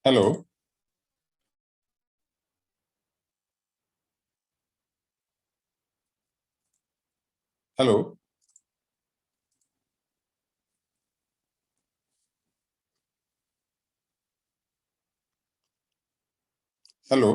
Hello. Hello. Hello.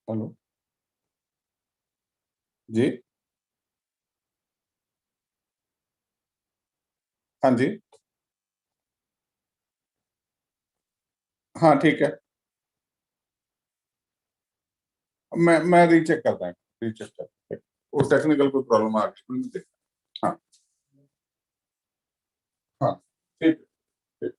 Hello. जी। हाँ जी। हाँ ठीक है। मैं रीचेक करता हूँ। रीचेक करता हूँ। वो टेक्निकल कोई प्रॉब्लम आ गई। हाँ। हाँ ठीक है। ठीक।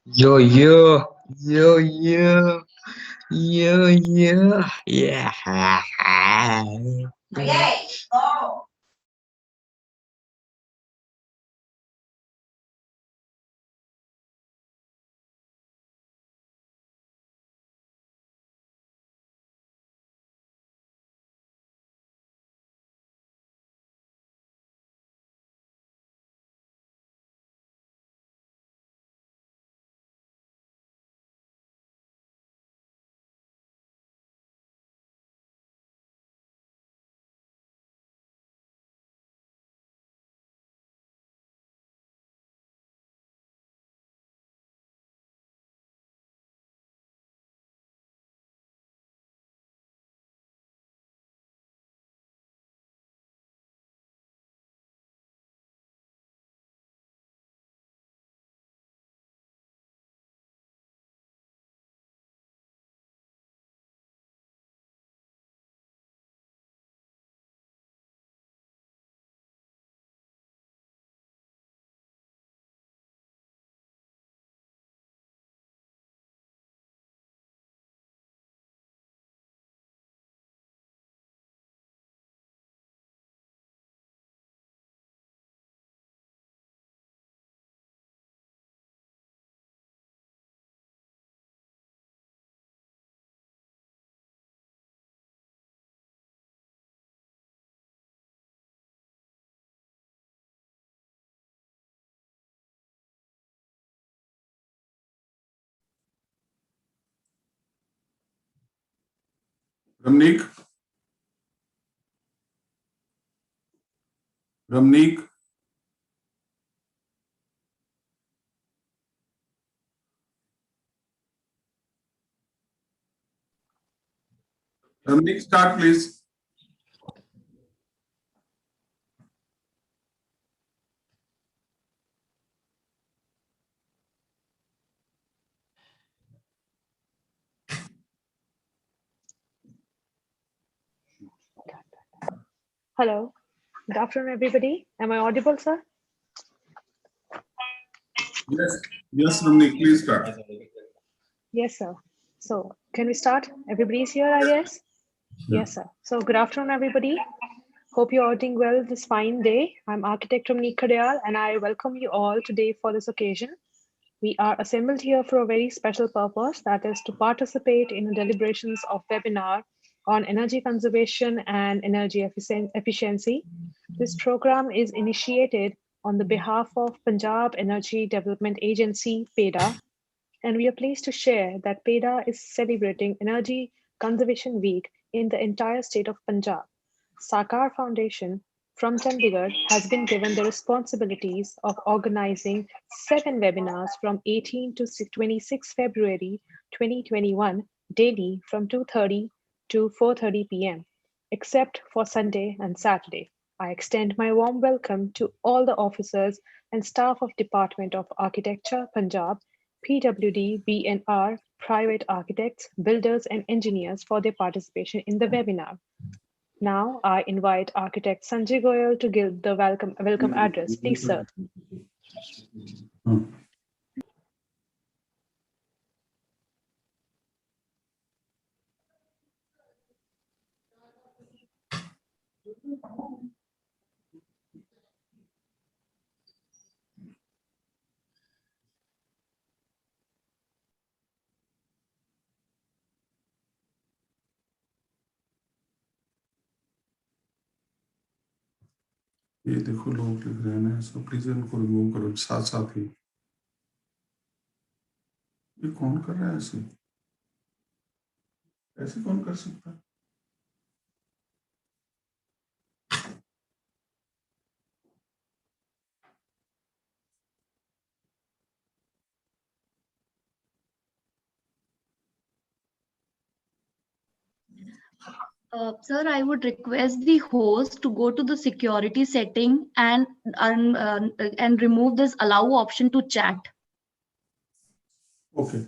Yo, yo, yo, yo, yo, yo, yeah. Ramneek? Ramneek? Ramneek, start, please. Hello. Good afternoon, everybody. Am I audible, sir? Yes, yes, Ramneek, please start. Yes, sir. So, can we start? Everybody's here, I guess? Yes, sir. So, good afternoon, everybody. Hope you're all doing well this fine day. I'm architect Ramneek Kadayal, and I welcome you all today for this occasion. We are assembled here for a very special purpose, that is to participate in the deliberations of webinar on energy conservation and energy efficiency. This program is initiated on the behalf of Punjab Energy Development Agency, PEDA, and we are pleased to share that PEDA is celebrating Energy Conservation Week in the entire state of Punjab. Sakar Foundation from Chandigarh has been given the responsibilities of organizing 7 webinars from 18 to 26 February 2021 daily from 2:30 to 4:30 p.m., except for Sunday and Saturday. I extend my warm welcome to all the officers and staff of Department of Architecture, Punjab, PWD, BNR, private architects, builders, and engineers for their participation in the webinar. Now, I invite architect Sanjay Goyal to give the welcome address. Please, sir. ये देखो लोग लिख रहे हैं, so please इनको remove करो साथ साथ ही. ये कौन कर रहा है ऐसे? ऐसे कौन कर सकता है? Sir, I would request the host to go to the security setting and remove this allow option to chat. Okay.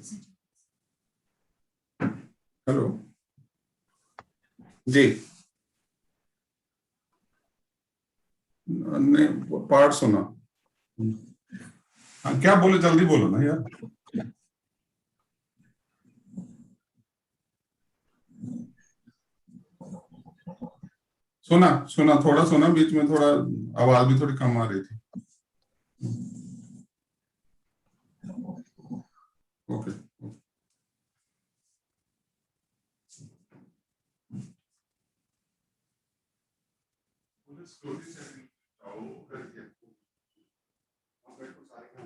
Hello. जी. ने पार्ट सुना. हाँ, क्या बोले, जल्दी बोलो ना यार. सुना थोड़ा सुना, बीच में थोड़ा आवाज भी थोड़ी कम आ रही थी. ओके.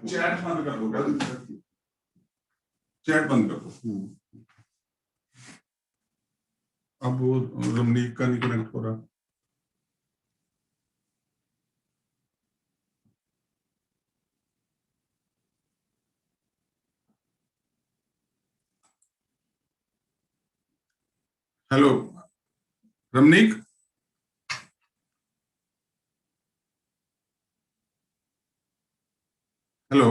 चैट बंद कर दो. चैट बंद कर दो. अब वो रमनीक का नहीं कनेक्ट हो रहा. Hello Ramnik. Hello.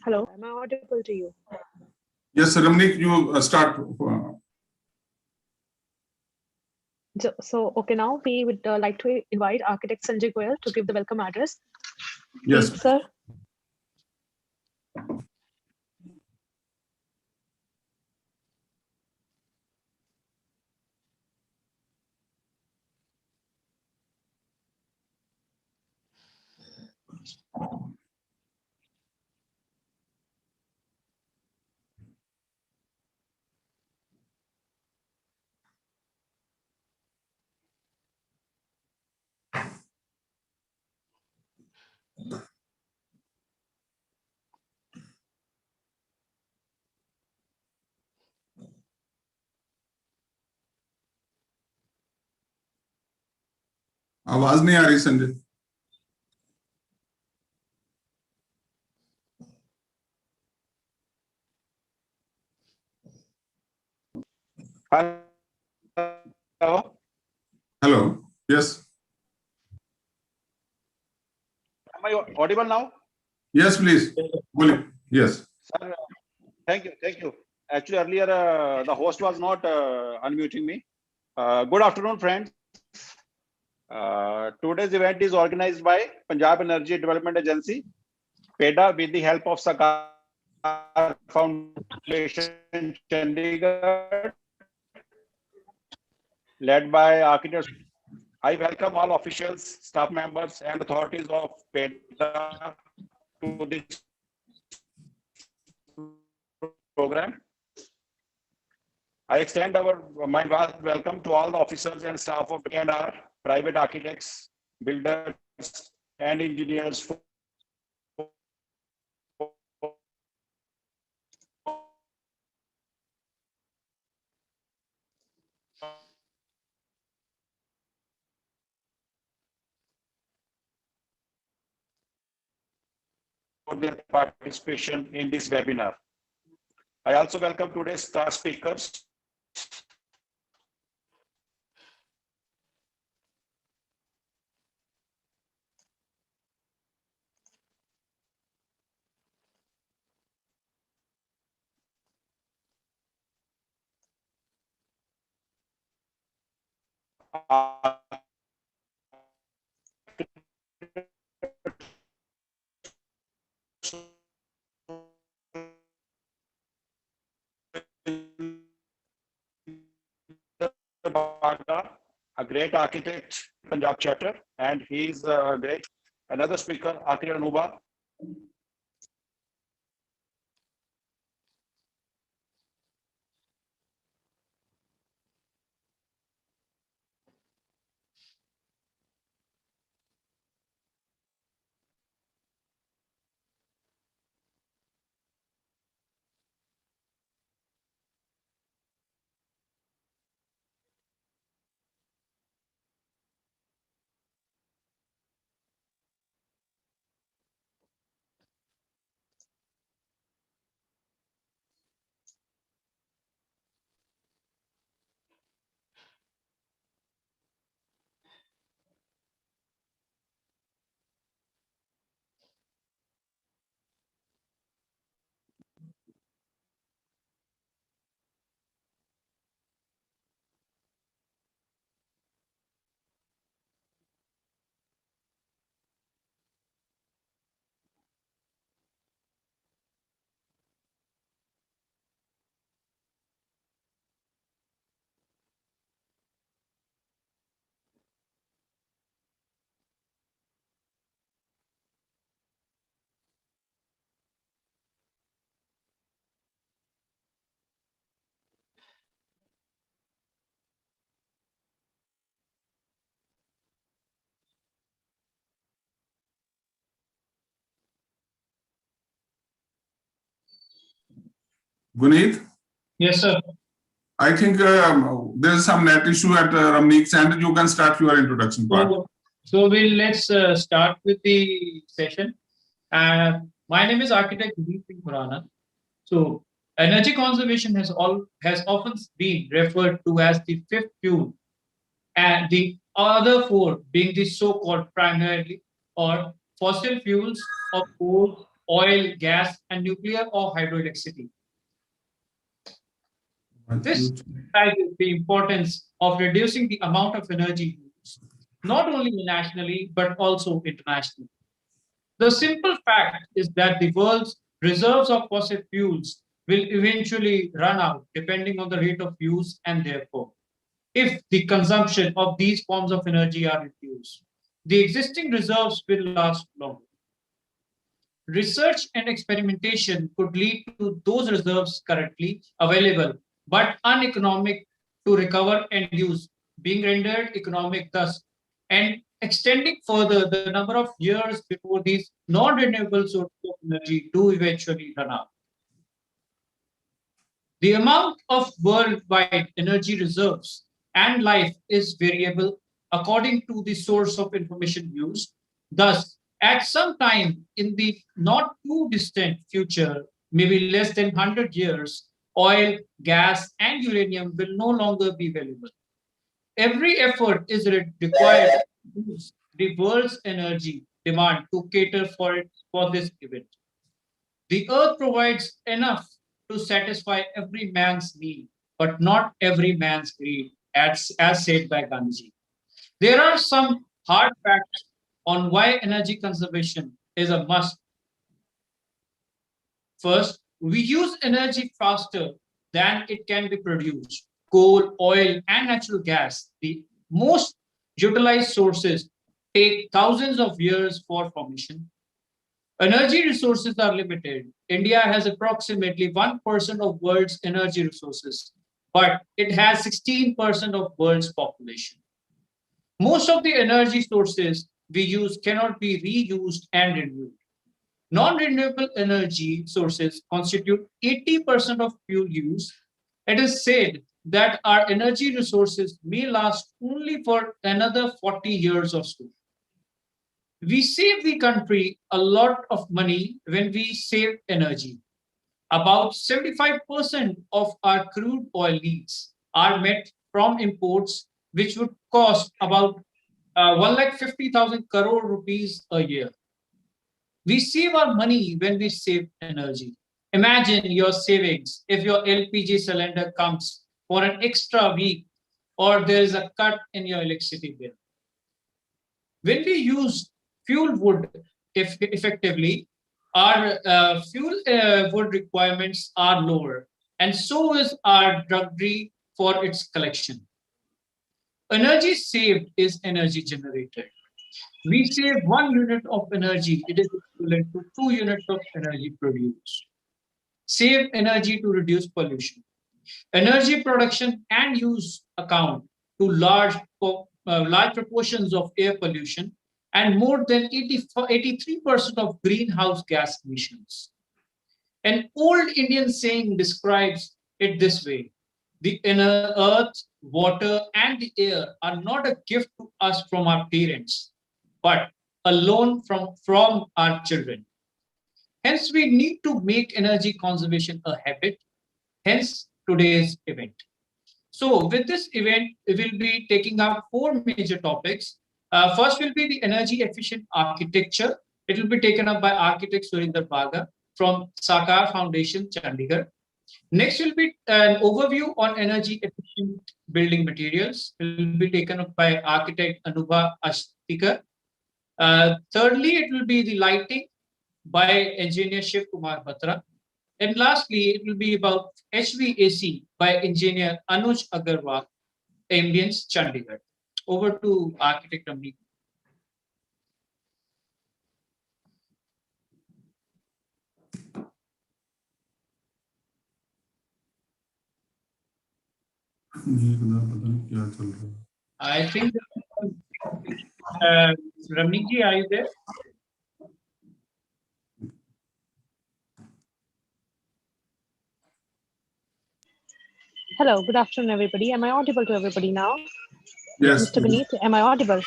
Hello. Am I audible to you? Yes, Ramneek, you start. So, okay, now we would like to invite architect Sanjay Goyal to give the welcome address. Yes, please, sir. आवाज नहीं आ रही Sanjay. Hello. Hello. Yes. Am I audible now? Yes, please. बोलिए. Yes. Sir, thank you. Thank you. Actually, earlier the host was not unmuting me. Good afternoon, friends. Today's event is organized by Punjab Energy Development Agency, PEDA, with the help of Sakar Foundation, Chandigarh, led by architects. I welcome all officials, staff members, and authorities of PEDA to this program. I extend my welcome to all the officers and staff of and our private architects, builders, and engineers for their participation in this webinar. I also welcome today's star speakers. A great architect, Punjab chapter, and he's great. Another speaker, architect Anupa. Guneet, Yes, sir. I think there's some net issue at Ramneek's end. You can start your introduction part. So let's start with the session. My name is Architect Deep Singh Khurana. So energy conservation has often been referred to as the fifth fuel, and the other four being the so-called primary or fossil fuels of coal, oil, gas, and nuclear or hydroelectricity. This emphasizes the importance of reducing the amount of energy used, not only nationally, but also internationally. The simple fact is that the world's reserves of fossil fuels will eventually run out depending on the rate of use, and therefore, if the consumption of these forms of energy are reduced, the existing reserves will last longer. Research and experimentation could lead to those reserves currently available but uneconomic to recover and use, being rendered economic thus, and extending further the number of years before these non-renewable sources of energy do eventually run out. The amount of worldwide energy reserves and life is variable according to the source of information used. Thus, at some time in the not too distant future, maybe less than 100 years, oil, gas, and uranium will no longer be valuable. Every effort is required to use the world's energy demand to cater for this event. The earth provides enough to satisfy every man's need, but not every man's greed, as said by Gandhi. There are some hard facts on why energy conservation is a must. First, we use energy faster than it can be produced. Coal, oil, and natural gas, the most utilized sources, take thousands of years for formation. Energy resources are limited. India has approximately 1% of world's energy resources, but it has 16% of world's population. Most of the energy sources we use cannot be reused and renewed. Non-renewable energy sources constitute 80% of fuel use. It is said that our energy resources may last only for another 40 years or so. We save the country a lot of money when we save energy. About 75% of our crude oil needs are met from imports, which would cost about 1,50,000 crore rupees a year. We save our money when we save energy. Imagine your savings if your LPG cylinder comes for an extra week or there is a cut in your electricity bill. When we use fuel wood effectively, our fuel wood requirements are lower, and so is our drudgery for its collection. Energy saved is energy generated. We save 1 unit of energy, it is equivalent to 2 units of energy produced. Save energy to reduce pollution. Energy production and use account to large proportions of air pollution and more than 83% of greenhouse gas emissions. An old Indian saying describes it this way: the inner earth, water, and the air are not a gift to us from our parents, but a loan from our children. Hence, we need to make energy conservation a habit, hence today's event. So with this event, we will be taking up 4 major topics. First will be the energy efficient architecture. It will be taken up by architect Surinder Baga from Sakar Foundation, Chandigarh. Next will be an overview on energy efficient building materials. It will be taken up by architect Anupa. Thirdly, it will be the lighting by engineer Shiv Kumar Batra. And lastly, it will be about HVAC by engineer Anuj Agarwal, Ambience, Chandigarh. Over to architect Amni. I think Ramniji, are you there? Hello, good afternoon, everybody. Am I audible to everybody now? Yes. Mr. Guneet, am I audible?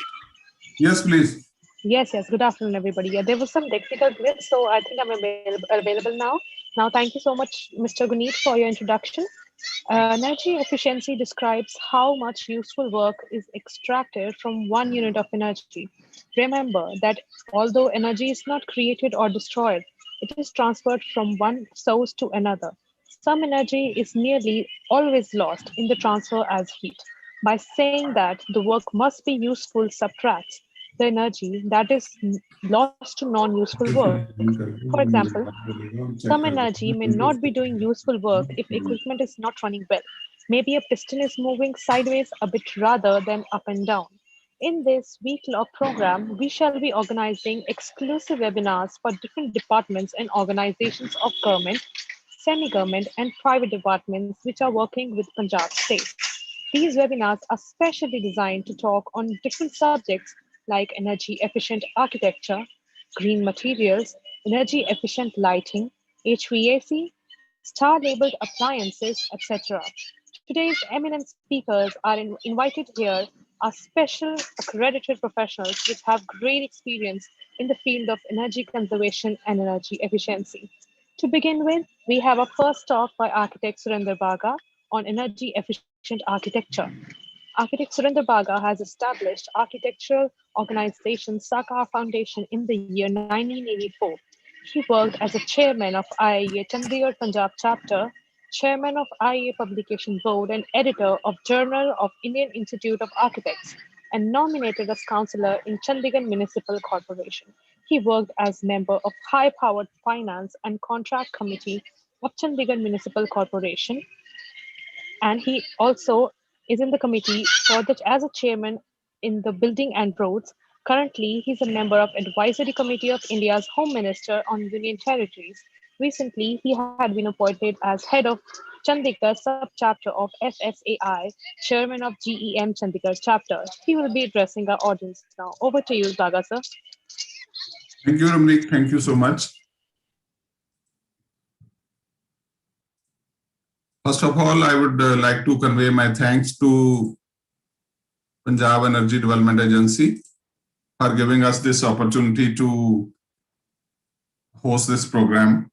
Yes, please. Yes, good afternoon, everybody. Yeah, there was some technical glitch, so I think I'm available now. Now, thank you so much, Mr. Guneet, for your introduction. Energy efficiency describes how much useful work is extracted from 1 unit of energy. Remember that although energy is not created or destroyed, it is transferred from one source to another. Some energy is nearly always lost in the transfer as heat. By saying that the work must be useful subtracts the energy that is lost to non-useful work. For example, some energy may not be doing useful work if equipment is not running well. Maybe a piston is moving sideways a bit rather than up and down. In this week-long program, we shall be organizing exclusive webinars for different departments and organizations of government, semi-government, and private departments which are working with Punjab State. These webinars are specially designed to talk on different subjects like energy efficient architecture, green materials, energy efficient lighting, HVAC, star labeled appliances, etc. Today's eminent speakers are invited here are special accredited professionals which have great experience in the field of energy conservation and energy efficiency. To begin with, we have a first talk by architect Surinder Baga on energy efficient architecture. Architect Surinder Baga has established architectural organization Sakar Foundation in the year 1984. He worked as a chairman of IIA Chandigarh Punjab chapter, chairman of IIA Publication Board, and editor of Journal of Indian Institute of Architects, and nominated as councillor in Chandigarh Municipal Corporation. He worked as member of High Powered Finance and Contract Committee of Chandigarh Municipal Corporation, and he also is in the committee for the as a chairman in the building and roads. Currently, he's a member of advisory committee of India's home minister on union territories. Recently, he had been appointed as head of Chandigarh sub-chapter of FSAI, chairman of GEM Chandigarh chapter. He will be addressing our audience now. Over to you, Daga sir. Thank you, Ramrik. Thank you so much. First of all, I would like to convey my thanks to Punjab Energy Development Agency for giving us this opportunity to host this program.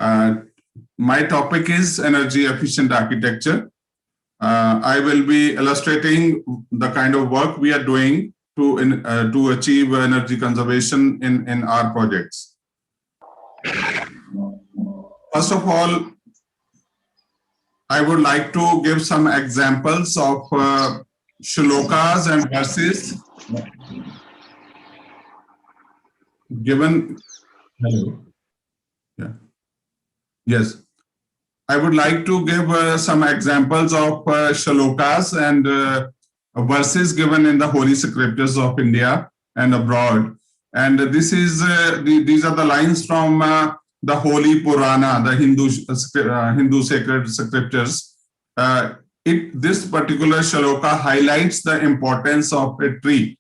My topic is energy efficient architecture. I will be illustrating the kind of work we are doing to achieve energy conservation in our projects. First of all, I would like to give some examples of shlokas and verses given. Hello. Yeah. Yes. I would like to give some examples of shlokas and verses given in the Holy Scriptures of India and abroad. And this is these are the lines from the Holy Purana, the Hindu sacred scriptures. This particular shloka highlights the importance of a tree.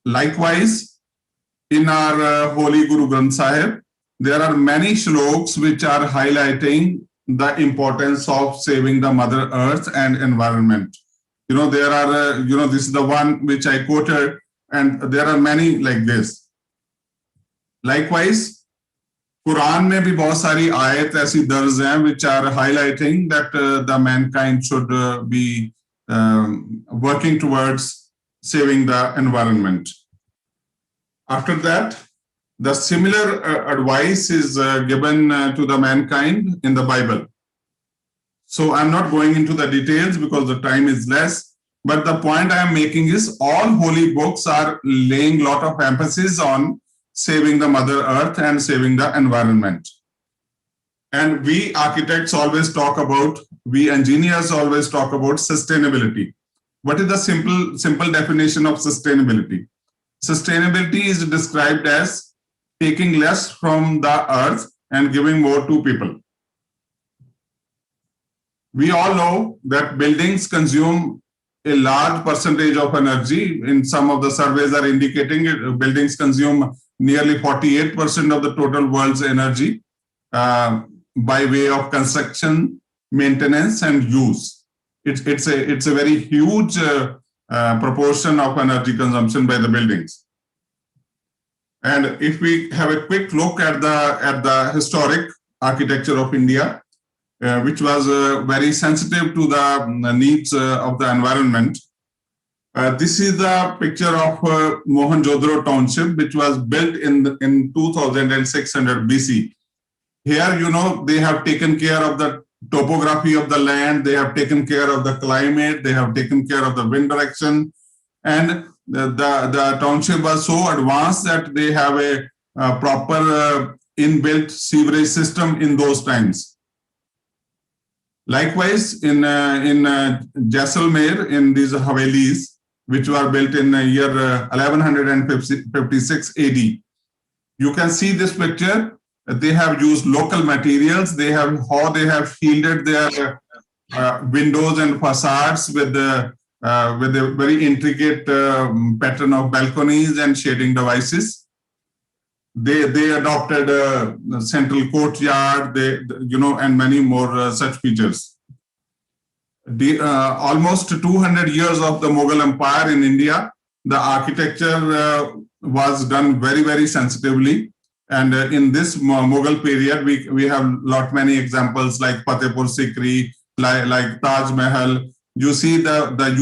Likewise, in our Holy Guru Granth Sahib, there are many shloks which are highlighting the importance of saving the Mother Earth and environment. There are, this is the one which I quoted, and there are many like this. Likewise, Quran में भी बहुत सारी आयत ऐसी दर्ज हैं which are highlighting that the mankind should be working towards saving the environment. After that, the similar advice is given to the mankind in the Bible. So I'm not going into the details because the time is less, but the point I am making is all holy books are laying a lot of emphasis on saving the Mother Earth and saving the environment. And we architects always talk about, we engineers always talk about sustainability. What is the simple definition of sustainability? Sustainability is described as taking less from the earth and giving more to people. We all know that buildings consume a large percentage of energy. In some of the surveys are indicating it, buildings consume nearly 48% of the total world's energy by way of construction, maintenance, and use. It's a very huge proportion of energy consumption by the buildings. And if we have a quick look at the historic architecture of India, which was very sensitive to the needs of the environment. This is the picture of Mohenjo-daro township, which was built in 2600 BC. Here, they have taken care of the topography of the land, they have taken care of the climate, they have taken care of the wind direction, and the township was so advanced that they have a proper inbuilt sewerage system in those times. Likewise, in Jaisalmer, in these Havelis, which were built in the year 1156 AD, you can see this picture. They have used local materials. How they have shielded their windows and facades with a very intricate pattern of balconies and shading devices. They adopted a central courtyard, and many more such features. almost 200 years of the Mughal Empire in India, the architecture was done very, very sensitively. And in this Mughal period, we have many examples like Fatehpur Sikri, like Taj Mahal. You see the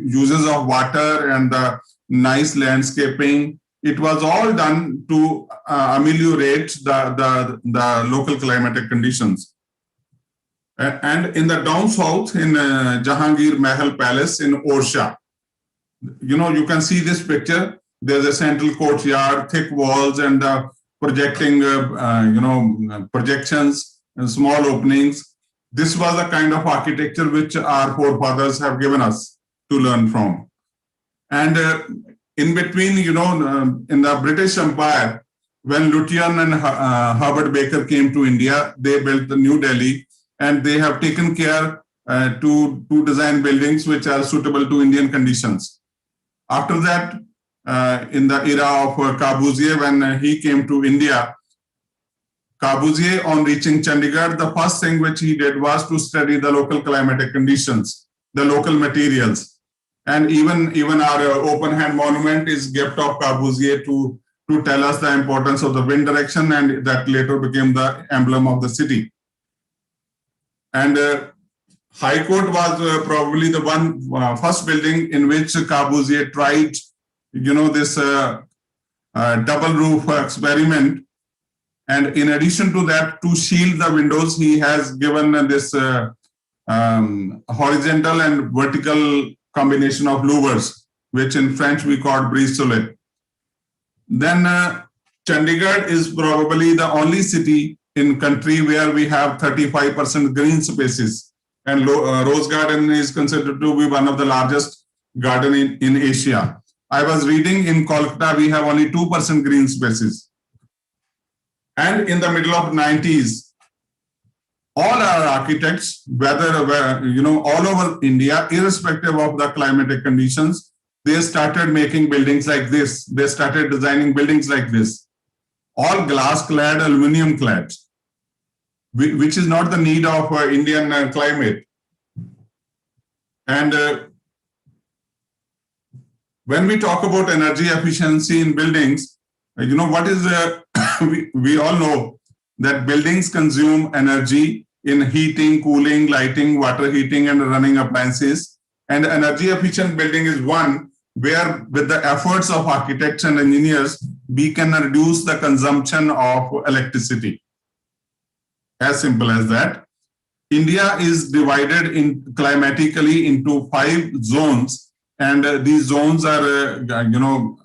uses of water and the nice landscaping. It was all done to ameliorate the local climatic conditions. And in the down south, in Jahangir Mahal Palace in Orsha, you can see this picture. There's a central courtyard, thick walls, and projecting, projections and small openings. This was the kind of architecture which our forefathers have given us to learn from. And in between, in the British Empire, when Lutyens and Herbert Baker came to India, they built the New Delhi, and they have taken care to design buildings which are suitable to Indian conditions. After that, in the era of Corbusier, when he came to India, Corbusier, on reaching Chandigarh, the first thing which he did was to study the local climatic conditions, the local materials. And even our open hand monument is gift of Corbusier to tell us the importance of the wind direction, and that later became the emblem of the city. And High Court was probably the first building in which Corbusier tried, this double roof experiment. And in addition to that, to shield the windows, he has given this horizontal and vertical combination of louvers, which in French we call brise-soleil. Then Chandigarh is probably the only city in country where we have 35% green spaces. And Rose Garden is considered to be one of the largest garden in Asia. I was reading in Kolkata, we have only 2% green spaces. And in the middle of 90s, all our architects, whether, all over India, irrespective of the climatic conditions, they started making buildings like this. They started designing buildings like this, all glass clad, aluminum clad, which is not the need of Indian climate. And when we talk about energy efficiency in buildings, what is we all know that buildings consume energy in heating, cooling, lighting, water heating, and running appliances. And energy efficient building is one where, with the efforts of architects and engineers, we can reduce the consumption of electricity. As simple as that. India is divided climatically into 5 zones, and these zones are,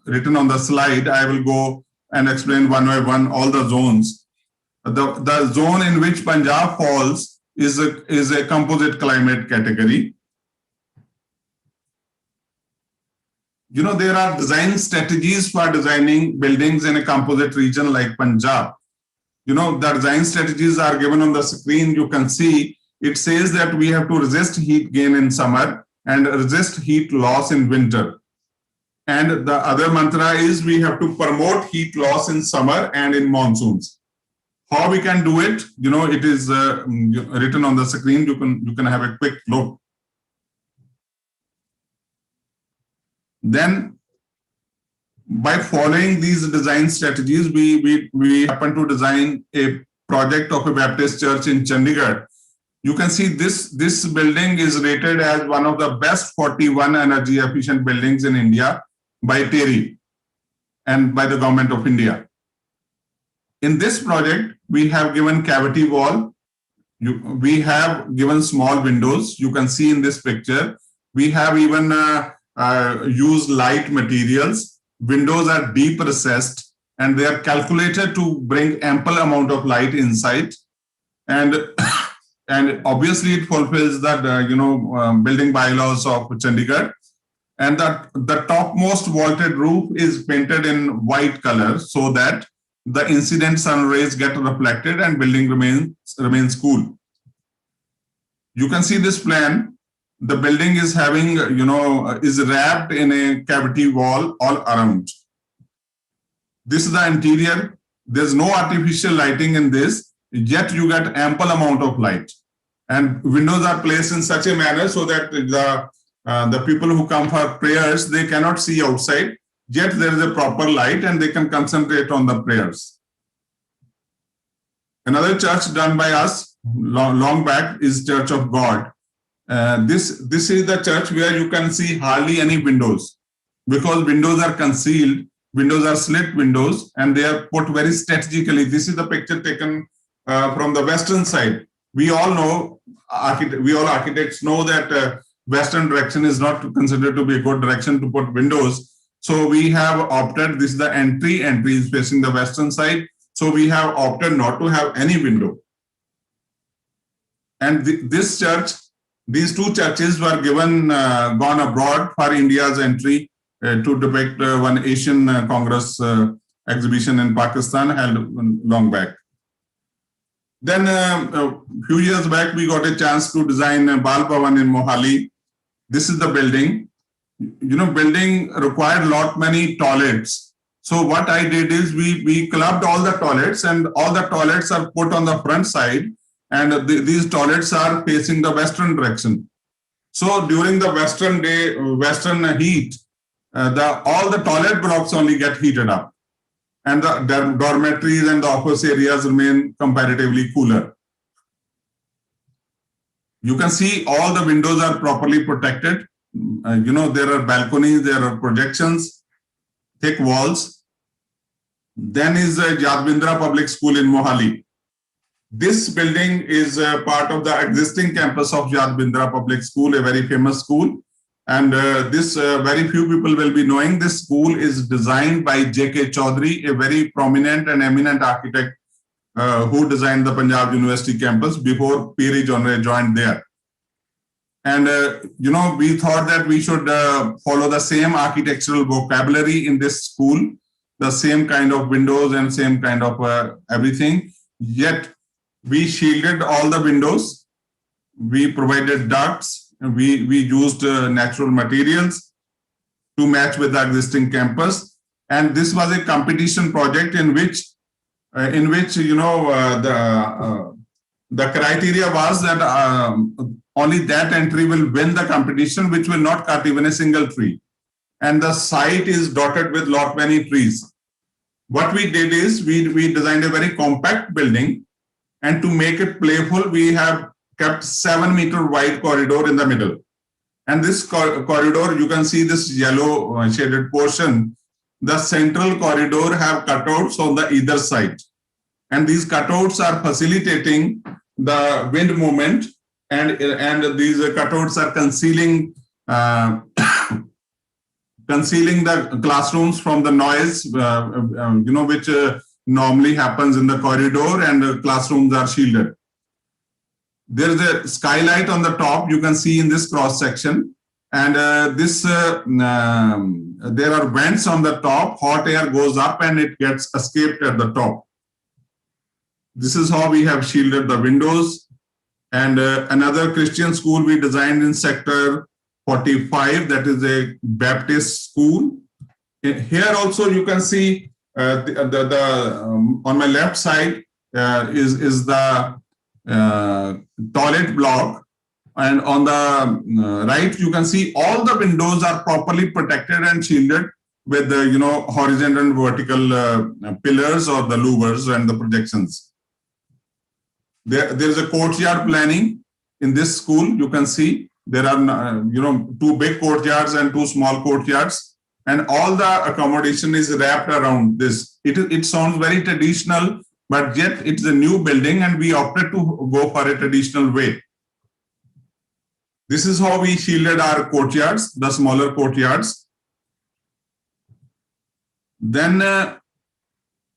written on the slide. I will go and explain one by one all the zones. The zone in which Punjab falls is a composite climate category. There are design strategies for designing buildings in a composite region like Punjab. The design strategies are given on the screen. You can see it says that we have to resist heat gain in summer and resist heat loss in winter. And the other mantra is we have to promote heat loss in summer and in monsoons. How we can do it? It is written on the screen. You can have a quick look. Then, by following these design strategies, we happen to design a project of a Baptist church in Chandigarh. You can see this building is rated as one of the best 41 energy efficient buildings in India by TERI and by the government of India. In this project, we have given cavity wall. We have given small windows. You can see in this picture. We have even used light materials. Windows are deep recessed, and they are calculated to bring ample amount of light inside. And obviously it fulfills that building bylaws of Chandigarh. And the topmost vaulted roof is painted in white color so that the incident sun rays get reflected and building remains cool. You can see this plan. The building is having, is wrapped in a cavity wall all around. This is the interior. There's no artificial lighting in this, yet you get ample amount of light. And windows are placed in such a manner so that the people who come for prayers, they cannot see outside, yet there is a proper light and they can concentrate on the prayers. Another church done by us long back is Church of God. This is the church where you can see hardly any windows, because windows are concealed, windows are slit windows, and they are put very strategically. This is the picture taken from the western side. We all know, we all architects know that western direction is not considered to be a good direction to put windows. So we have opted, this is the entry is facing the western side. So we have opted not to have any window. And this church, these two churches were gone abroad for India's entry to depict one Asian Congress exhibition in Pakistan held long back. Then a few years back, we got a chance to design Bal Bhavan in Mohali. This is the building. You know, building required many toilets. So what I did is we clubbed all the toilets, and all the toilets are put on the front side, and these toilets are facing the western direction. So during the western heat, all the toilet blocks only get heated up, and the dormitories and the office areas remain comparatively cooler. You can see all the windows are properly protected. You know, there are balconies, there are projections, thick walls. Then is Yadvindra Public School in Mohali. This building is part of the existing campus of Yadvindra Public School, a very famous school. And this very few people will be knowing. This school is designed by J.K. Chaudhary, a very prominent and eminent architect who designed the Punjab University campus before Piri Genre joined there. And, you know, we thought that we should follow the same architectural vocabulary in this school, the same kind of windows and same kind of everything. Yet we shielded all the windows. We provided ducts. We used natural materials to match with the existing campus. And this was a competition project in which you know, the criteria was that only that entry will win the competition, which will not cut even a single tree. And the site is dotted with many trees. What we did is we designed a very compact building, and to make it playful, we have kept 7-meter wide corridor in the middle. And this corridor, you can see this yellow shaded portion. The central corridor have cutouts on the either side. And these cutouts are facilitating the wind movement, and these cutouts are concealing the classrooms from the noise, you know, which normally happens in the corridor, and the classrooms are shielded. There is a skylight on the top, you can see in this cross section, and there are vents on the top. Hot air goes up and it gets escaped at the top. This is how we have shielded the windows. And another Christian school we designed in sector 45, that is a Baptist school. Here also you can see on my left side is the toilet block, and on the right you can see all the windows are properly protected and shielded with the, you know, horizontal and vertical pillars or the louvers and the projections. There is a courtyard planning in this school. You can see there are, you know, 2 big courtyards and 2 small courtyards, and all the accommodation is wrapped around this. It sounds very traditional, but yet it's a new building, and we opted to go for a traditional way. This is how we shielded our courtyards, the smaller courtyards. Then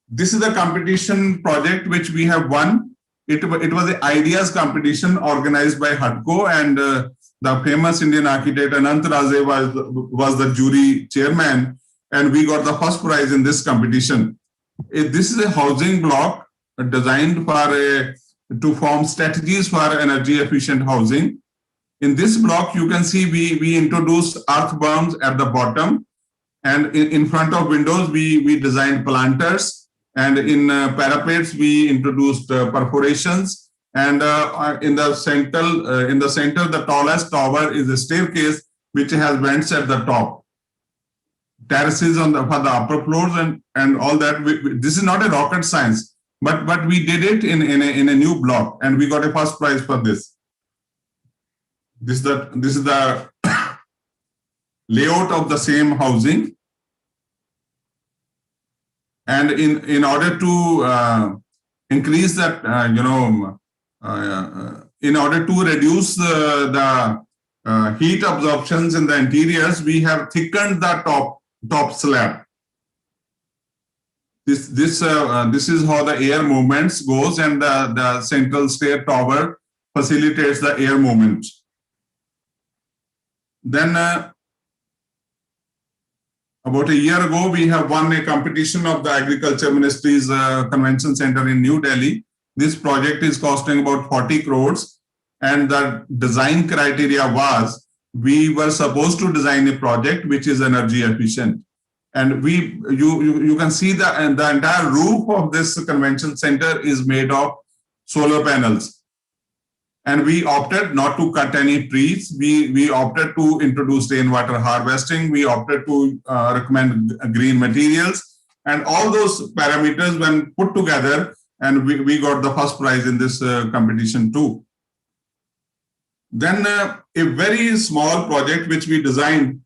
this is the competition project which we have won. It was an ideas competition organized by HUDCO, and the famous Indian architect Anant Raze was the jury chairman, and we got the first prize in this competition. This is a housing block designed to form strategies for energy efficient housing. In this block, you can see we introduced earth berms at the bottom, and in front of windows we designed planters. And in parapets, we introduced perforations, And in the center, the tallest tower is a staircase which has vents at the top. Terraces for the upper floors and all that. This is not a rocket science, but we did it in a new block, and we got a first prize for this. This is the layout of the same housing, and in order to increase that, in order to reduce the heat absorptions in the interiors, we have thickened the top slab. This is how the air movements goes, and the central stair tower facilitates the air movement. Then about a year ago, we have won a competition of the Agriculture Ministry's Convention Center in New Delhi. This project is costing about 40 crores, and the design criteria was we were supposed to design a project which is energy efficient. And you can see the entire roof of this convention center is made of solar panels. And we opted not to cut any trees. We opted to introduce rainwater harvesting. We opted to recommend green materials, and all those parameters when put together, and we got the first prize in this competition too. Then a very small project which we designed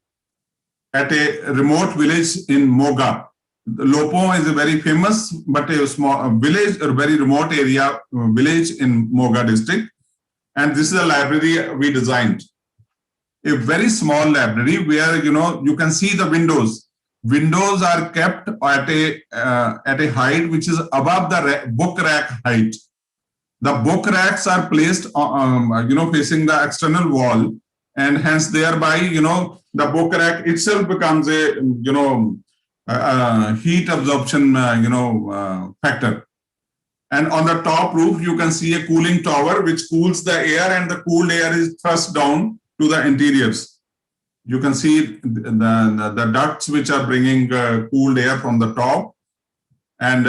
at a remote village in Moga. Lopo is a very famous but a small village, a very remote area village in Moga district. And this is a library we designed. A very small library where you can see the windows. Windows are kept at a height which is above the book rack height. The book racks are placed facing the external wall, and hence thereby the book rack itself becomes a heat absorption factor. And on the top roof you can see a cooling tower which cools the air, and the cooled air is thrust down to the interiors. You can see the ducts which are bringing cooled air from the top, and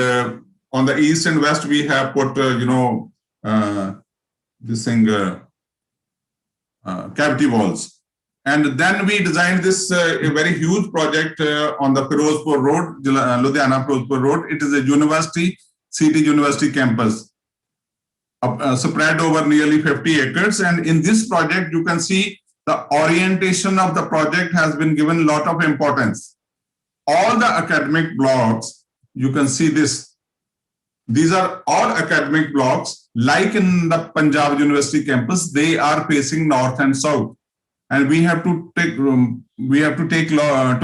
on the east and west we have put this thing cavity walls. And then we designed this a very huge project on the Firozpur Road, Ludhiana Firozpur Road. It is a city university campus spread over nearly 50 acres. And in this project, you can see the orientation of the project has been given a lot of importance. All the academic blocks, you can see this. These are all academic blocks, like in the Punjab University campus. They are facing north and south, and we have to take lot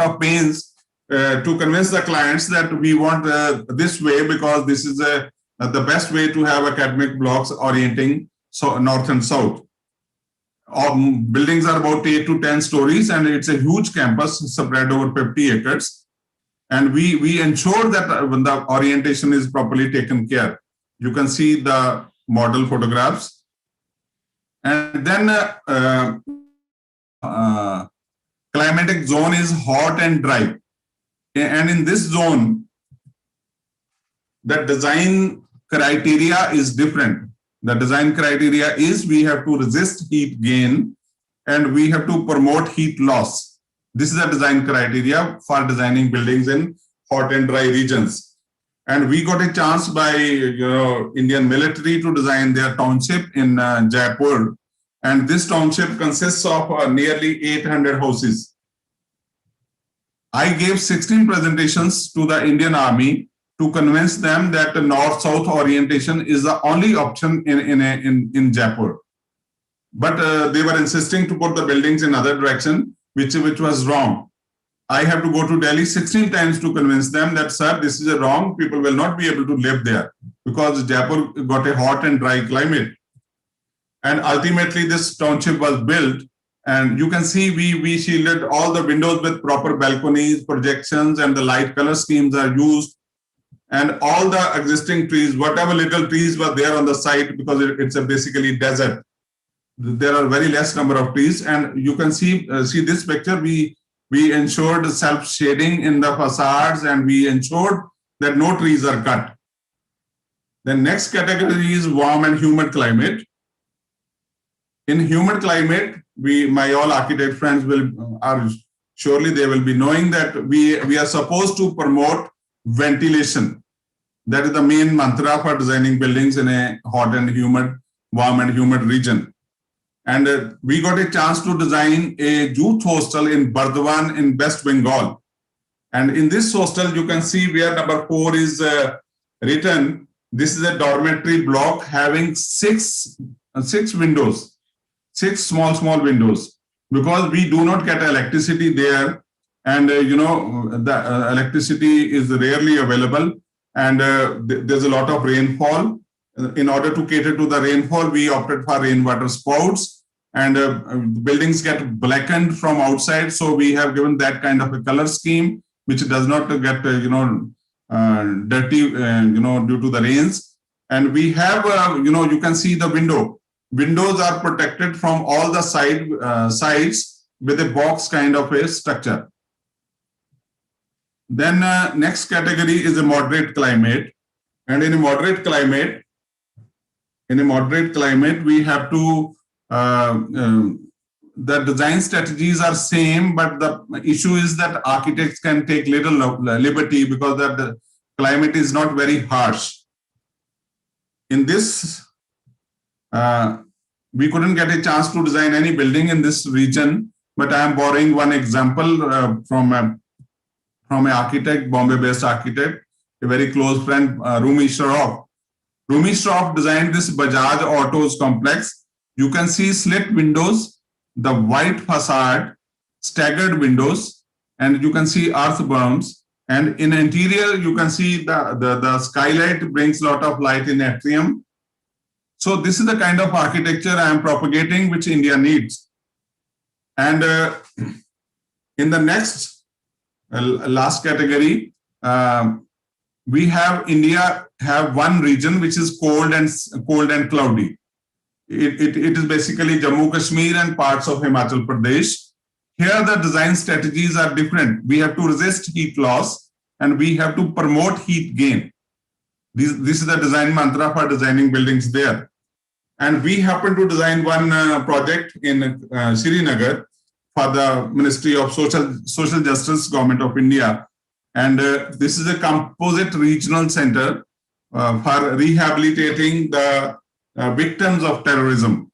of pains to convince the clients that we want this way, because this is the best way to have academic blocks orienting north and south. Buildings are about 8 to 10 stories, and it's a huge campus spread over 50 acres. And we ensure that when the orientation is properly taken care. You can see the model photographs. And then climatic zone is hot and dry. And in this zone, the design criteria is different. The design criteria is we have to resist heat gain and we have to promote heat loss. This is a design criteria for designing buildings in hot and dry regions. And we got a chance by Indian military to design their township in Jaipur. And this township consists of nearly 800 houses. I gave 16 presentations to the Indian Army to convince them that the north-south orientation is the only option in Jaipur. But they were insisting to put the buildings in other direction, which was wrong. I have to go to Delhi 16 times to convince them that, sir, this is wrong. People will not be able to live there because Jaipur got a hot and dry climate. And ultimately, this township was built. And you can see we shielded all the windows with proper balconies, projections, and the light color schemes are used. And all the existing trees, whatever little trees were there on the site, because it's a basically desert, there are very less number of trees. And you can see this picture. We ensured self-shading in the facades, and we ensured that no trees are cut. The next category is warm and humid climate. In humid climate, my all architect friends are surely they will be knowing that we are supposed to promote ventilation. That is the main mantra for designing buildings in a hot and humid, warm and humid region. And we got a chance to design a youth hostel in Bardwan in West Bengal. And in this hostel, you can see where number 4 is written. This is a dormitory block having six windows, 6 small windows, because we do not get electricity there. And, the electricity is rarely available. And there's a lot of rainfall. In order to cater to the rainfall, we opted for rainwater spouts, and buildings get blackened from outside. So we have given that kind of a color scheme, which does not get, dirty, due to the rains. And we have, you can see the window. Windows are protected from all the sides with a box kind of a structure. Then next category is a moderate climate. And in a moderate climate, we have to, the design strategies are same, but the issue is that architects can take little liberty because the climate is not very harsh. In this, we couldn't get a chance to design any building in this region, but I am borrowing one example from an architect, Bombay-based architect, a very close friend, Rumi Shroff. Rumi Shroff designed this Bajaj Autos complex. You can see slit windows, the white facade, staggered windows, and you can see earth berms. And in interior, you can see the skylight brings a lot of light in atrium. So this is the kind of architecture I am propagating, which India needs. And in the next, last category, we have India have one region which is cold and cloudy. It is basically Jammu Kashmir and parts of Himachal Pradesh. Here the design strategies are different. We have to resist heat loss and we have to promote heat gain. This is the design mantra for designing buildings there. And we happen to design one project in Srinagar for the Ministry of Social Justice, Government of India. And this is a composite regional center for rehabilitating the victims of terrorism.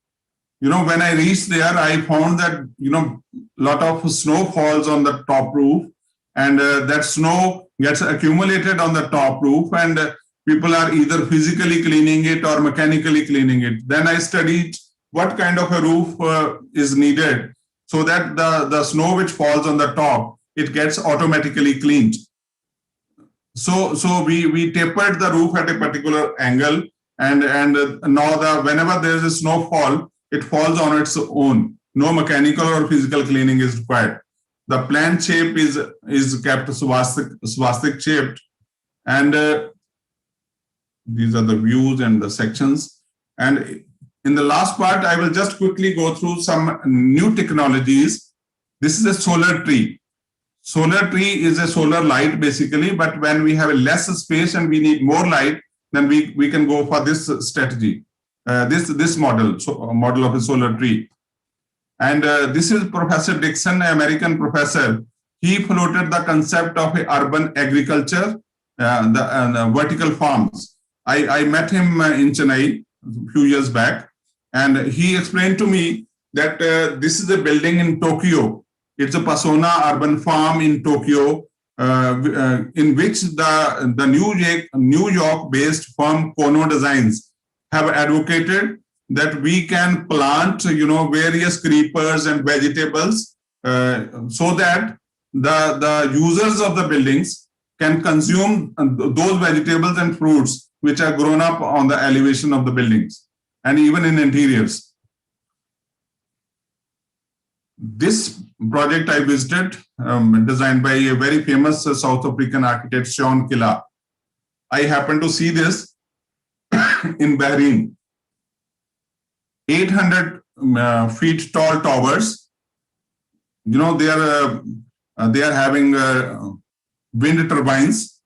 When I reached there, I found that, lot of snow falls on the top roof, and that snow gets accumulated on the top roof, and people are either physically cleaning it or mechanically cleaning it. Then I studied what kind of a roof is needed so that the snow which falls on the top, it gets automatically cleaned. So we tapered the roof at a particular angle, and now whenever there is a snowfall, it falls on its own. No mechanical or physical cleaning is required. The plan shape is kept swastik shaped, and these are the views and the sections. And in the last part, I will just quickly go through some new technologies. This is a solar tree. Solar tree is a solar light basically, but when we have less space and we need more light, then we can go for this strategy, this model of a solar tree. And this is Professor Dixon, an American professor. He floated the concept of a urban agriculture, the vertical farms. I met him in Chennai a few years back, and he explained to me that this is a building in Tokyo. It's a Pasona urban farm in Tokyo, in which the New York-based firm Kono Designs have advocated that we can plant, various creepers and vegetables, so that the users of the buildings can consume those vegetables and fruits which are grown up on the elevation of the buildings and even in interiors. This project I visited, designed by a very famous South African architect, Sean Killa. I happened to see this in Bahrain. 800 feet tall towers. They are having wind turbines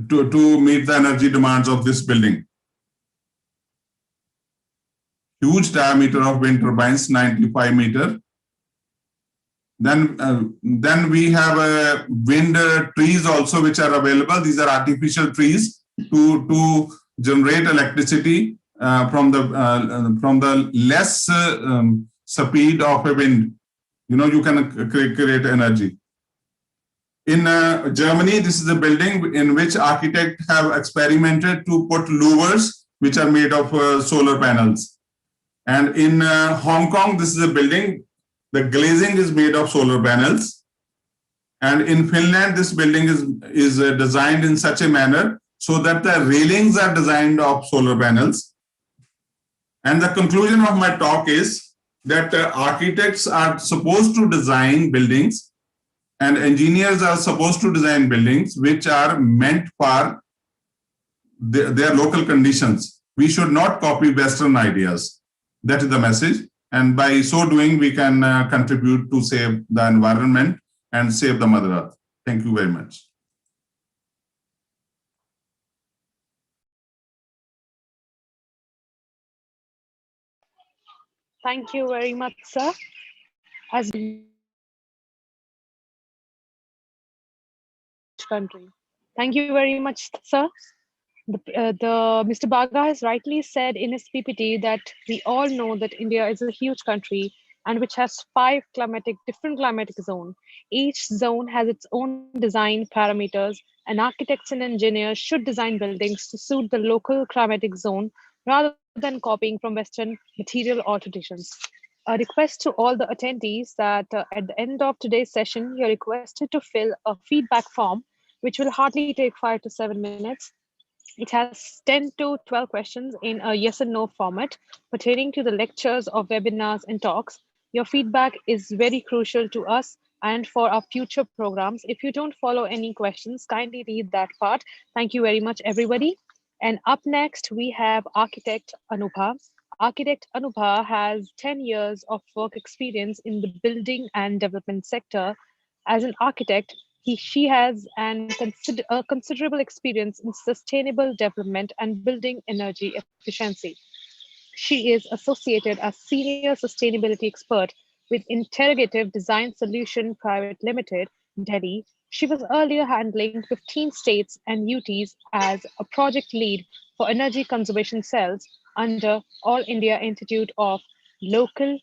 to meet the energy demands of this building. huge diameter of wind turbines, 95 meter. Then we have wind trees also, which are available. These are artificial trees to generate electricity from the less speed of a wind. You know, you can create energy. In Germany, this is a building in which architects have experimented to put louvers, which are made of solar panels. And in Hong Kong, this is a building, the glazing is made of solar panels. And in Finland, this building is designed in such a manner so that the railings are designed of solar panels. And the conclusion of my talk is that architects are supposed to design buildings and engineers are supposed to design buildings which are meant for their local conditions. We should not copy Western ideas. That is the message. And by so doing, we can contribute to save the environment and save the Mother Earth. Thank you very much. Thank you very much, sir. As country. Thank you very much, sir. Mr. Baga has rightly said in his PPT that we all know that India is a huge country and which has 5 different climatic zones. Each zone has its own design parameters, and architects and engineers should design buildings to suit the local climatic zone rather than copying from Western material or traditions. A request to all the attendees that at the end of today's session, you're requested to fill a feedback form, which will hardly take 5 to 7 minutes. It has 10 to 12 questions in a yes and no format pertaining to the lectures or webinars and talks. Your feedback is very crucial to us and for our future programs. If you don't follow any questions, kindly read that part. Thank you very much, everybody. And up next, we have architect Anupa. Architect Anupa has 10 years of work experience in the building and development sector. As an architect, she has a considerable experience in sustainable development and building energy efficiency. She is associated as Senior Sustainability Expert with Interrogative Design Solution Private Limited, Delhi. She was earlier handling 15 states and UTs as a project lead for energy conservation cells under All India Institute of Local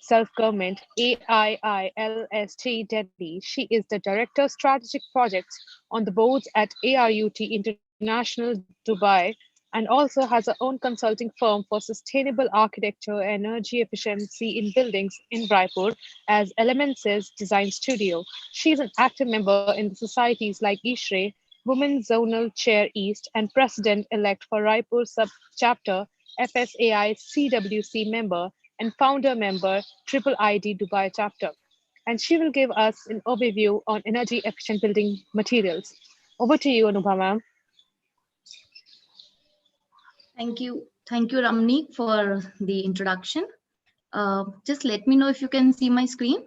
Self-Government, AIILST Delhi. She is the Director Strategic Projects on the boards at ARUT International Dubai and also has her own consulting firm for sustainable architecture and energy efficiency in buildings in Raipur as Elements' Design Studio. She is an active member in the societies like ISHRE, Women's Zonal Chair East, and President-elect for Raipur Sub-Chapter, FSAI CWC member, and founder member, Triple ID Dubai chapter. And she will give us an overview on energy efficient building materials. Over to you, Anupa ma'am. Thank you, Ramni, for the introduction. Just let me know if you can see my screen.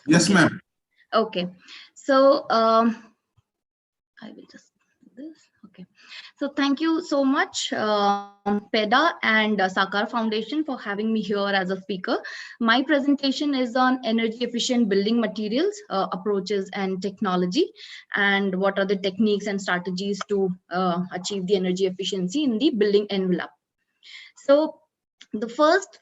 Yes, ma'am. Okay, so I will just do this. Okay, so thank you so much, PEDA and Sakar Foundation for having me here as a speaker. My presentation is on energy efficient building materials, approaches and technology, and what are the techniques and strategies to achieve the energy efficiency in the building envelope. So the first,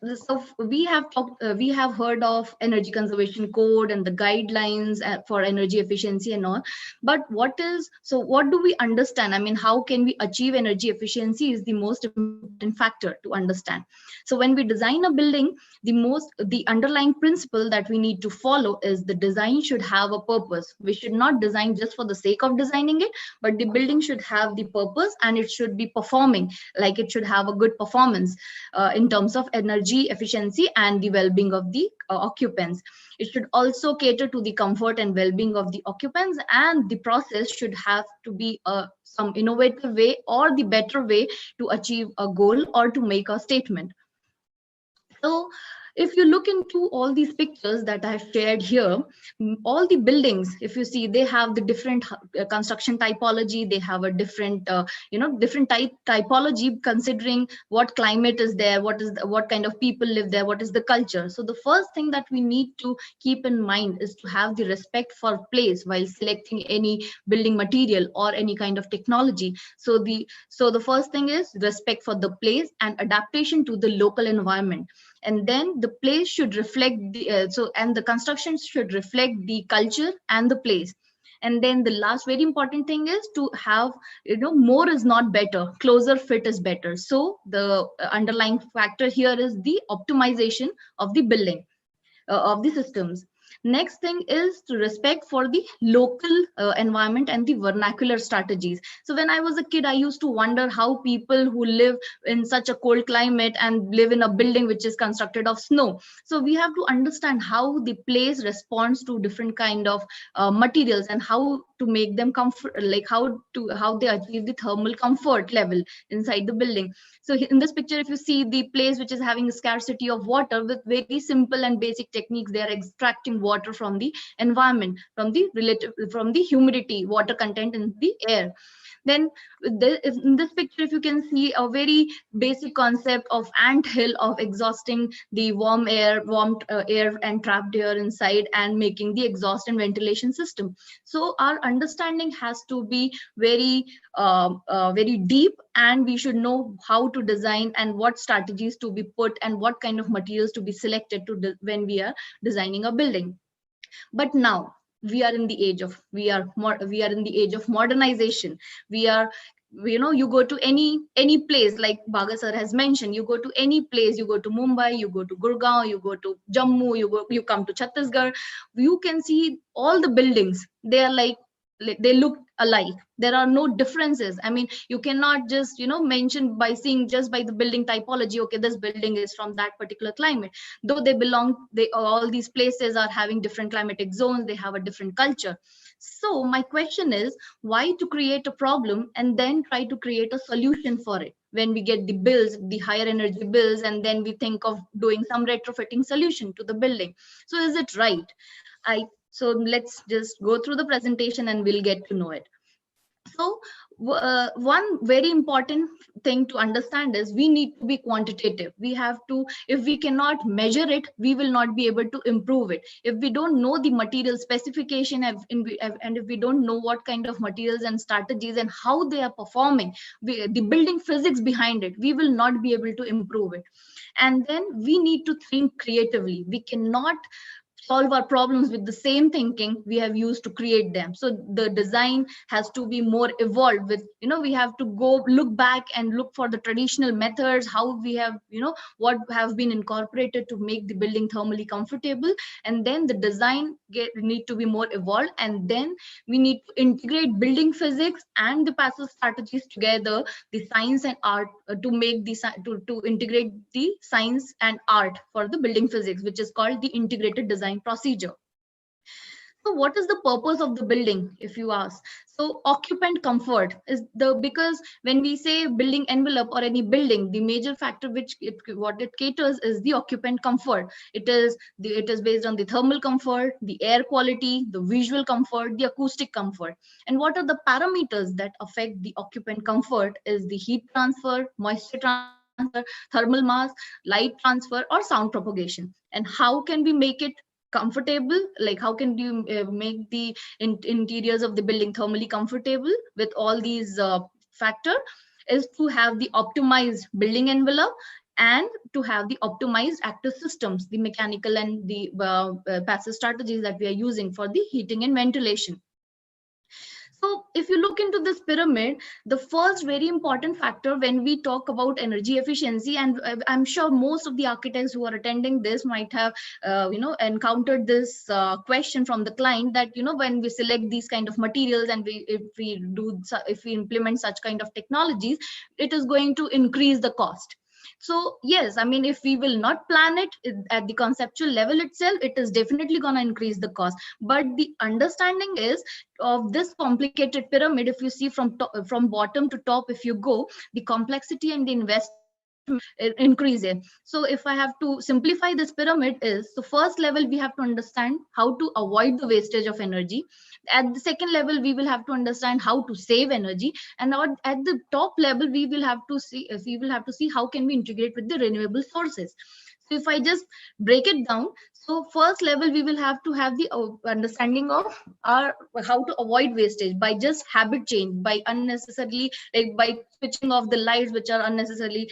we have heard of energy conservation code and the guidelines for energy efficiency and all, but what do we understand? I mean, how can we achieve energy efficiency is the most important factor to understand. So when we design a building, the underlying principle that we need to follow is the design should have a purpose. We should not design just for the sake of designing it, but the building should have the purpose and it should be performing, like it should have a good performance in terms of energy efficiency and the well-being of the occupants. It should also cater to the comfort and well-being of the occupants, and the process should have to be some innovative way or the better way to achieve a goal or to make a statement. So if you look into all these pictures that I've shared here, all the buildings, if you see, they have the different construction typology. They have a different, different typology considering what climate is there, what kind of people live there, what is the culture. So the first thing that we need to keep in mind is to have the respect for place while selecting any building material or any kind of technology. So the first thing is respect for the place and adaptation to the local environment. And then the place should reflect the and the construction should reflect the culture and the place. And then the last very important thing is to have, more is not better, closer fit is better. So the underlying factor here is the optimization of the building, of the systems. Next thing is to respect for the local environment and the vernacular strategies. So when I was a kid, I used to wonder how people who live in such a cold climate and live in a building which is constructed of snow. So we have to understand how the place responds to different kind of materials and how to make them comfort, like how they achieve the thermal comfort level inside the building. So in this picture, if you see the place which is having a scarcity of water, with very simple and basic techniques, they are extracting water from the environment, from the humidity, water content in the air. Then in this picture, if you can see a very basic concept of ant hill, of exhausting the warm air and trapped air inside and making the exhaust and ventilation system. So our understanding has to be very very deep, and we should know how to design and what strategies to be put and what kind of materials to be selected when we are designing a building. But now we are in the age of modernization. We are, you go to any place, like Bhagat sir has mentioned, you go to any place, you go to Mumbai, you go to Gurgaon, you go to Jammu, you come to Chhattisgarh, you can see all the buildings, they are like they look alike. There are no differences. I mean, you cannot just mention by seeing just by the building typology, okay, this building is from that particular climate, though all these places are having different climatic zones, they have a different culture. So my question is, why to create a problem and then try to create a solution for it when we get the bills, the higher energy bills, and then we think of doing some retrofitting solution to the building? So is it right? So let's just go through the presentation and we'll get to know it. So one very important thing to understand is we need to be quantitative. We have to, if we cannot measure it, we will not be able to improve it. If we don't know the material specification and if we don't know what kind of materials and strategies and how they are performing, the building physics behind it, we will not be able to improve it. And then we need to think creatively. We cannot solve our problems with the same thinking we have used to create them. So the design has to be more evolved with, we have to go look back and look for the traditional methods, how we have, what have been incorporated to make the building thermally comfortable. And then the design need to be more evolved. And then we need to integrate building physics and the passive strategies together, the science and art, to make to integrate the science and art for the building physics, which is called the integrated design procedure. So what is the purpose of the building, if you ask? So occupant comfort is because when we say building envelope or any building, the major factor what it caters is the occupant comfort. It is based on the thermal comfort, the air quality, the visual comfort, the acoustic comfort. And what are the parameters that affect the occupant comfort is the heat transfer, moisture transfer, thermal mass, light transfer, or sound propagation. And how can we make it comfortable? Like, how can you make the interiors of the building thermally comfortable with all these factors? Is to have the optimized building envelope and to have the optimized active systems, the mechanical and the passive strategies that we are using for the heating and ventilation. So if you look into this pyramid, the first very important factor when we talk about energy efficiency, and I'm sure most of the architects who are attending this might have encountered this question from the client, that when we select these kind of materials and if we implement such kind of technologies, it is going to increase the cost. So yes, I mean, if we will not plan it at the conceptual level itself, it is definitely going to increase the cost. But the understanding is of this complicated pyramid, if you see from bottom to top, if you go, the complexity and the investment increase it. So if I have to simplify this pyramid is, the first level we have to understand how to avoid the wastage of energy. At the second level, we will have to understand how to save energy, and now at the top level, we will have to see how can we integrate with the renewable sources. So if I just break it down, so first level we will have to have the understanding of our how to avoid wastage by just habit change, by unnecessarily, like by switching off the lights which are unnecessarily,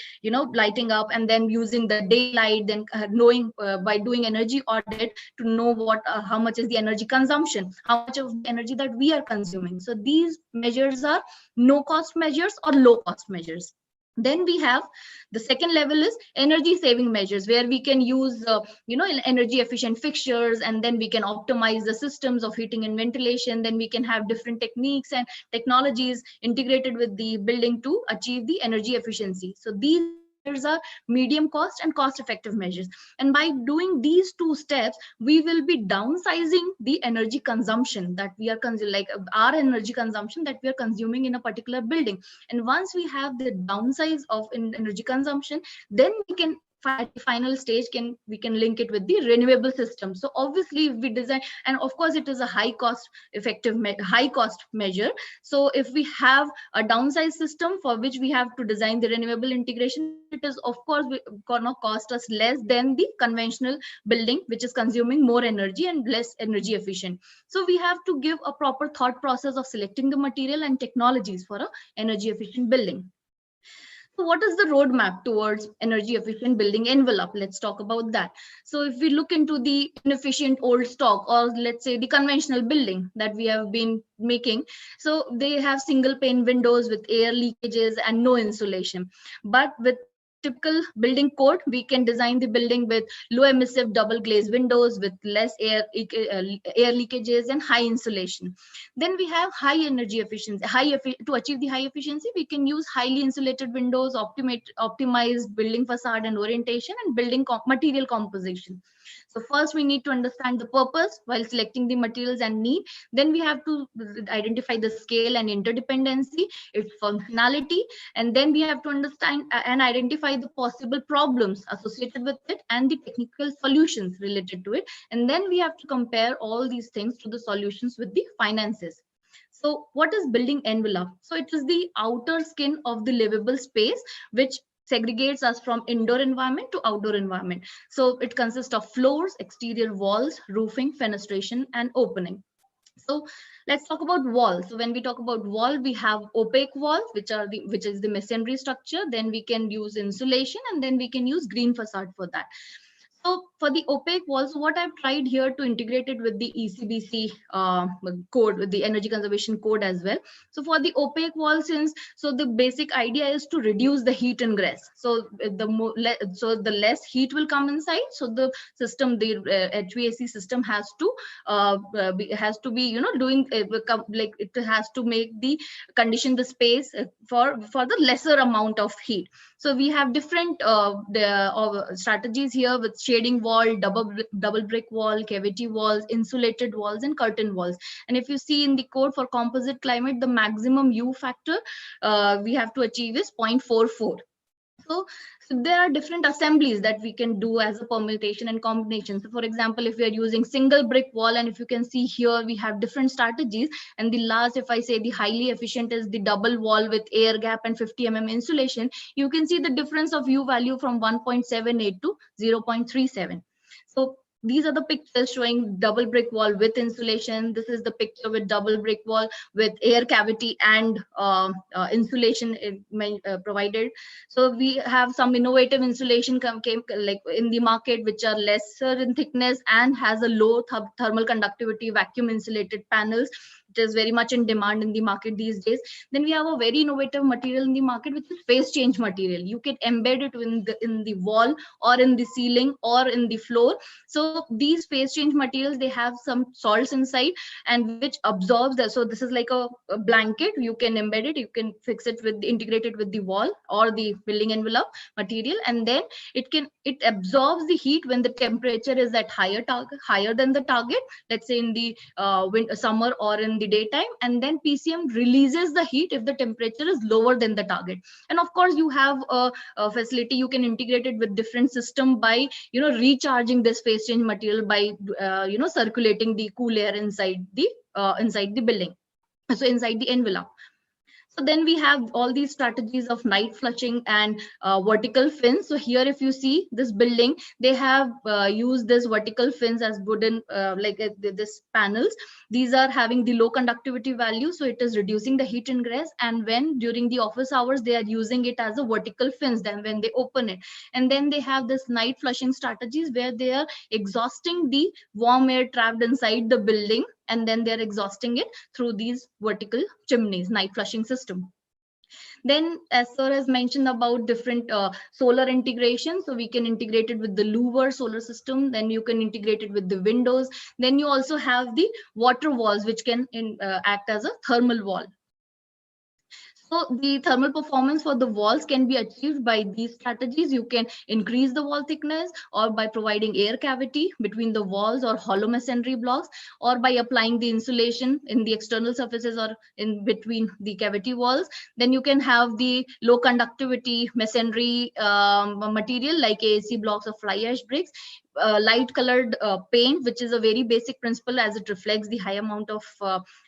lighting up, and then using the daylight, then knowing by doing energy audit to know what how much is the energy consumption, how much of the energy that we are consuming. So these measures are no cost measures or low cost measures. Then we have the second level is energy saving measures, where we can use energy efficient fixtures, and then we can optimize the systems of heating and ventilation. Then we can have different techniques and technologies integrated with the building to achieve the energy efficiency. So these measures are medium cost and cost effective measures, and by doing these two steps we will be downsizing the energy consumption that we are consuming, like our energy consumption that we are consuming in a particular building. And once we have the downsize of energy consumption, then we can at the final stage we can link it with the renewable system. So obviously if we design, and of course it is a high cost measure. So if we have a downsized system for which we have to design the renewable integration, it is of course gonna cost us less than the conventional building which is consuming more energy and less energy efficient. So we have to give a proper thought process of selecting the material and technologies for a energy efficient building. So what is the roadmap towards energy efficient building envelope? Let's talk about that. So if we look into the inefficient old stock, or let's say the conventional building that we have been making, so they have single pane windows with air leakages and no insulation. But with typical building code, we can design the building with low emissive double glazed windows with less air leakages and high insulation. Then we have high energy efficiency. To achieve the high efficiency, we can use highly insulated windows, optimized building facade and orientation, and building material composition. So first we need to understand the purpose while selecting the materials and need. Then we have to identify the scale and interdependency, its functionality, and then we have to understand and identify the possible problems associated with it and the technical solutions related to it. And then we have to compare all these things to the solutions with the finances. So what is building envelope? So it is the outer skin of the livable space which segregates us from indoor environment to outdoor environment. So it consists of floors, exterior walls, roofing, fenestration, and opening. So let's talk about walls. So when we talk about wall, we have opaque walls, which is the masonry structure. Then we can use insulation, and then we can use green facade for that. So for the opaque walls, what I've tried here to integrate it with the ECBC code, with the energy conservation code as well. So for the opaque wall, so the basic idea is to reduce the heat ingress. So the less heat will come inside. So the system, the HVAC system has to be doing like it has to make the condition the space for the lesser amount of heat. So we have different strategies here with shading wall, double brick wall, cavity walls, insulated walls, and curtain walls. And if you see in the code for composite climate, the maximum U factor we have to achieve is 0.44. So there are different assemblies that we can do as a permutation and combination. So for example, if we are using single brick wall, and if you can see here, we have different strategies. And the last, if I say the highly efficient is the double wall with air gap and 50 mm insulation, you can see the difference of U value from 1.78 to 0.37. So these are the pictures showing double brick wall with insulation. This is the picture with double brick wall with air cavity and insulation provided. So we have some innovative insulation came like in the market, which are lesser in thickness and has a low thermal conductivity vacuum insulated panels. It is very much in demand in the market these days. Then we have a very innovative material in the market, which is phase change material. You can embed it in the wall or in the ceiling or in the floor. So these phase change materials, they have some salts inside and which absorbs that. So this is like a blanket. You can embed it, you can fix it with integrate it with the wall or the building envelope material, and then it absorbs the heat when the temperature is at higher than the target. Let's say in the summer or in the daytime, and then PCM releases the heat if the temperature is lower than the target. And of course, you have a facility, you can integrate it with different system by recharging this phase change material by circulating the cool air inside the building, so inside the envelope. So then we have all these strategies of night flushing and vertical fins. So here, if you see this building, they have used this vertical fins as wooden, this panels. These are having the low conductivity value, so it is reducing the heat ingress. And when during the office hours, they are using it as a vertical fins, then when they open it. And then they have this night flushing strategies where they are exhausting the warm air trapped inside the building, and then they're exhausting it through these vertical chimneys, night flushing system. Then, as sir has mentioned about different solar integration, so we can integrate it with the louver solar system, then you can integrate it with the windows. Then you also have the water walls, which can act as a thermal wall. So the thermal performance for the walls can be achieved by these strategies. You can increase the wall thickness, or by providing air cavity between the walls or hollow masonry blocks, or by applying the insulation in the external surfaces or in between the cavity walls. Then you can have the low conductivity masonry material like AAC blocks or fly ash bricks. Light colored paint, which is a very basic principle as it reflects the high amount of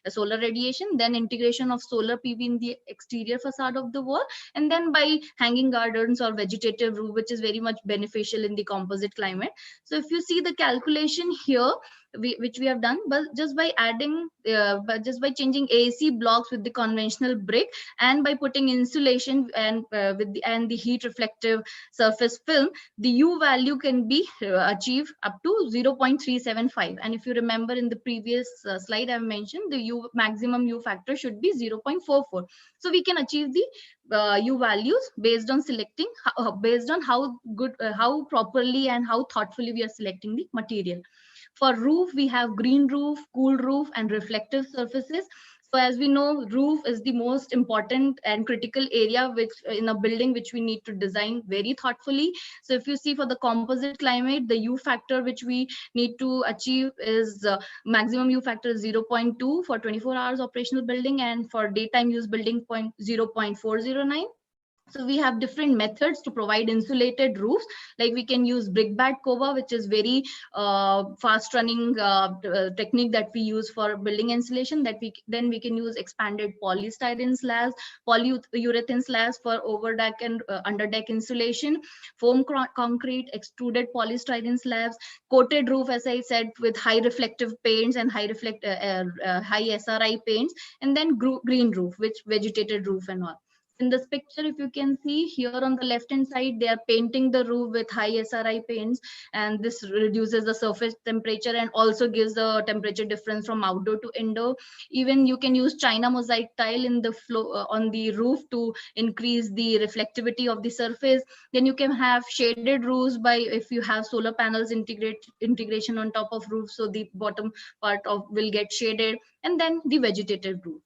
solar radiation. Then integration of solar PV in the exterior facade of the wall, and then by hanging gardens or vegetative roof, which is very much beneficial in the composite climate. So if you see the calculation here, which we have done, but just by adding, just by changing AAC blocks with the conventional brick, and by putting insulation and the heat reflective surface film, the U value can be achieved up to 0.375. And if you remember in the previous slide, I've mentioned the maximum U factor should be 0.44. So we can achieve the U values based on selecting, based on how good, how properly and how thoughtfully we are selecting the material. For roof, we have green roof, cool roof, and reflective surfaces. So as we know, roof is the most important and critical area which in a building which we need to design very thoughtfully. So if you see for the composite climate, the U factor which we need to achieve is maximum U factor is 0.2 for 24 hours operational building, and for daytime use building 0.409. So we have different methods to provide insulated roofs. Like we can use brickbat cover, which is very fast running technique that we use for building insulation. Then we can use expanded polystyrene slabs, polyurethane slabs for over deck and under deck insulation, foam concrete, extruded polystyrene slabs, coated roof, as I said, with high reflective paints and high SRI paints, and then green roof, which vegetated roof and all. In this picture, if you can see here on the left hand side, they are painting the roof with high SRI paints, and this reduces the surface temperature and also gives the temperature difference from outdoor to indoor. Even you can use China mosaic tile in the floor on the roof to increase the reflectivity of the surface. Then you can have shaded roofs by, if you have solar panels integration on top of roof, so the bottom part of will get shaded, and then the vegetated roof.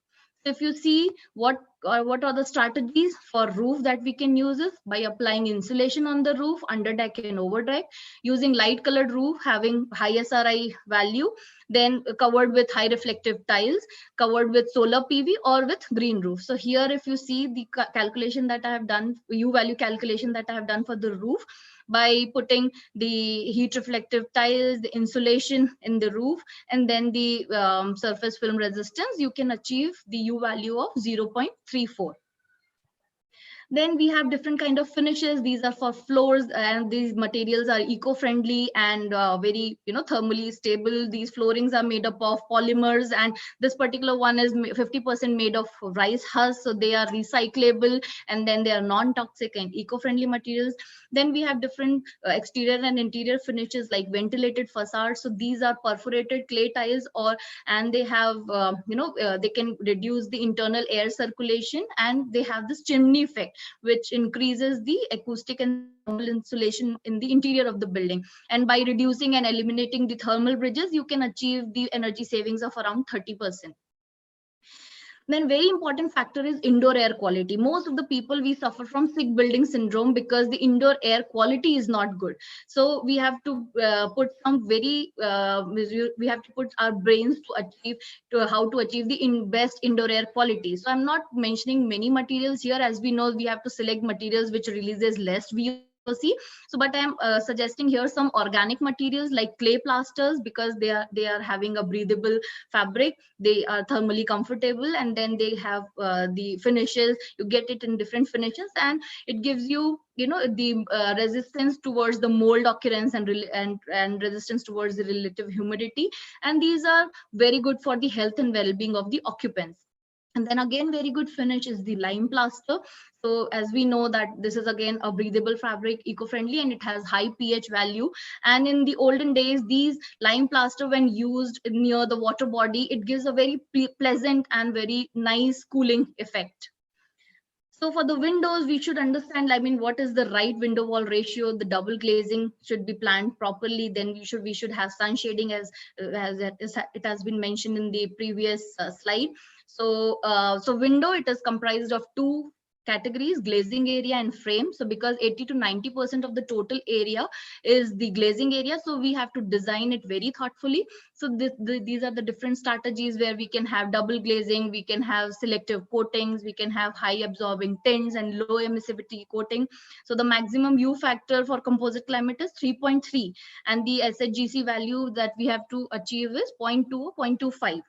If you see what are the strategies for roof that we can use is by applying insulation on the roof, under deck and over deck, using light colored roof having high SRI value, then covered with high reflective tiles, covered with solar PV or with green roof. So here, if you see the calculation that I have done, U value calculation that I have done for the roof, by putting the heat reflective tiles, the insulation in the roof, and then the surface film resistance, you can achieve the U value of 0.34. Then we have different kind of finishes. These are for floors, and these materials are eco-friendly and very, thermally stable. These floorings are made up of polymers, and this particular one is 50% made of rice husk, so they are recyclable, and then they are non-toxic and eco-friendly materials. Then we have different exterior and interior finishes like ventilated facades. So these are perforated clay tiles, and they have, they can reduce the internal air circulation, and they have this chimney effect, which increases the acoustic and thermal insulation in the interior of the building. And by reducing and eliminating the thermal bridges, you can achieve the energy savings of around 30%. Then very important factor is indoor air quality. Most of the people, we suffer from sick building syndrome because the indoor air quality is not good. So we have to put some very we have to put our brains to achieve to how to achieve the best indoor air quality. So I'm not mentioning many materials here, as we know we have to select materials which releases less VOC. So but I'm suggesting here some organic materials like clay plasters, because they are having a breathable fabric, they are thermally comfortable, and then they have the finishes, you get it in different finishes, and it gives you, the resistance towards the mold occurrence, and resistance towards the relative humidity, and these are very good for the health and well-being of the occupants. And then again, very good finish is the lime plaster. So as we know that this is again a breathable fabric, eco-friendly, and it has high pH value. And in the olden days, these lime plaster, when used near the water body, it gives a very pleasant and very nice cooling effect. So for the windows, we should understand, I mean, what is the right window wall ratio? The double glazing should be planned properly. Then we should have sun shading, as it has been mentioned in the previous slide. So window, it is comprised of two categories: glazing area and frame. So because 80 to 90% of the total area is the glazing area, so we have to design it very thoughtfully. So these are the different strategies where we can have double glazing, we can have selective coatings, we can have high absorbing tints and low emissivity coating. So the maximum U factor for composite climate is 3.3, and the SHGC value that we have to achieve is 0.2 or 0.25.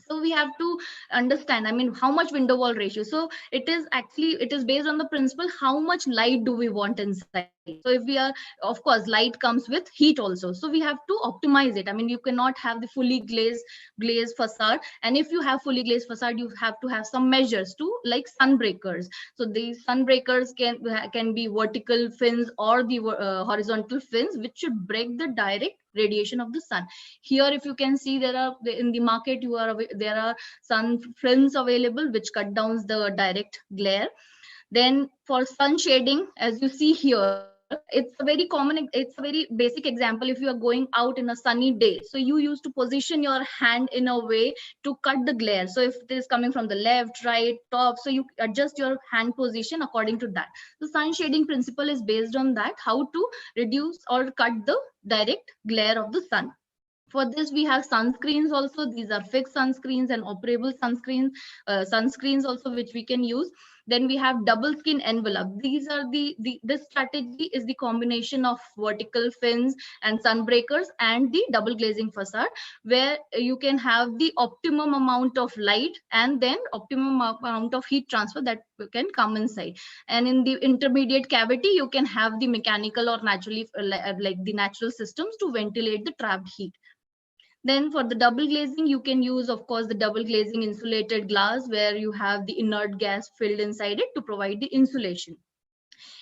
So we have to understand, I mean, how much window wall ratio. So it is based on the principle, how much light do we want inside. So if we are, of course, light comes with heat also, so we have to optimize it. I mean, you cannot have the fully glazed facade, and if you have fully glazed facade, you have to have some measures to, like sun breakers. So these sun breakers can be vertical fins or the horizontal fins, which should break the direct radiation of the sun. Here, if you can see, there are in the market, there are sun films available which cut down the direct glare. Then for sun shading, as you see here, it's a very basic example. If you are going out in a sunny day, so you used to position your hand in a way to cut the glare. So if it is coming from the left, right, top, so you adjust your hand position according to that. The sun shading principle is based on that, how to reduce or cut the direct glare of the sun. For this, we have sunscreens also. These are fixed sunscreens and operable sunscreens also, which we can use. Then we have double skin envelope. These are this strategy is the combination of vertical fins and sun breakers and the double glazing facade, where you can have the optimum amount of light and then optimum amount of heat transfer that can come inside. And in the intermediate cavity, you can have the mechanical or naturally like the natural systems to ventilate the trapped heat. Then for the double glazing, you can use, of course, the double glazing insulated glass, where you have the inert gas filled inside it to provide the insulation.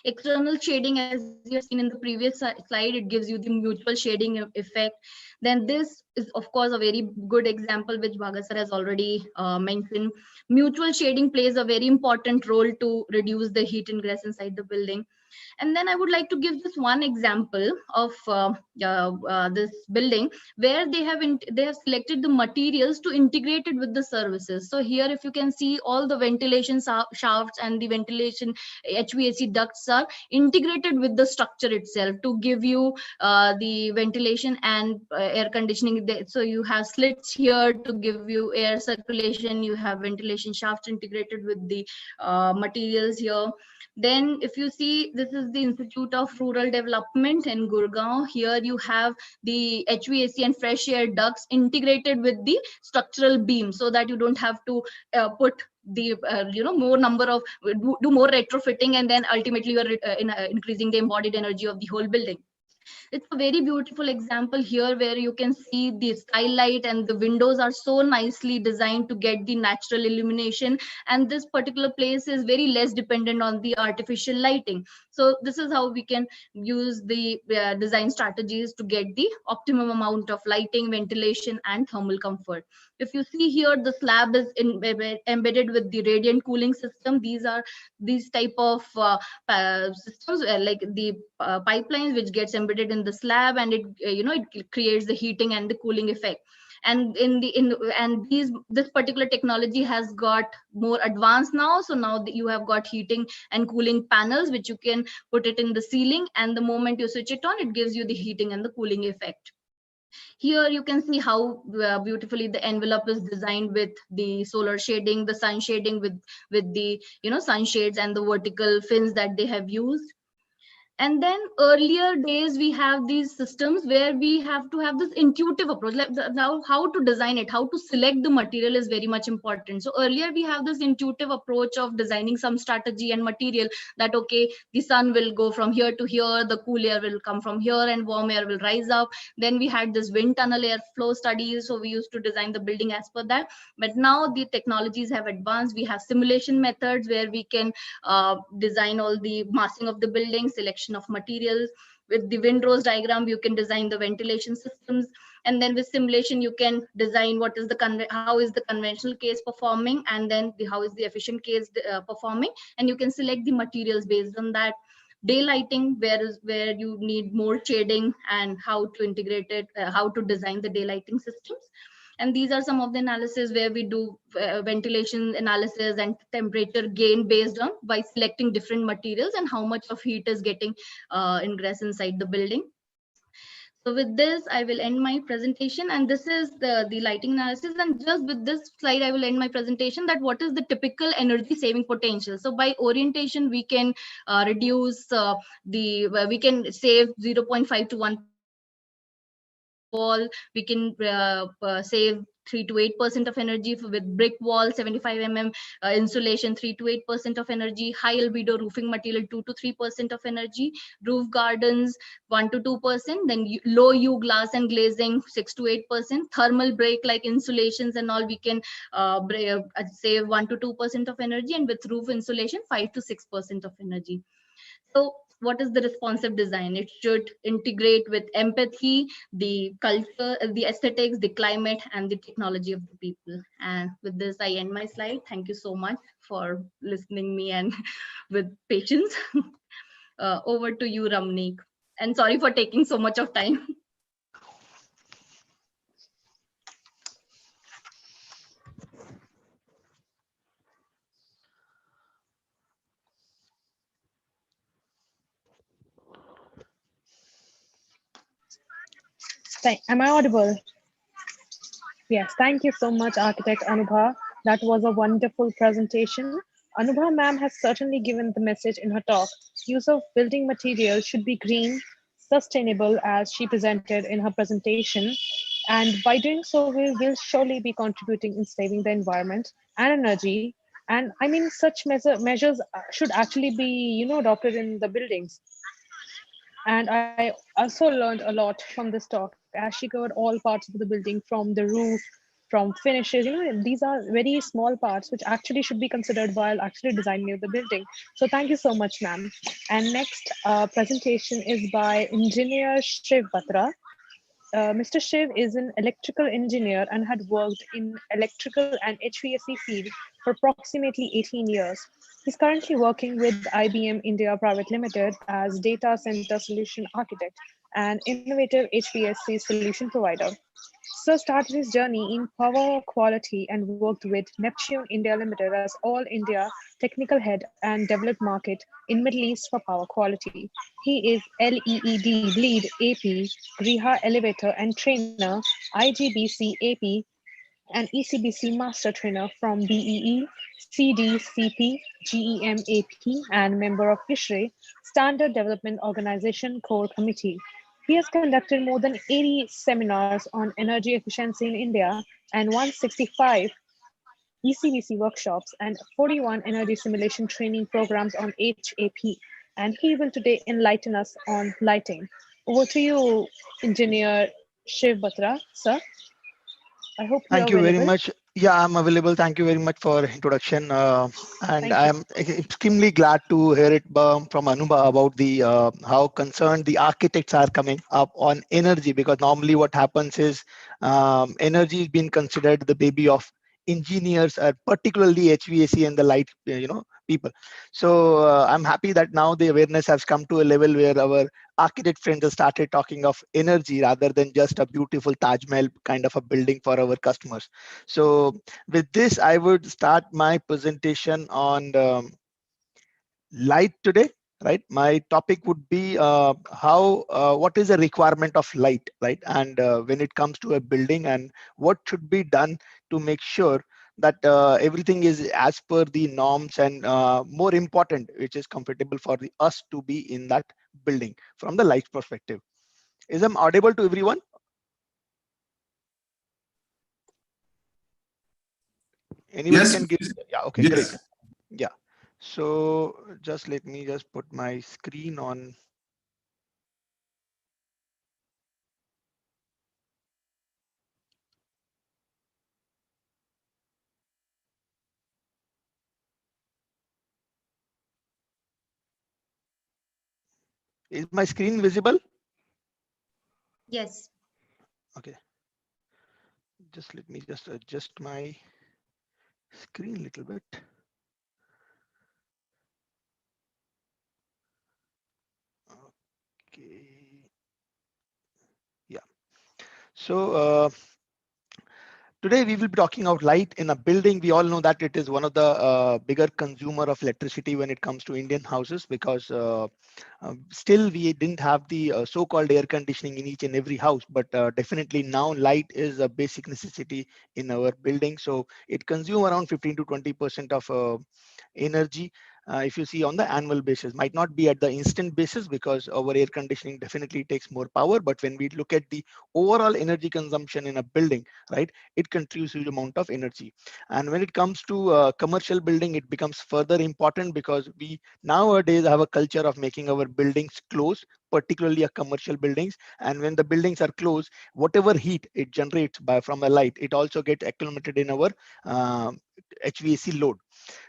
External shading, as you have seen in the previous slide, it gives you the mutual shading effect. Then this is, of course, a very good example which Bhagat sir has already mentioned. Mutual shading plays a very important role to reduce the heat ingress inside the building. And then I would like to give this one example of this building where they have selected the materials to integrate it with the services. So here, if you can see, all the ventilation shafts and the ventilation HVAC ducts are integrated with the structure itself to give you the ventilation and air conditioning. So you have slits here to give you air circulation. You have ventilation shafts integrated with the materials here. Then if you see, this is the Institute of Rural Development in Gurgaon. Here you have the HVAC and fresh air ducts integrated with the structural beam, so that you don't have to put the more number of do more retrofitting, and then ultimately you are increasing the embodied energy of the whole building. It's a very beautiful example here where you can see the skylight, and the windows are so nicely designed to get the natural illumination, and this particular place is very less dependent on the artificial lighting. So this is how we can use the design strategies to get the optimum amount of lighting, ventilation, and thermal comfort. If you see here, the slab is embedded with the radiant cooling system. These type of systems like the pipelines which gets embedded in the slab, and it it creates the heating and the cooling effect. And this particular technology has got more advanced now. So now that you have got heating and cooling panels, which you can put it in the ceiling, and the moment you switch it on, it gives you the heating and the cooling effect. Here you can see how beautifully the envelope is designed with the solar shading, the sun shading with the sunshades and the vertical fins that they have used. And then earlier days, we have these systems where we have to have this intuitive approach. Like now, how to design it, how to select the material is very much important. So earlier we have this intuitive approach of designing some strategy and material that, okay, the sun will go from here to here, the cool air will come from here, and warm air will rise up. Then we had this wind tunnel airflow studies. So we used to design the building as per that. But now the technologies have advanced. We have simulation methods where we can design all the massing of the building, selection of materials. With the windrows diagram, you can design the ventilation systems, and then with simulation you can design what is how is the conventional case performing, and then how is the efficient case performing, and you can select the materials based on that. Daylighting, where you need more shading, and how to integrate it, how to design the daylighting systems. And these are some of the analysis where we do ventilation analysis and temperature gain based on by selecting different materials and how much of heat is getting ingress inside the building. So with this, I will end my presentation, and this is the lighting analysis. And just with this slide, I will end my presentation, that what is the typical energy saving potential. So by orientation, we can reduce we can save 0.5 to 1 wall. We can save 3 to 8% of energy with brick wall, 75 mm insulation, 3 to 8% of energy, high albedo roofing material, 2 to 3% of energy, roof gardens, 1 to 2%, then low U glass and glazing, 6 to 8%, thermal break like insulations and all, we can save 1 to 2% of energy, and with roof insulation, 5 to 6% of energy. So what is the responsive design? It should integrate with empathy, the culture, the aesthetics, the climate, and the technology of the people. And with this, I end my slide. Thank you so much for listening me and with patience. Over to you, Ramneek. And sorry for taking so much of time. Am I audible? Yes, thank you so much, Architect Anupa. That was a wonderful presentation. Anupa ma'am has certainly given the message in her talk. Use of building materials should be green, sustainable, as she presented in her presentation. And by doing so, we will surely be contributing in saving the environment and energy. And I mean, such measures should actually be, adopted in the buildings. And I also learned a lot from this talk, as she covered all parts of the building, from the roof, from finishes. These are very small parts which actually should be considered while actually designing the building. So thank you so much, ma'am. And next presentation is by Engineer Shiv Batra. Mr. Shiv is an electrical engineer and had worked in electrical and HVAC field for approximately 18 years. He's currently working with IBM India Private Limited as data center solution architect and innovative HVAC solution provider. Sir started his journey in power quality and worked with Neptune India Limited as All India Technical Head and Developed Market in Middle East for power quality. He is LEED Lead AP, Griha Elevator and Trainer, IGBC AP, and ECBC Master Trainer from BEE, CDCP, GEM AP, and member of ISHRE, Standard Development Organization Core Committee. He has conducted more than 80 seminars on energy efficiency in India and 165 ECBC workshops and 41 energy simulation training programs on HAP. And he will today enlighten us on lighting. Over to you, Engineer Shiv Batra, sir. I hope you're Thank you available. very much. Yeah, I'm available. Thank you very much for introduction. And I'm extremely glad to hear it from Anupa about the how concerned the architects are coming up on energy, because normally what happens is energy is being considered the baby of engineers, particularly HVAC and the light, people. So I'm happy that now the awareness has come to a level where our architect friends have started talking of energy rather than just a beautiful Taj Mahal kind of a building for our customers. So with this, I would start my presentation on light today. Right, my topic would be what is the requirement of light, right, and when it comes to a building, and what should be done to make sure that everything is as per the norms, and more important, which is comfortable for us to be in that building from the light perspective. Is I'm audible to everyone? Anyone Yes, can give? Yeah, okay, great. yes. Yeah. So just let me just put my screen on. Is my screen visible? Yes. Okay. Just let me just adjust my screen a little bit. Okay. Yeah. So today we will be talking about light in a building. We all know that it is one of the bigger consumer of electricity when it comes to Indian houses, because still we didn't have the so-called air conditioning in each and every house, but definitely now light is a basic necessity in our building. So it consumes around 15 to 20% of energy. If you see on the annual basis, might not be at the instant basis because our air conditioning definitely takes more power. But when we look at the overall energy consumption in a building, right, it contributes huge amount of energy. And when it comes to commercial building, it becomes further important because we nowadays have a culture of making our buildings close, particularly a commercial buildings. And when the buildings are closed, whatever heat it generates by from a light, it also gets accumulated in our HVAC load.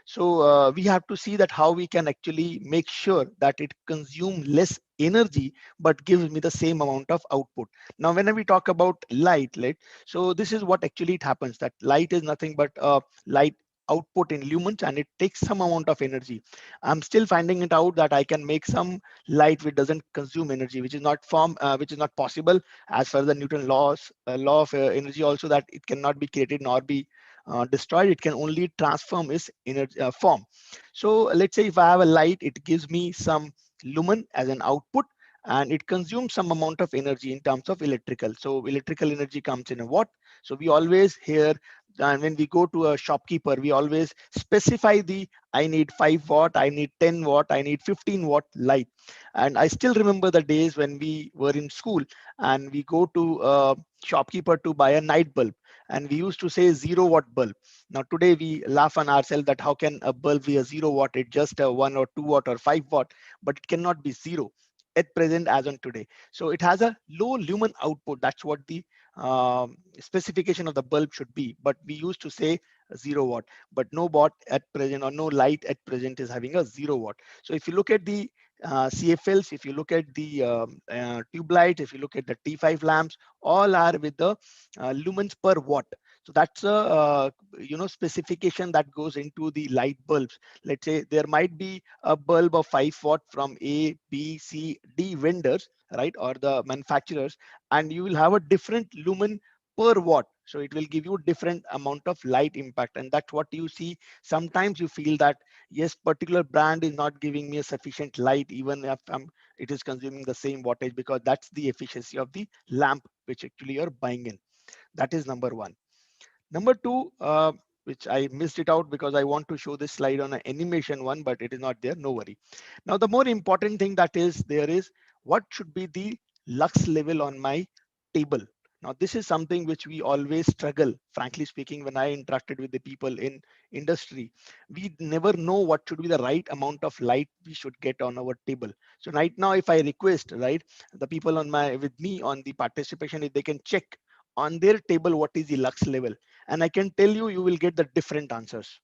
So we have to see that how we can actually make sure that it consume less energy but gives me the same amount of output. Now when we talk about light, so this is what actually it happens, that light is nothing but light output in lumens, and it takes some amount of energy. I'm still finding it out that I can make some light which doesn't consume energy, which is not possible as per the Newton law of energy also, that it cannot be created nor be destroyed. It can only transform its energy form. So let's say if I have a light, it gives me some lumen as an output, and it consumes some amount of energy in terms of electrical. So electrical energy comes in a watt. So we always hear, and when we go to a shopkeeper, we always specify the, I need 5 watt, I need 10 watt, I need 15 watt light. And I still remember the days when we were in school and we go to a shopkeeper to buy a night bulb, and we used to say 0 watt bulb. Now today we laugh on ourselves that how can a bulb be a 0 watt? It's just a 1 or 2 watt or 5 watt, but it cannot be zero at present as on today. So it has a low lumen output. That's what the specification of the bulb should be. But we used to say 0 watt, but no watt at present, or no light at present is having a 0 watt. So if you look at the CFLs, if you look at the tube lights, if you look at the T5 lamps, all are with the lumens per watt. So that's a specification that goes into the light bulbs. Let's say there might be a bulb of 5 watt from A, B, C, D vendors, right, or the manufacturers, and you will have a different lumen per watt. So it will give you different amount of light impact, and that's what you see. Sometimes you feel that yes, particular brand is not giving me a sufficient light, even if it is consuming the same wattage, because that's the efficiency of the lamp which actually you're buying in. That is number one. Number two, which I missed it out because I want to show this slide on an animation one, but it is not there, no worry. Now, the more important thing that is there is what should be the lux level on my table. Now, this is something which we always struggle, frankly speaking, when I interacted with the people in industry. We never know what should be the right amount of light we should get on our table. So right now, if I request, right, the people with me on the participation, if they can check on their table what is the lux level, and I can tell you, you will get the different answers.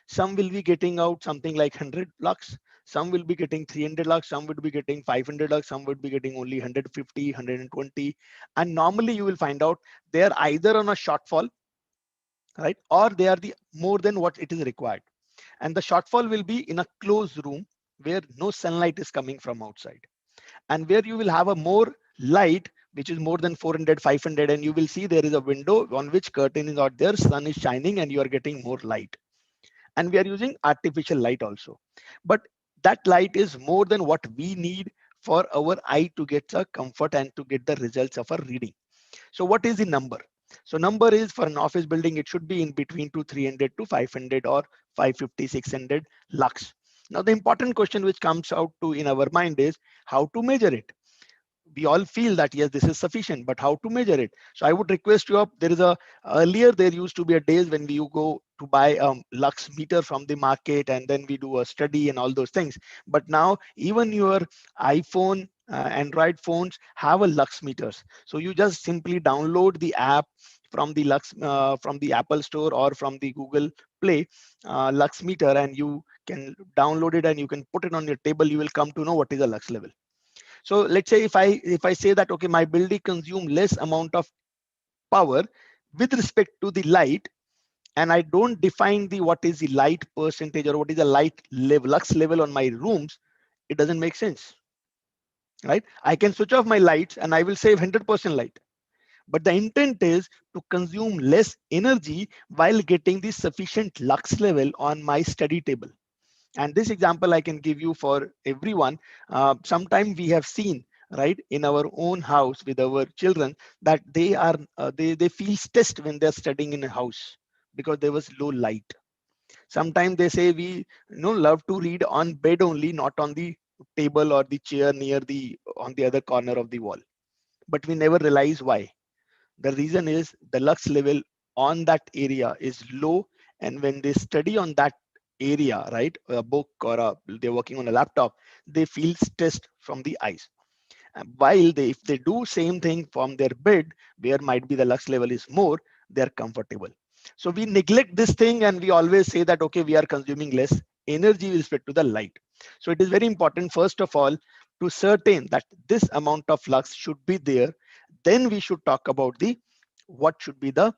Some will be getting out something like 100 lux, some will be getting 300 lux, some would be getting 500 lux, some would be getting only 150, 120. And normally you will find out they are either on a shortfall, right, or they are the more than what it is required. And the shortfall will be in a closed room where no sunlight is coming from outside, and where you will have a more light which is more than 400, 500, and you will see there is a window on which curtain is not there, sun is shining, and you are getting more light. And we are using artificial light also, but that light is more than what we need for our eye to get the comfort and to get the results of our reading. So what is the number? So number is, for an office building, it should be in between to 300 to 500 or 550, 600 lux. Now the important question which comes out to in our mind is how to measure it. We all feel that yes, this is sufficient, but how to measure it? So I would request you up, there is a, earlier there used to be a days when we go to buy lux meter from the market, and then we do a study and all those things. But now even your iPhone, Android phones have a lux meters. So you just simply download the app from the from the Apple Store or from the Google Play, lux meter, and you can download it and you can put it on your table. You will come to know what is the lux level. So let's say if I say that, okay, my building consume less amount of power with respect to the light, and I don't define the what is the light percentage or what is the light level, lux level on my rooms, it doesn't make sense, right? I can switch off my lights and I will save 100% light, but the intent is to consume less energy while getting the sufficient lux level on my study table. And this example I can give you for everyone. Sometime we have seen, right, in our own house with our children, that they are they feel stressed when they're studying in a house because there was low light. Sometimes they say we love to read on bed only, not on the table or the chair near the on the other corner of the wall. But we never realize why. The reason is the lux level on that area is low, and when they study on that area, right, a book or they're working on a laptop, they feel stressed from the eyes. While if they do same thing from their bed, where might be the lux level is more, they're comfortable. So we neglect this thing and we always say that, okay, we are consuming less energy with respect to the light. So it is very important, first of all, to certain that this amount of lux should be there. Then we should talk about the what should be the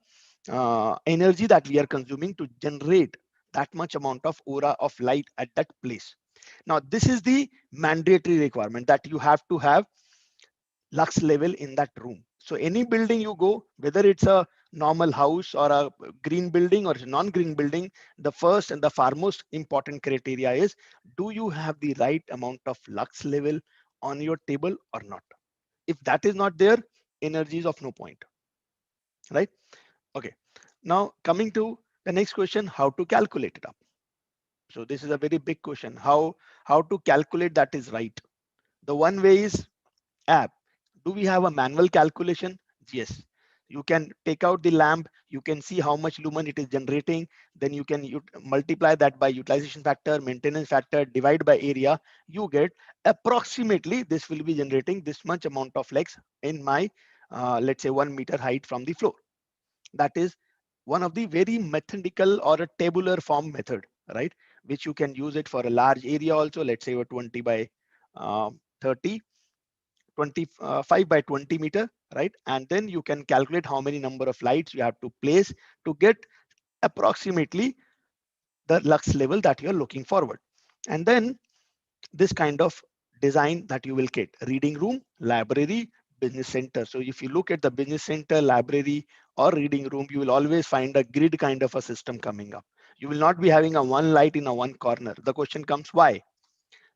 energy that we are consuming to generate that much amount of aura of light at that place. Now, this is the mandatory requirement that you have to have lux level in that room. So any building you go, whether it's a normal house or a green building or a non-green building, the first and the foremost important criteria is, do you have the right amount of lux level on your table or not? If that is not there, energy is of no point, right? Okay. Now coming to the next question, how to calculate it up. So this is a very big question. How to calculate that is right. The one way is app. Do we have a manual calculation? Yes. You can take out the lamp, you can see how much lumen it is generating, then you can multiply that by utilization factor, maintenance factor, divide by area. You get approximately this will be generating this much amount of flex in my let's say 1 meter height from the floor. That is one of the very methodical or a tabular form method, right? Which you can use it for a large area also, let's say a 20 by 30, 25 by 20 meter, right? And then you can calculate how many number of lights you have to place to get approximately the lux level that you're looking forward. And then this kind of design that you will get: reading room, library, business center. So if you look at the business center, library, or reading room, you will always find a grid kind of a system coming up. You will not be having a one light in a one corner. The question comes, why?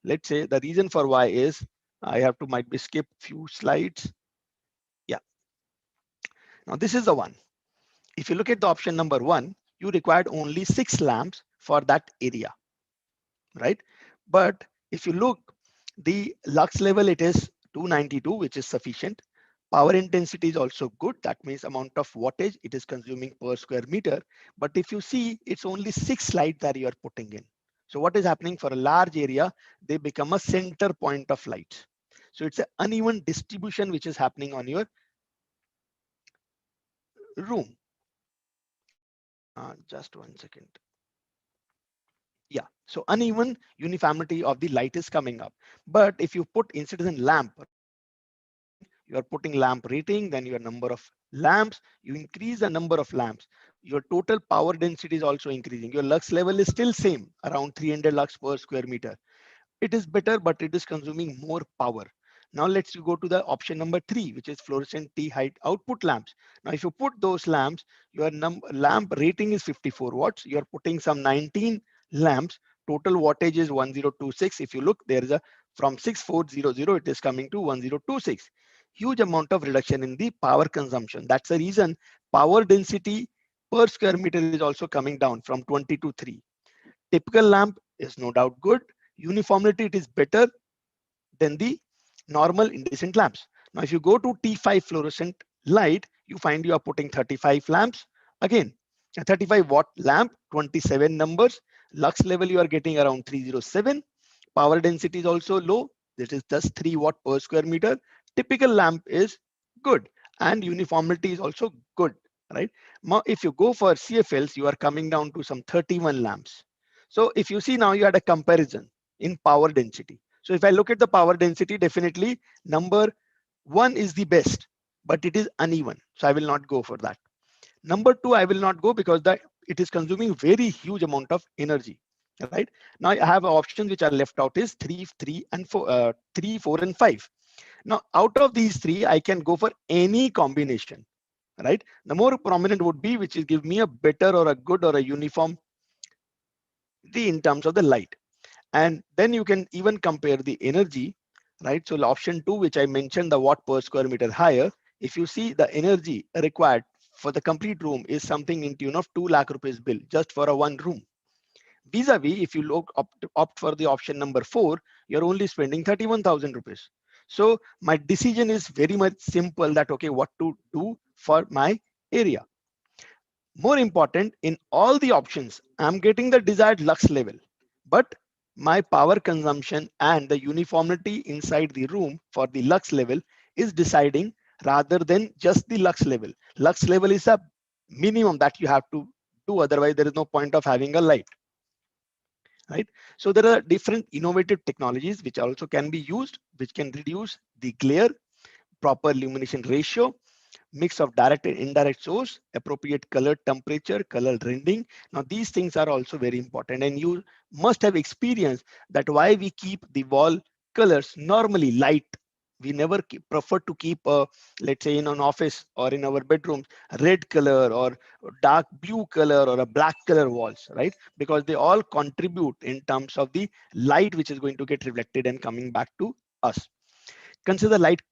Let's say the reason for why is, I have to might be skip few slides. Yeah. Now this is the one. If you look at the option number 1, you required only 6 lamps for that area, right? But if you look, the lux level, it is 292, which is sufficient. Power intensity is also good. That means amount of wattage it is consuming per square meter. But if you see, it's only 6 lights that you are putting in. So what is happening for a large area? They become a center point of light. So it's an uneven distribution which is happening on your room. Just 1 second. Yeah, so uneven uniformity of the light is coming up. But if you put instead of a lamp, you are putting lamp rating, then your number of lamps, you increase the number of lamps. your total power density is also increasing. Your lux level is still same, around 300 lux per square meter. It is better, but it is consuming more power. Now let's go to the option number 3, which is fluorescent T height output lamps. Now, if you put those lamps, your lamp rating is 54 watts. You're putting some 19 lamps. Total wattage is 1026. If you look, there is a from 6400, it is coming to 1026. Huge amount of reduction in the power consumption. That's the reason power density per square meter is also coming down from 20 to 3. Typical lamp is no doubt good. Uniformity, it is better than the normal indecent lamps. Now, if you go to T5 fluorescent light, you find you are putting 35 lamps. Again, a 35 watt lamp, 27 numbers. Lux level, you are getting around 307. Power density is also low. This is just 3 watt per square meter. Typical lamp is good, and uniformity is also good, right? Now, if you go for CFLs, you are coming down to some 31 lamps. So if you see now, you had a comparison in power density. So if I look at the power density, definitely number 1 is the best, but it is uneven. So I will not go for that. Number 2, I will not go because it is consuming very huge amount of energy, right? Now I have options which are left out is 3, 3 and 4, 3, 4 and 5. Now out of these 3, I can go for any combination, right? The more prominent would be which is give me a better or a good or a uniform in terms of the light. And then you can even compare the energy, right? So option 2, which I mentioned, the watt per square meter higher, if you see the energy required for the complete room is something in tune of 2 lakh rupees bill just for a one room. Vis-a-vis, if you opt for the option number 4, you're only spending 31,000 rupees. So my decision is very much simple that, okay, what to do for my area. More important, in all the options, I'm getting the desired lux level, but my power consumption and the uniformity inside the room for the lux level is deciding rather than just the lux level. Lux level is a minimum that you have to do, otherwise there is no point of having a light, right? So there are different innovative technologies which also can be used, which can reduce the glare, proper illumination ratio, mix of direct and indirect source, appropriate color temperature, color rendering. Now these things are also very important, and you must have experienced that why we keep the wall colors normally light. We never prefer to keep let's say in an office or in our bedrooms, red color or dark blue color or a black color walls, right? Because they all contribute in terms of the light which is going to get reflected and coming back to us. Consider light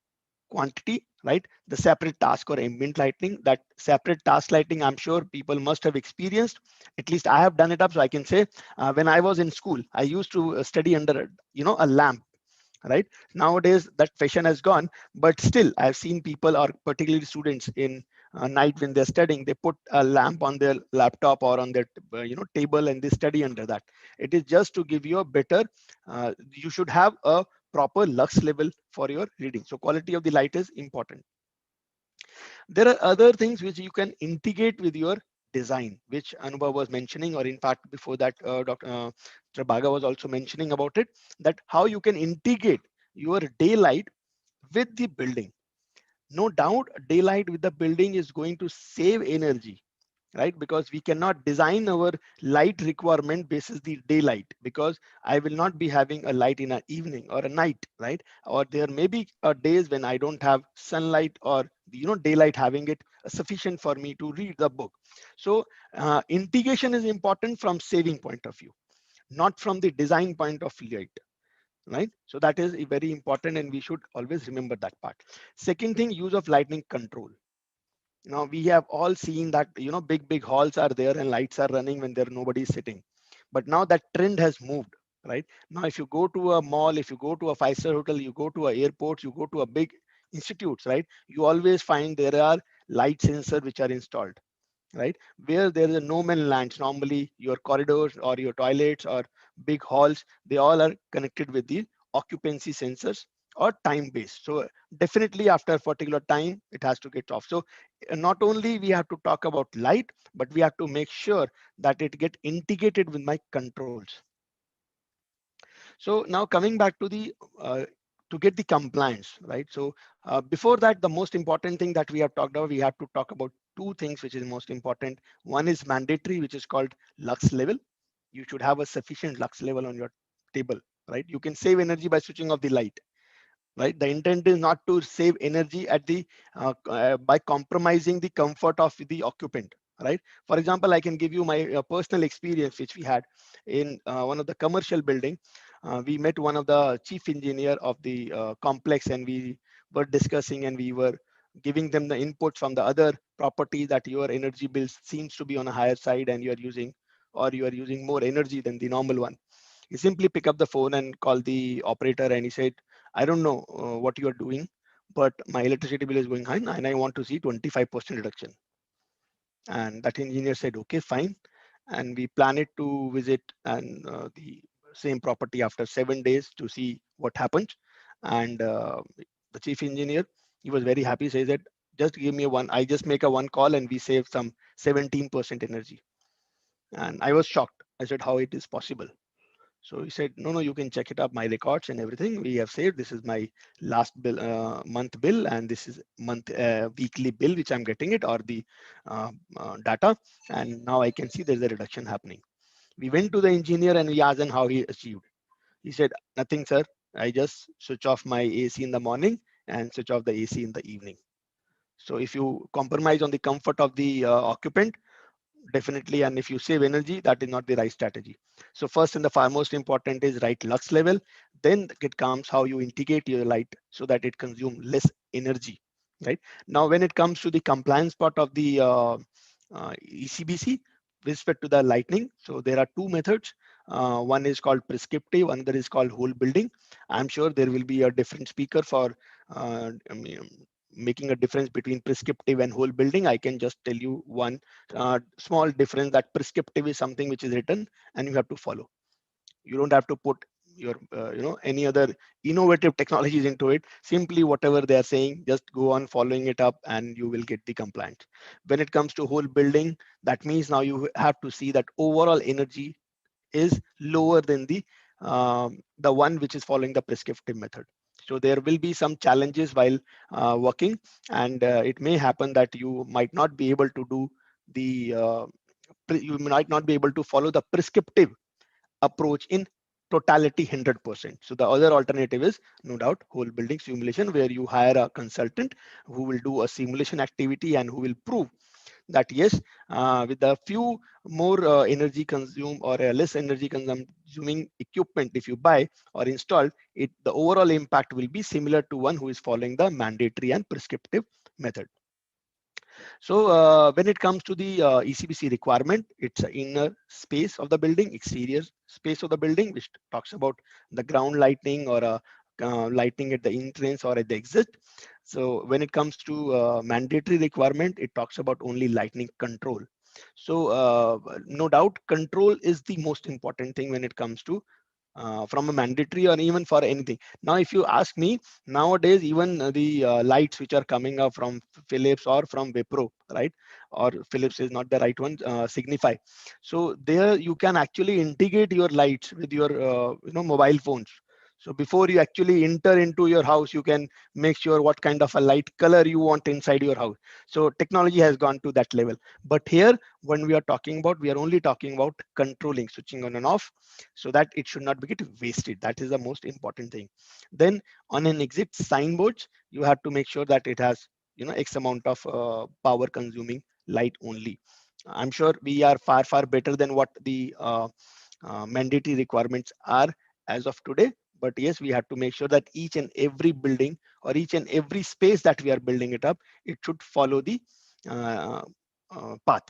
quantity, right? The separate task or ambient lighting, that separate task lighting, I'm sure people must have experienced. At least I have done it up. So I can say when I was in school, I used to study under, a lamp, right? Nowadays that fashion has gone, but still I've seen people, or particularly students, in night when they're studying, they put a lamp on their laptop or on their table, and they study under that. It is just to give you a better, you should have a proper lux level for your reading. So quality of the light is important. There are other things which you can integrate with your design, which Anupa was mentioning, or in fact before that Dr. Bhaga was also mentioning about it, that how you can integrate your daylight with the building. No doubt daylight with the building is going to save energy, right? Because we cannot design our light requirement basis the daylight, because I will not be having a light in an evening or a night, right? Or there may be days when I don't have sunlight or daylight having it sufficient for me to read the book. So integration is important from saving point of view, not from the design point of light, right? So that is very important, and we should always remember that part. Second thing, use of lighting control. Now we have all seen that big halls are there and lights are running when there nobody is sitting, but now that trend has moved, right? Now if you go to a mall, if you go to a 5-star hotel, you go to a airport, you go to a big institutes, right? You always find there are light sensors which are installed, right? Where there is a no man lands, normally your corridors or your toilets or big halls, they all are connected with the occupancy sensors or time based. So definitely after a particular time, it has to get off. So not only we have to talk about light, but we have to make sure that it get integrated with my controls. So now coming back to the to get the compliance, right? So before that, the most important thing that we have talked about, we have to talk about two things which is most important. One is mandatory, which is called lux level. You should have a sufficient lux level on your table, right? You can save energy by switching off the light, right? The intent is not to save energy at the by compromising the comfort of the occupant, right? For example, I can give you my personal experience which we had in one of the commercial building. We met one of the chief engineer of the complex, and we were discussing, and we were giving them the input from the other property that your energy bill seems to be on a higher side, and you are using, or you are using more energy than the normal one. He simply picked up the phone and called the operator, and he said, I don't know what you are doing, but my electricity bill is going high and I want to see 25% reduction. And that engineer said, okay, fine. And we planned to visit and the same property after 7 days to see what happens. And the chief engineer, he was very happy, says that just give me I just make a one call and we save some 17% energy. And I was shocked. I said, how it is possible? So he said, no, you can check it up, my records and everything. We have saved. This is my last bill, month bill, and this is weekly bill, which I'm getting it, or the data. And now I can see there's a reduction happening. We went to the engineer and we asked him how he achieved. He said, nothing, sir. I just switch off my AC in the morning and switch off the AC in the evening. So if you compromise on the comfort of the occupant, definitely, and if you save energy, that is not the right strategy. So first and the foremost important is right lux level. Then it comes how you integrate your light so that it consumes less energy, right? Now when it comes to the compliance part of the ECBC with respect to the lighting, so there are two methods. One is called prescriptive, another is called whole building. I'm sure there will be a different speaker for making a difference between prescriptive and whole building. I can just tell you one small difference, that prescriptive is something which is written and you have to follow. You don't have to put your any other innovative technologies into it. Simply whatever they are saying, just go on following it up and you will get the compliance. When it comes to whole building, that means now you have to see that overall energy is lower than the one which is following the prescriptive method. So there will be some challenges while working, and it may happen that you might not be able to do you might not be able to follow the prescriptive approach in totality 100%. So the other alternative is no doubt whole building simulation, where you hire a consultant who will do a simulation activity and who will prove that yes, with a few more energy consume or less energy consuming equipment, if you buy or install it, the overall impact will be similar to one who is following the mandatory and prescriptive method. So when it comes to the ECBC requirement, it's an inner space of the building, exterior space of the building, which talks about the ground lighting or lighting at the entrance or at the exit. So when it comes to mandatory requirement, it talks about only lighting control. So no doubt control is the most important thing when it comes to from a mandatory or even for anything. Now, if you ask me, nowadays, even the lights which are coming up from Philips or from Wipro, right? Or Philips is not the right one, Signify. So there you can actually integrate your lights with your mobile phones. So before you actually enter into your house, you can make sure what kind of a light color you want inside your house. So technology has gone to that level. But here, when we are talking about, we are only talking about controlling, switching on and off, so that it should not get wasted. That is the most important thing. Then on an exit signboards, you have to make sure that it has X amount of power consuming light only. I'm sure we are far better than what the mandatory requirements are as of today. But yes, we have to make sure that each and every building or each and every space that we are building it up, it should follow the path.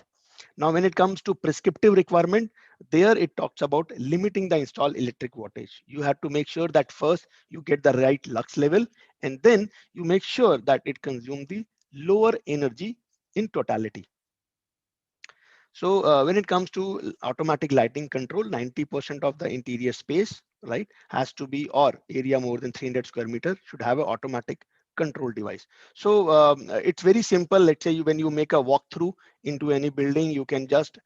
Now, when it comes to prescriptive requirement, there it talks about limiting the installed electric wattage. You have to make sure that first you get the right lux level, and then you make sure that it consumes the lower energy in totality. So when it comes to automatic lighting control, 90% of the interior space, right, has to be, or area more than 300 square meter should have an automatic control device. So it's very simple. Let's say when you make a walkthrough into any building, you can just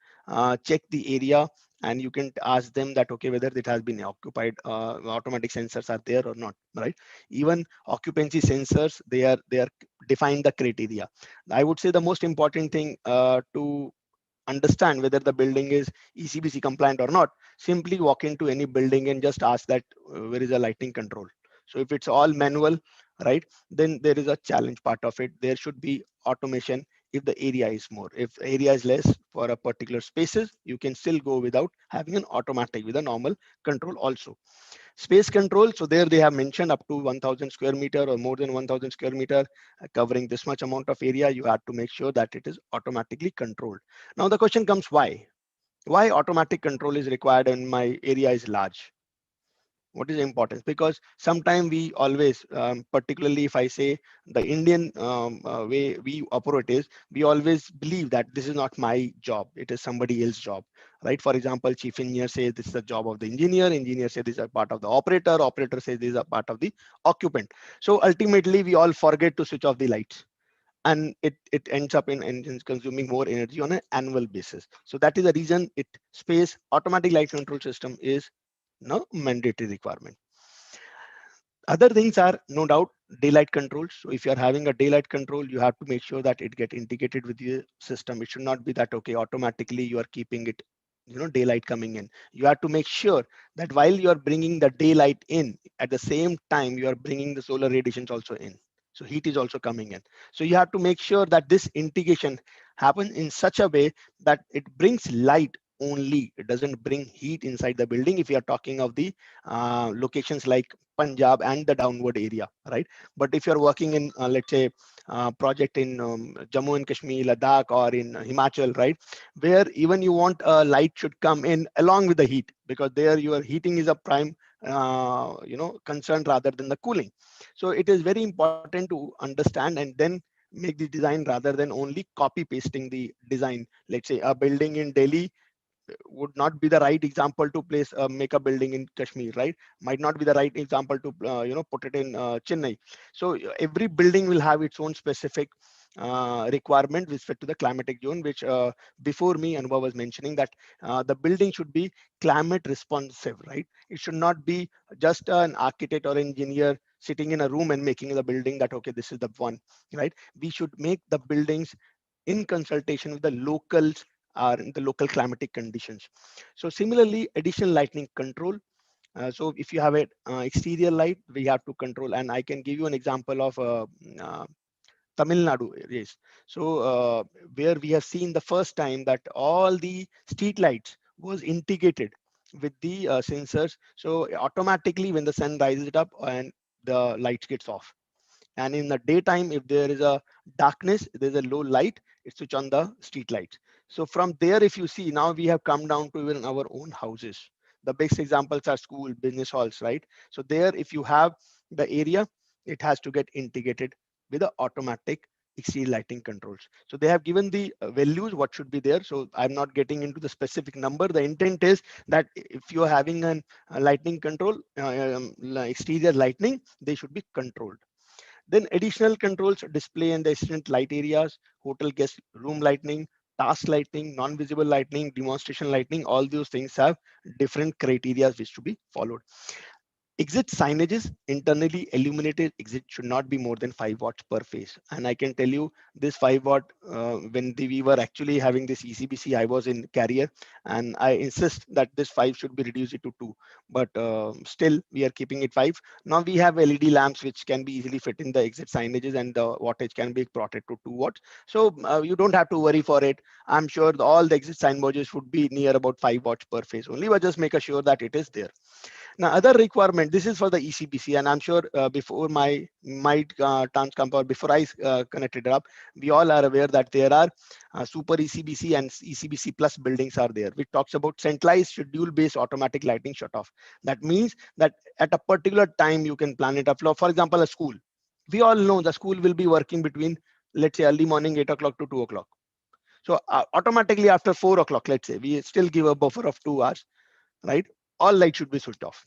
check the area and you can ask them that, okay, whether it has been occupied, automatic sensors are there or not, right? Even occupancy sensors, they are define the criteria. I would say the most important thing to understand whether the building is ECBC compliant or not, simply walk into any building and just ask that where is a lighting control. So if it's all manual, right, then there is a challenge part of it. There should be automation if the area is more. If area is less for a particular spaces, you can still go without having an automatic with a normal control also. Space control, so there they have mentioned up to 1000 square meter or more than 1000 square meter, covering this much amount of area, you have to make sure that it is automatically controlled. Now the question comes, why automatic control is required and my area is large? What is the importance? Because sometimes we always, particularly if I say the Indian way we operate is, we always believe that this is not my job, it is somebody else's job, right? For example, chief engineer says this is the job of the engineer says this is a part of the operator says this is a part of the occupant. So ultimately we all forget to switch off the lights, and it ends up in engines consuming more energy on an annual basis. So that is the reason space automatic light control system is no mandatory requirement. Other things are no doubt daylight controls. So if you're having a daylight control, you have to make sure that it get integrated with the system. It should not be that, okay, automatically you are keeping it, daylight coming in. You have to make sure that while you are bringing the daylight in, at the same time, you are bringing the solar radiations also in. So heat is also coming in. So you have to make sure that this integration happens in such a way that it brings light only. It doesn't bring heat inside the building. If you are talking of the locations like Punjab and the downward area, right? But if you're working in, let's say, project in Jammu and Kashmir, Ladakh, or in Himachal, right, where even you want light should come in along with the heat, because there your heating is a prime concern rather than the cooling. So it is very important to understand and then make the design rather than only copy pasting the design. Let's say a building in Delhi would not be the right example to place make a building in Kashmir, right? Might not be the right example to put it in Chennai. So every building will have its own specific requirement with respect to the climatic zone, which before me Anupa was mentioning that the building should be climate responsive, right? It should not be just an architect or engineer sitting in a room and making the building that, okay, this is the one, right? We should make the buildings in consultation with the locals are in the local climatic conditions. So similarly, additional lighting control. So if you have an exterior light, we have to control. And I can give you an example of Tamil Nadu. Yes. So where we have seen the first time that all the street lights was integrated with the sensors. So automatically when the sun rises it up and the lights gets off. And in the daytime, if there is a darkness, there's a low light, it switch on the street lights. So from there, if you see, now we have come down to even our own houses. The best examples are school, business halls, right? So there, if you have the area, it has to get integrated with the automatic exterior lighting controls. So they have given the values, what should be there. So I'm not getting into the specific number. The intent is that if you're having a lighting control, exterior lighting, they should be controlled. Then additional controls, display and the assistant light areas, hotel guest room lighting, task lighting, non-visible lighting, demonstration lighting, all those things have different criteria which to be followed. Exit signages, internally illuminated exit should not be more than 5 watts per phase. And I can tell you this 5 watt, when we were actually having this ECBC, I was in carrier and I insist that this 5 should be reduced to 2, but still we are keeping it 5. Now we have LED lamps which can be easily fit in the exit signages and the wattage can be brought it to 2 watts. So you don't have to worry for it. I'm sure all the exit sign modules would be near about 5 watts per phase only, but just make sure that it is there. Now, other requirement, this is for the ECBC, and I'm sure before my turns come or before I connected it up, we all are aware that there are super ECBC and ECBC plus buildings are there, which talks about centralized schedule-based automatic lighting shut-off. That means that at a particular time you can plan it up. For example, a school. We all know the school will be working between, let's say, early morning 8 o'clock to 2 o'clock. So automatically after 4 o'clock, let's say, we still give a buffer of 2 hours, right? All light should be switched off.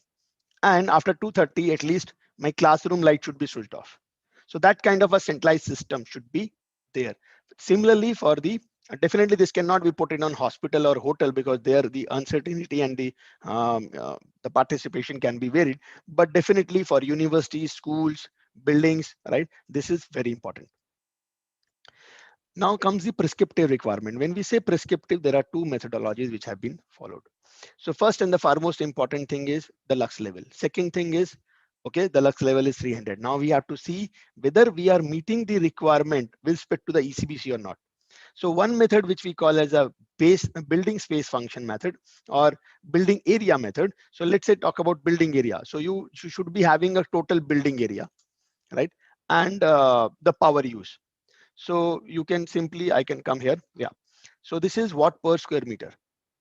And after 2:30, at least my classroom light should be switched off. So that kind of a centralized system should be there. Similarly, for the definitely this cannot be put in on hospital or hotel, because there the uncertainty and the participation can be varied. But definitely for universities, schools, buildings, right? This is very important. Now comes the prescriptive requirement. When we say prescriptive, there are two methodologies which have been followed. So first and the foremost important thing is the lux level. Second thing is, okay, the lux level is 300. Now we have to see whether we are meeting the requirement with respect to the ECBC or not. So one method which we call as a building space function method or building area method. So let's say talk about building area. So you should be having a total building area, right? And the power use. So you can simply, I can come here. Yeah. So this is watt per square meter.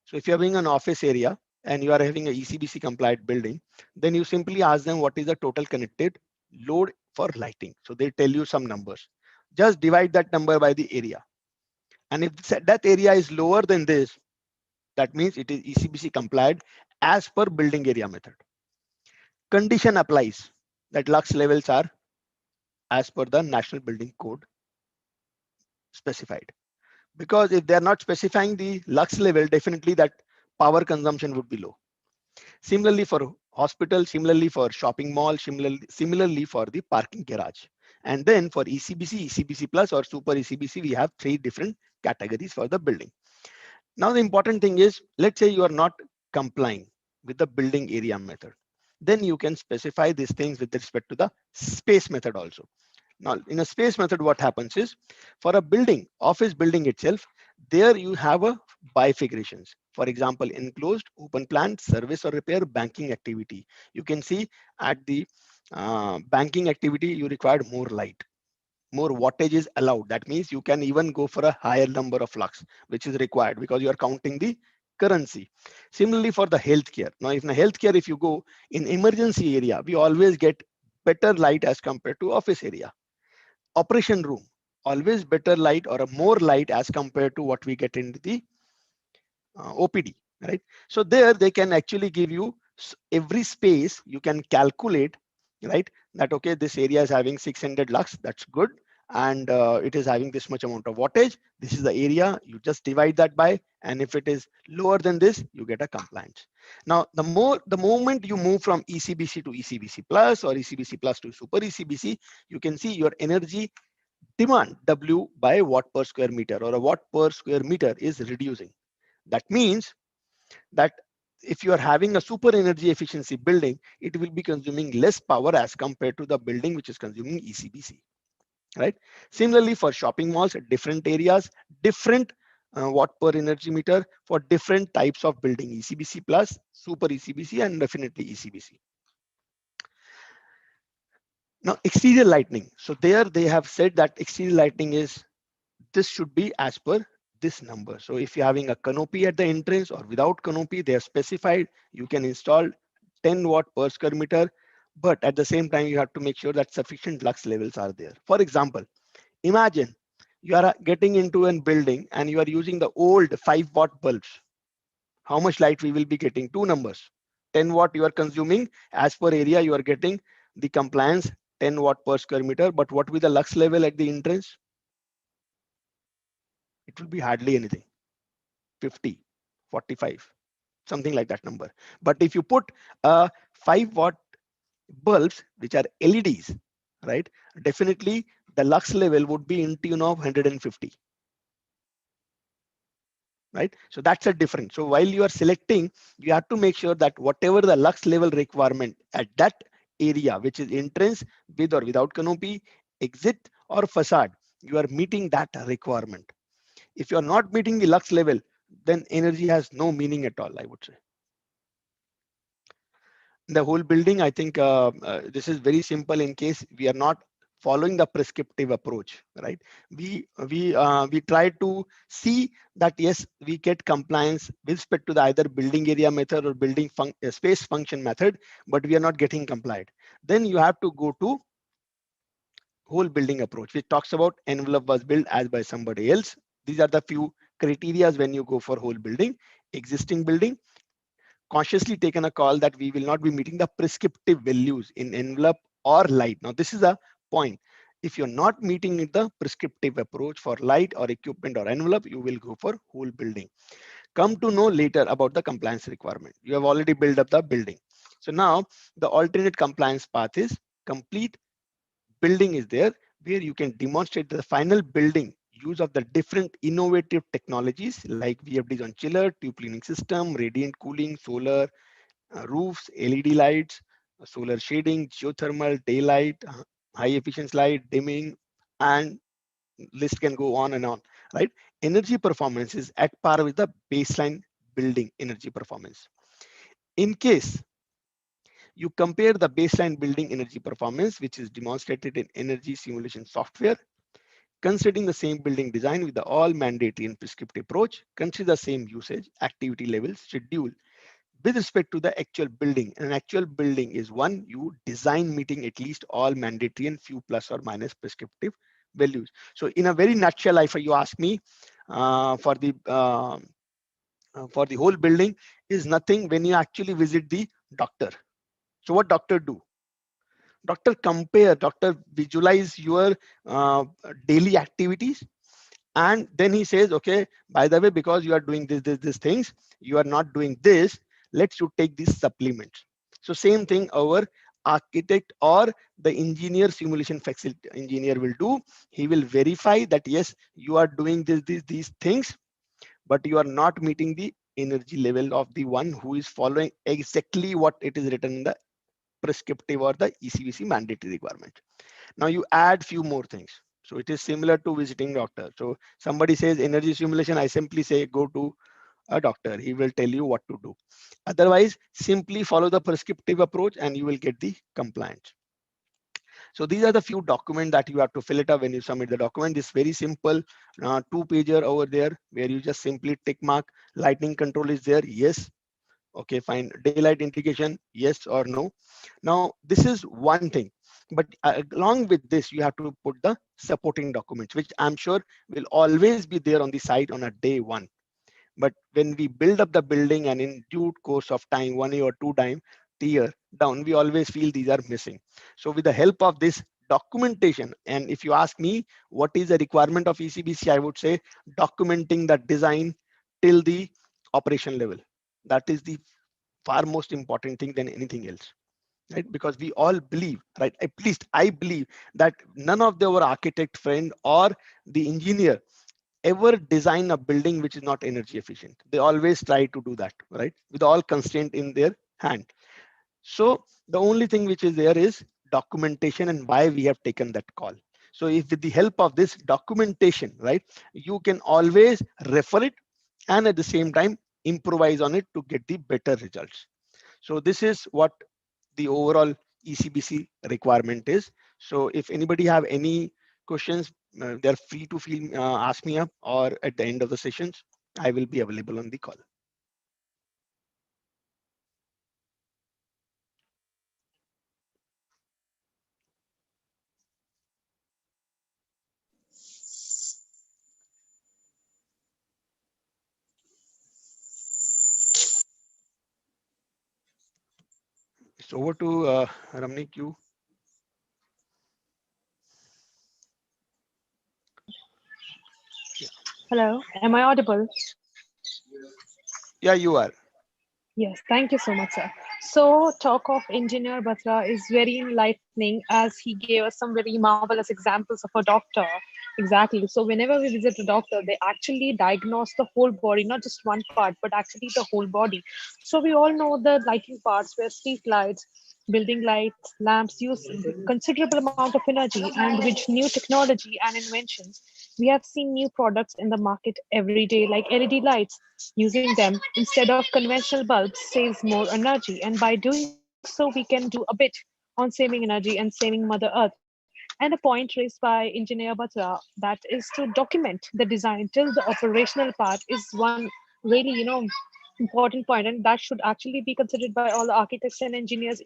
So if you're having an office area and you are having a ECBC compliant building, then you simply ask them what is the total connected load for lighting. So they tell you some numbers. Just divide that number by the area. And if that area is lower than this, that means it is ECBC compliant as per building area method. Condition applies that lux levels are as per the National Building Code specified. Because if they're not specifying the lux level, definitely that power consumption would be low. Similarly for hospital, similarly for shopping mall, similarly for the parking garage. And then for ECBC, ECBC plus or super ECBC, we have 3 different categories for the building. Now the important thing is, let's say you are not complying with the building area method. Then you can specify these things with respect to the space method also. Now, in a space method, what happens is for a building, office building itself, there you have a bifurcations. For example, enclosed, open plan, service or repair, banking activity. You can see at the banking activity, you required more light, more wattage is allowed. That means you can even go for a higher number of lux, which is required because you are counting the currency. Similarly for the healthcare. Now, if in healthcare, if you go in emergency area, we always get better light as compared to office area. Operation room, always better light or a more light as compared to what we get in the OPD, right? So there they can actually give you every space you can calculate, right? That, okay, this area is having 600 lux, that's good. And it is having this much amount of wattage. This is the area, you just divide that by, and if it is lower than this, you get a compliance. Now, the moment you move from ECBC to ECBC plus or ECBC plus to super ECBC, you can see your energy demand W by watt per square meter or a watt per square meter is reducing. That means that if you are having a super energy efficiency building, it will be consuming less power as compared to the building which is consuming ECBC, right? Similarly for shopping malls, different areas, different watt per energy meter for different types of building, ECBC plus, super ECBC, and definitely ECBC. Now, exterior lighting. So there they have said that exterior lighting is, this should be as per this number. So if you're having a canopy at the entrance or without canopy, they are specified, you can install 10 watt per square meter, but at the same time, you have to make sure that sufficient lux levels are there. For example, imagine you are getting into a building and you are using the old 5 watt bulbs. How much light we will be getting? 2 numbers. 10 watt you are consuming, as per area you are getting the compliance 10 watt per square meter, but what will be the lux level at the entrance? It will be hardly anything, 50, 45, something like that number. But if you put 5 watt bulbs, which are LEDs, right? Definitely the lux level would be in tune of 150. Right? So that's a difference. So while you are selecting, you have to make sure that whatever the lux level requirement at that area, which is entrance with or without canopy, exit or facade, you are meeting that requirement. If you are not meeting the lux level, then energy has no meaning at all, I would say. The whole building, I think this is very simple in case we are not following the prescriptive approach, right? We try to see that yes, we get compliance with respect to the either building area method or building space function method, but we are not getting complied. Then you have to go to whole building approach, which talks about envelope was built as by somebody else. These are the few criteria when you go for whole building. Existing building, consciously taken a call that we will not be meeting the prescriptive values in envelope or light. Now, this is a point. If you're not meeting the prescriptive approach for light or equipment or envelope, you will go for whole building. Come to know later about the compliance requirement. You have already built up the building. So now the alternate compliance path is complete building is there, where you can demonstrate the final building use of the different innovative technologies like VFDs on chiller, tube cleaning system, radiant cooling, solar, roofs, LED lights, solar shading, geothermal, daylight, high efficiency light, dimming, and list can go on and on, right? Energy performance is at par with the baseline building energy performance. In case you compare the baseline building energy performance, which is demonstrated in energy simulation software, considering the same building design with the all mandatory and prescriptive approach, consider the same usage, activity levels, schedule with respect to the actual building. An actual building is one you design meeting at least all mandatory and few plus or minus prescriptive values. So in a very nutshell, if you ask me, for the whole building is nothing when you actually visit the doctor. So what doctor do? Doctor visualize your daily activities, and then he says, okay, by the way, because you are doing this things, you are not doing this, let's you take these supplements. So same thing our architect or the engineer, simulation facility engineer will do. He will verify that yes, you are doing these things, but you are not meeting the energy level of the one who is following exactly what it is written in the prescriptive or the ECVC mandatory requirement. Now you add few more things. So it is similar to visiting doctor. So somebody says energy simulation, I simply say go to a doctor. He will tell you what to do. Otherwise, simply follow the prescriptive approach and you will get the compliance. So these are the few documents that you have to fill it up when you submit the document. It's very simple, 2-pager over there where you just simply tick mark. Lightning control is there, yes. Okay, fine. Daylight indication, yes or no. Now this is one thing, but along with this, you have to put the supporting documents, which I'm sure will always be there on the site on a day one. But when we build up the building and in due course of time, 1 year or 2 time, year down, we always feel these are missing. So with the help of this documentation, and if you ask me what is the requirement of ECBC, I would say documenting the design till the operation level. That is the far most important thing than anything else, right? Because we all believe, right? At least I believe that none of our architect friend or the engineer ever design a building which is not energy efficient. They always try to do that, right? With all constraint in their hand. So the only thing which is there is documentation and why we have taken that call. So if with the help of this documentation, right, you can always refer it and at the same time improvise on it to get the better results. So this is what the overall ECBC requirement is. So if anybody have any questions, they're free to ask me up, or at the end of the sessions, I will be available on the call. It's over to Ramnik, you. Hello, am I audible? Yeah, you are. Yes, thank you so much, sir. So, talk of Engineer Batra is very enlightening as he gave us some very marvelous examples of a doctor. Exactly. So, whenever we visit a doctor, they actually diagnose the whole body, not just one part, but actually the whole body. So, we all know the lighting parts where street lights, building lights, lamps use considerable amount of energy, and with new technology and inventions, we have seen new products in the market every day, like LED lights. Using them instead of conventional bulbs saves more energy, and by doing so, we can do a bit on saving energy and saving Mother Earth. And a point raised by Engineer Batra, that is to document the design till the operational part is one really, important point, and that should actually be considered by all the architects and engineers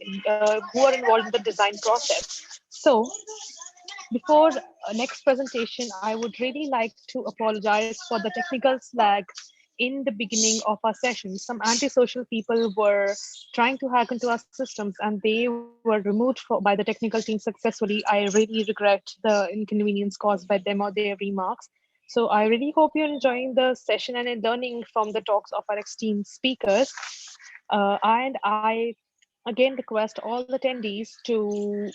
who are involved in the design process. So, before next presentation, I would really like to apologize for the technical lag in the beginning of our session, some antisocial people were trying to hack into our systems and they were removed by the technical team successfully. I really regret the inconvenience caused by them or their remarks. So I really hope you're enjoying the session and learning from the talks of our esteemed speakers. And I again request all attendees to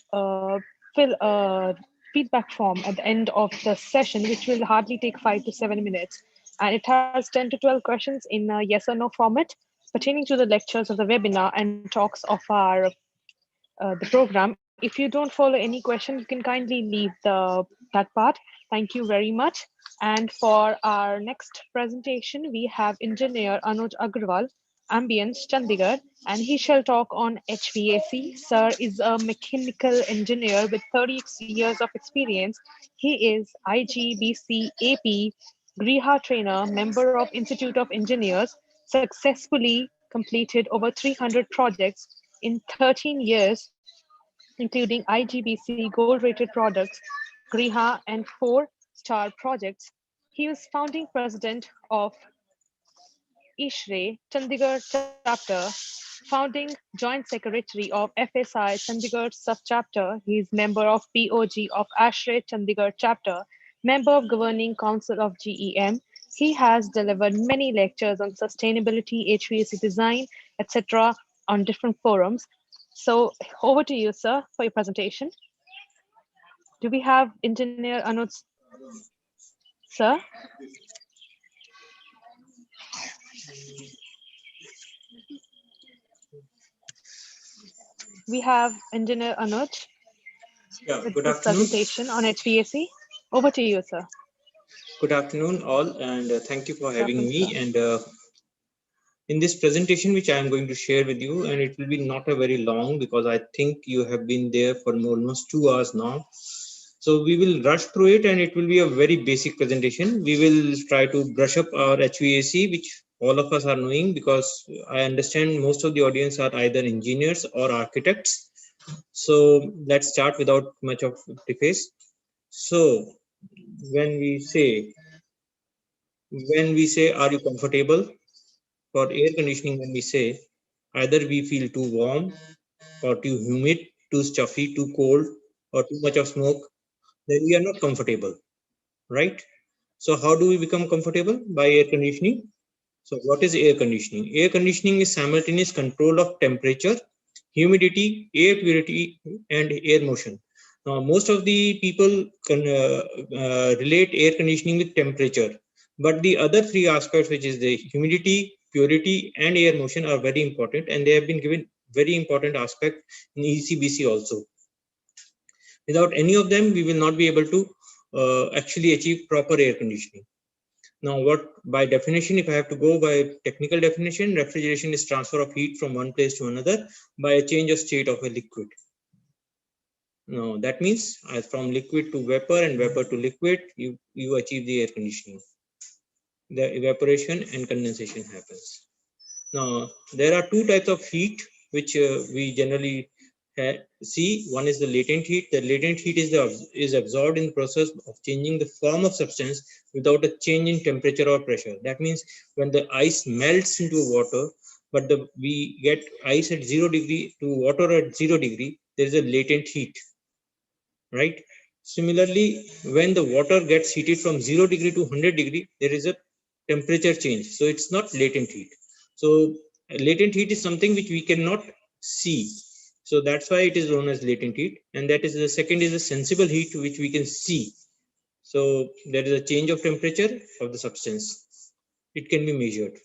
fill a feedback form at the end of the session, which will hardly take 5 to 7 minutes. And it has 10 to 12 questions in a yes or no format pertaining to the lectures of the webinar and talks of our the program. If you don't follow any question, you can kindly leave that part. Thank you very much. And for our next presentation, we have engineer Anuj Agrawal, Ambience, Chandigarh, and he shall talk on HVAC. Sir is a mechanical engineer with 30 years of experience. He is IGBC AP, Griha trainer, member of Institute of Engineers, successfully completed over 300 projects in 13 years, including IGBC gold-rated products, Griha, and 4-star projects. He was founding president of ISHRE Chandigarh chapter, founding joint secretary of FSI Chandigarh sub-chapter. He is member of POG of ASHRE Chandigarh chapter, member of governing council of GEM. He has delivered many lectures on sustainability, HVAC design, etc. on different forums. So over to you, sir, for your presentation. Do we have engineer Anuj, sir? We have engineer Anuj with Good this afternoon. presentation on HVAC. Over to you, sir. Good afternoon, all, and thank you for having Welcome, me. sir. And in this presentation, which I am going to share with you, and it will be not a very long because I think you have been there for almost 2 hours now. So we will rush through it, and it will be a very basic presentation. We will try to brush up our HVAC, which all of us are knowing, because I understand most of the audience are either engineers or architects. So let's start without much of preface. So when we say, are you comfortable? For air conditioning, when we say either we feel too warm or too humid, too stuffy, too cold, or too much of smoke, then we are not comfortable, right? So how do we become comfortable? By air conditioning. So what is air conditioning? Air conditioning is simultaneous control of temperature, humidity, air purity, and air motion. Now, most of the people can relate air conditioning with temperature, but the other 3 aspects, which is the humidity, purity, and air motion, are very important, and they have been given very important aspect in ECBC also. Without any of them, we will not be able to actually achieve proper air conditioning. Now, what by definition, if I have to go by technical definition, refrigeration is transfer of heat from one place to another by a change of state of a liquid. Now, that means from liquid to vapor and vapor to liquid, you achieve the air conditioning. The evaporation and condensation happens. Now, there are 2 types of heat which we generally see. One is the latent heat. The latent heat is absorbed in the process of changing the form of substance without a change in temperature or pressure. That means when the ice melts into water, but we get ice at 0 degree to water at 0 degree, there is a latent heat, right? Similarly, when the water gets heated from 0 degree to 100 degree, there is a temperature change. So it's not latent heat. So latent heat is something which we cannot see. So that's why it is known as latent heat. And that is the second is a sensible heat, which we can see. So there is a change of temperature of the substance. It can be measured.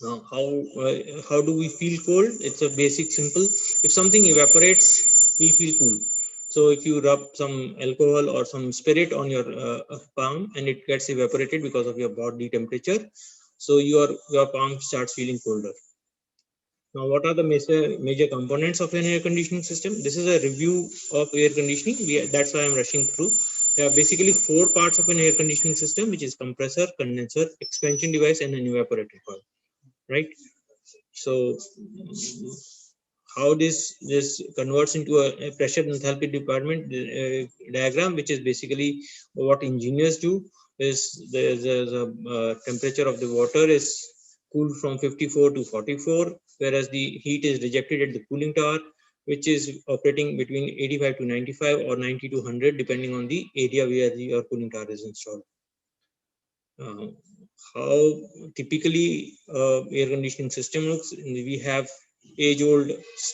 Now, how do we feel cold? It's a basic, simple. If something evaporates, we feel cool. So if you rub some alcohol or some spirit on your palm and it gets evaporated because of your body temperature, so your palm starts feeling colder. Now, what are the major components of an air conditioning system? This is a review of air conditioning. That's why I'm rushing through. There are basically 4 parts of an air conditioning system, which is compressor, condenser, expansion device, and an evaporator coil, right? So how this converts into a pressure enthalpy department diagram, which is basically what engineers do. there's a temperature of the water is cooled from 54 to 44, whereas the heat is rejected at the cooling tower, which is operating between 85 to 95 or 90 to 100, depending on the area where your cooling tower is installed. How typically air conditioning system looks: we have age-old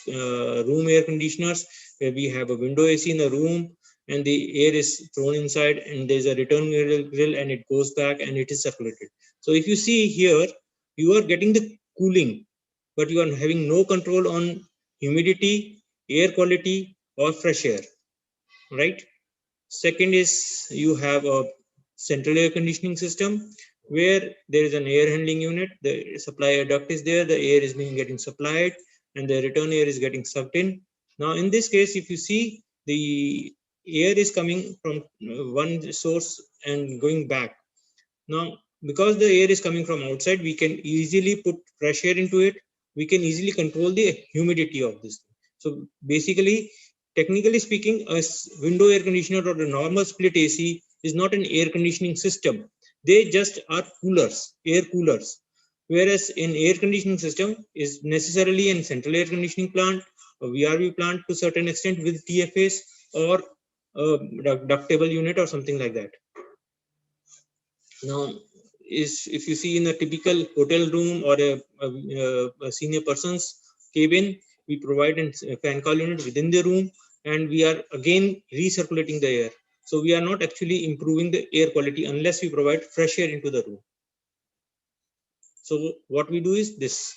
room air conditioners where we have a window AC in the room, and the air is thrown inside, and there's a return grill, and it goes back and it is circulated. So if you see here, you are getting the cooling, but you are having no control on humidity, air quality, or fresh air, right? Second is you have a central air conditioning system where there is an air handling unit. The supply duct is there, the air is being getting supplied, and the return air is getting sucked in. Now in this case, if you see, the air is coming from one source and going back. Now because the air is coming from outside, we can easily put fresh air into it. We can easily control the humidity of this. So basically, technically speaking, a window air conditioner or a normal split AC is not an air conditioning system. They just are coolers, air coolers. Whereas an air conditioning system is necessarily a central air conditioning plant, a VRV plant to a certain extent with TFAs, or a ductable unit or something like that. Now, if you see in a typical hotel room or a senior person's cabin, we provide a fan coil unit within the room, and we are again recirculating the air. So we are not actually improving the air quality unless we provide fresh air into the room. So what we do is this: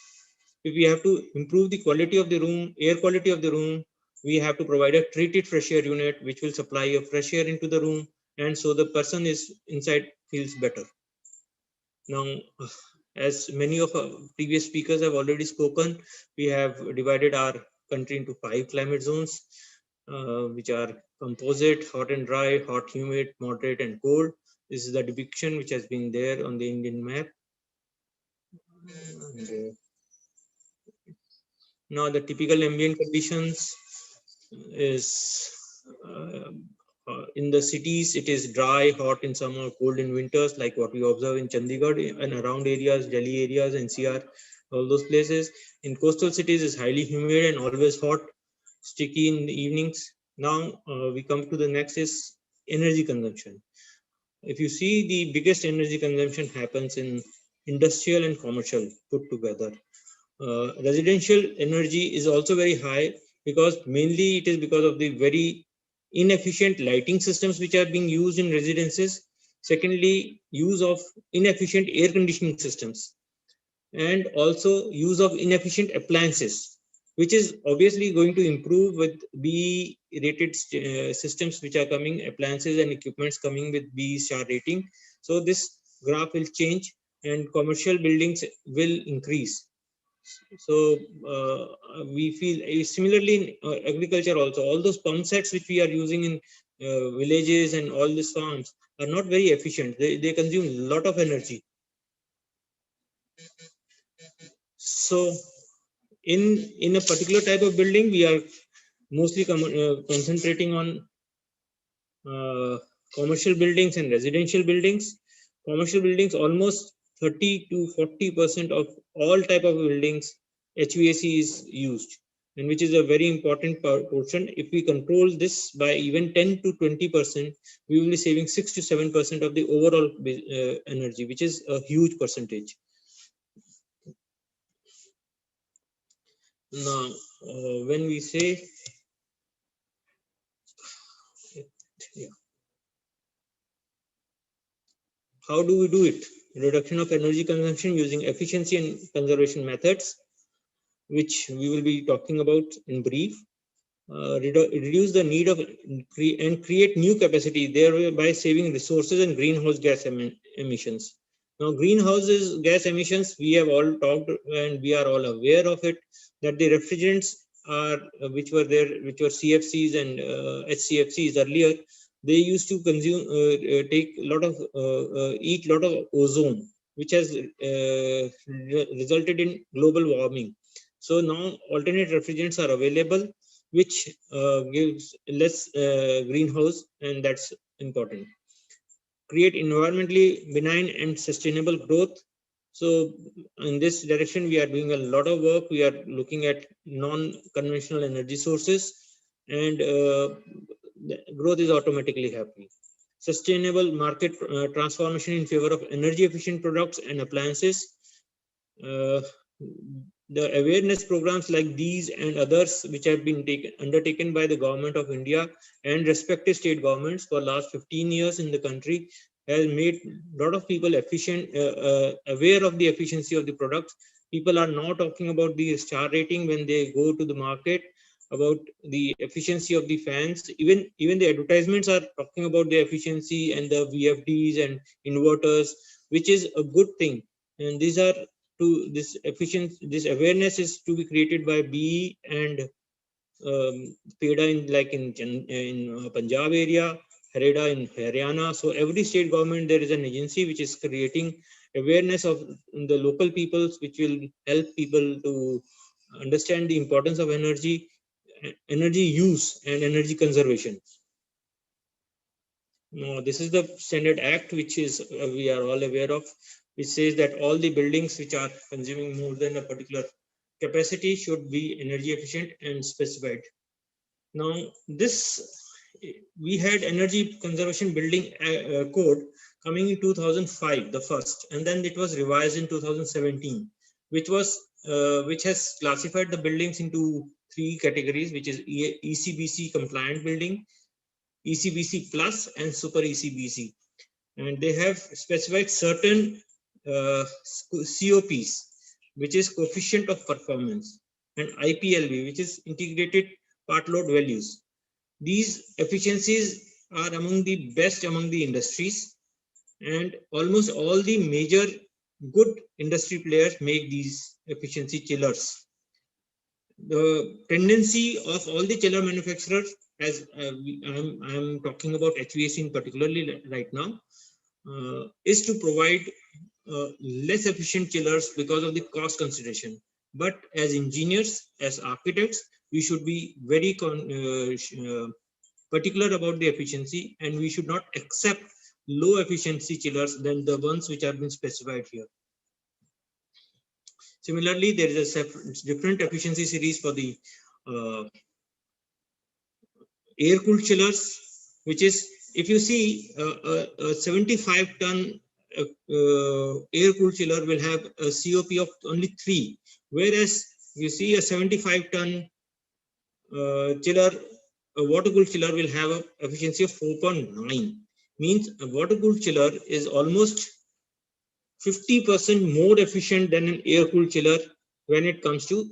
if we have to improve the quality of the room, air quality of the room, we have to provide a treated fresh air unit which will supply a fresh air into the room, and so the person is inside feels better. Now, as many of our previous speakers have already spoken, we have divided our country into 5 climate zones, which are composite, hot and dry, hot, humid, moderate, and cold. This is the depiction which has been there on the Indian map. And, now the typical ambient conditions is in the cities, it is dry, hot in summer, cold in winters, like what we observe in Chandigarh and around areas, Delhi areas, NCR, all those places. In coastal cities, is highly humid and always hot, sticky in the evenings. Now we come to the next is energy consumption. If you see, the biggest energy consumption happens in industrial and commercial put together. Residential energy is also very high, because mainly it is because of the very inefficient lighting systems which are being used in residences. Secondly, use of inefficient air conditioning systems, and also use of inefficient appliances, which is obviously going to improve with B rated systems which are coming, appliances and equipments coming with B star rating. So this graph will change and commercial buildings will increase. So we feel similarly in agriculture also, all those pump sets which we are using in villages and all these farms are not very efficient. They consume a lot of energy. So in a particular type of building, we are mostly concentrating on commercial buildings and residential buildings. Commercial buildings, almost 30 to 40% of all type of buildings, HVAC is used, and which is a very important portion. If we control this by even 10 to 20%, we will be saving 6 to 7% of the overall energy, which is a huge percentage. Now, when we say, how do we do it? Reduction of energy consumption using efficiency and conservation methods, which we will be talking about in brief. Reduce the need of and create new capacity, thereby saving resources and greenhouse gas emissions. Now, greenhouse gas emissions, we have all talked and we are all aware of it, that the refrigerants are which were CFCs and HCFCs earlier. They used to consume, take a lot of, eat a lot of ozone, which has resulted in global warming. So now alternate refrigerants are available, which gives less greenhouse, and that's important. create environmentally benign and sustainable growth. So in this direction, we are doing a lot of work. We are looking at non-conventional energy sources, and the growth is automatically happening. Sustainable market transformation in favor of energy efficient products and appliances. The awareness programs like these and others which have been undertaken by the government of India and respective state governments for last 15 years in the country has made a lot of people aware of the efficiency of the products. People are now talking about the star rating when they go to the market, about the efficiency of the fans. Even the advertisements are talking about the efficiency and the VFDs and inverters, which is a good thing. And these are this awareness is to be created by BE and PEDA in Punjab area, HREDA in Haryana. So every state government, there is an agency which is creating awareness of the local peoples, which will help people to understand the importance of energy use and energy conservation. Now, this is the Standard Act, which is we are all aware of, which says that all the buildings which are consuming more than a particular capacity should be energy efficient and specified. Now, we had energy conservation building code coming in 2005, the first, and then it was revised in 2017, which has classified the buildings into 3 categories, which is ECBC compliant building, ECBC plus, and super ECBC. And they have specified certain COPs, which is coefficient of performance, and IPLV, which is integrated part load values. These efficiencies are among the best among the industries, and almost all the major good industry players make these efficiency chillers. The tendency of all the chiller manufacturers, as I'm talking about HVAC in particularly right now, is to provide less efficient chillers because of the cost consideration. But as engineers, as architects, we should be very particular about the efficiency, and we should not accept low efficiency chillers than the ones which have been specified here. Similarly, there is a different efficiency series for the air-cooled chillers, which is, if you see a 75-ton air-cooled chiller will have a COP of only 3, whereas you see a 75-ton chiller, a water-cooled chiller will have an efficiency of 4.9. Means a water-cooled chiller is almost 50% more efficient than an air-cooled chiller when it comes to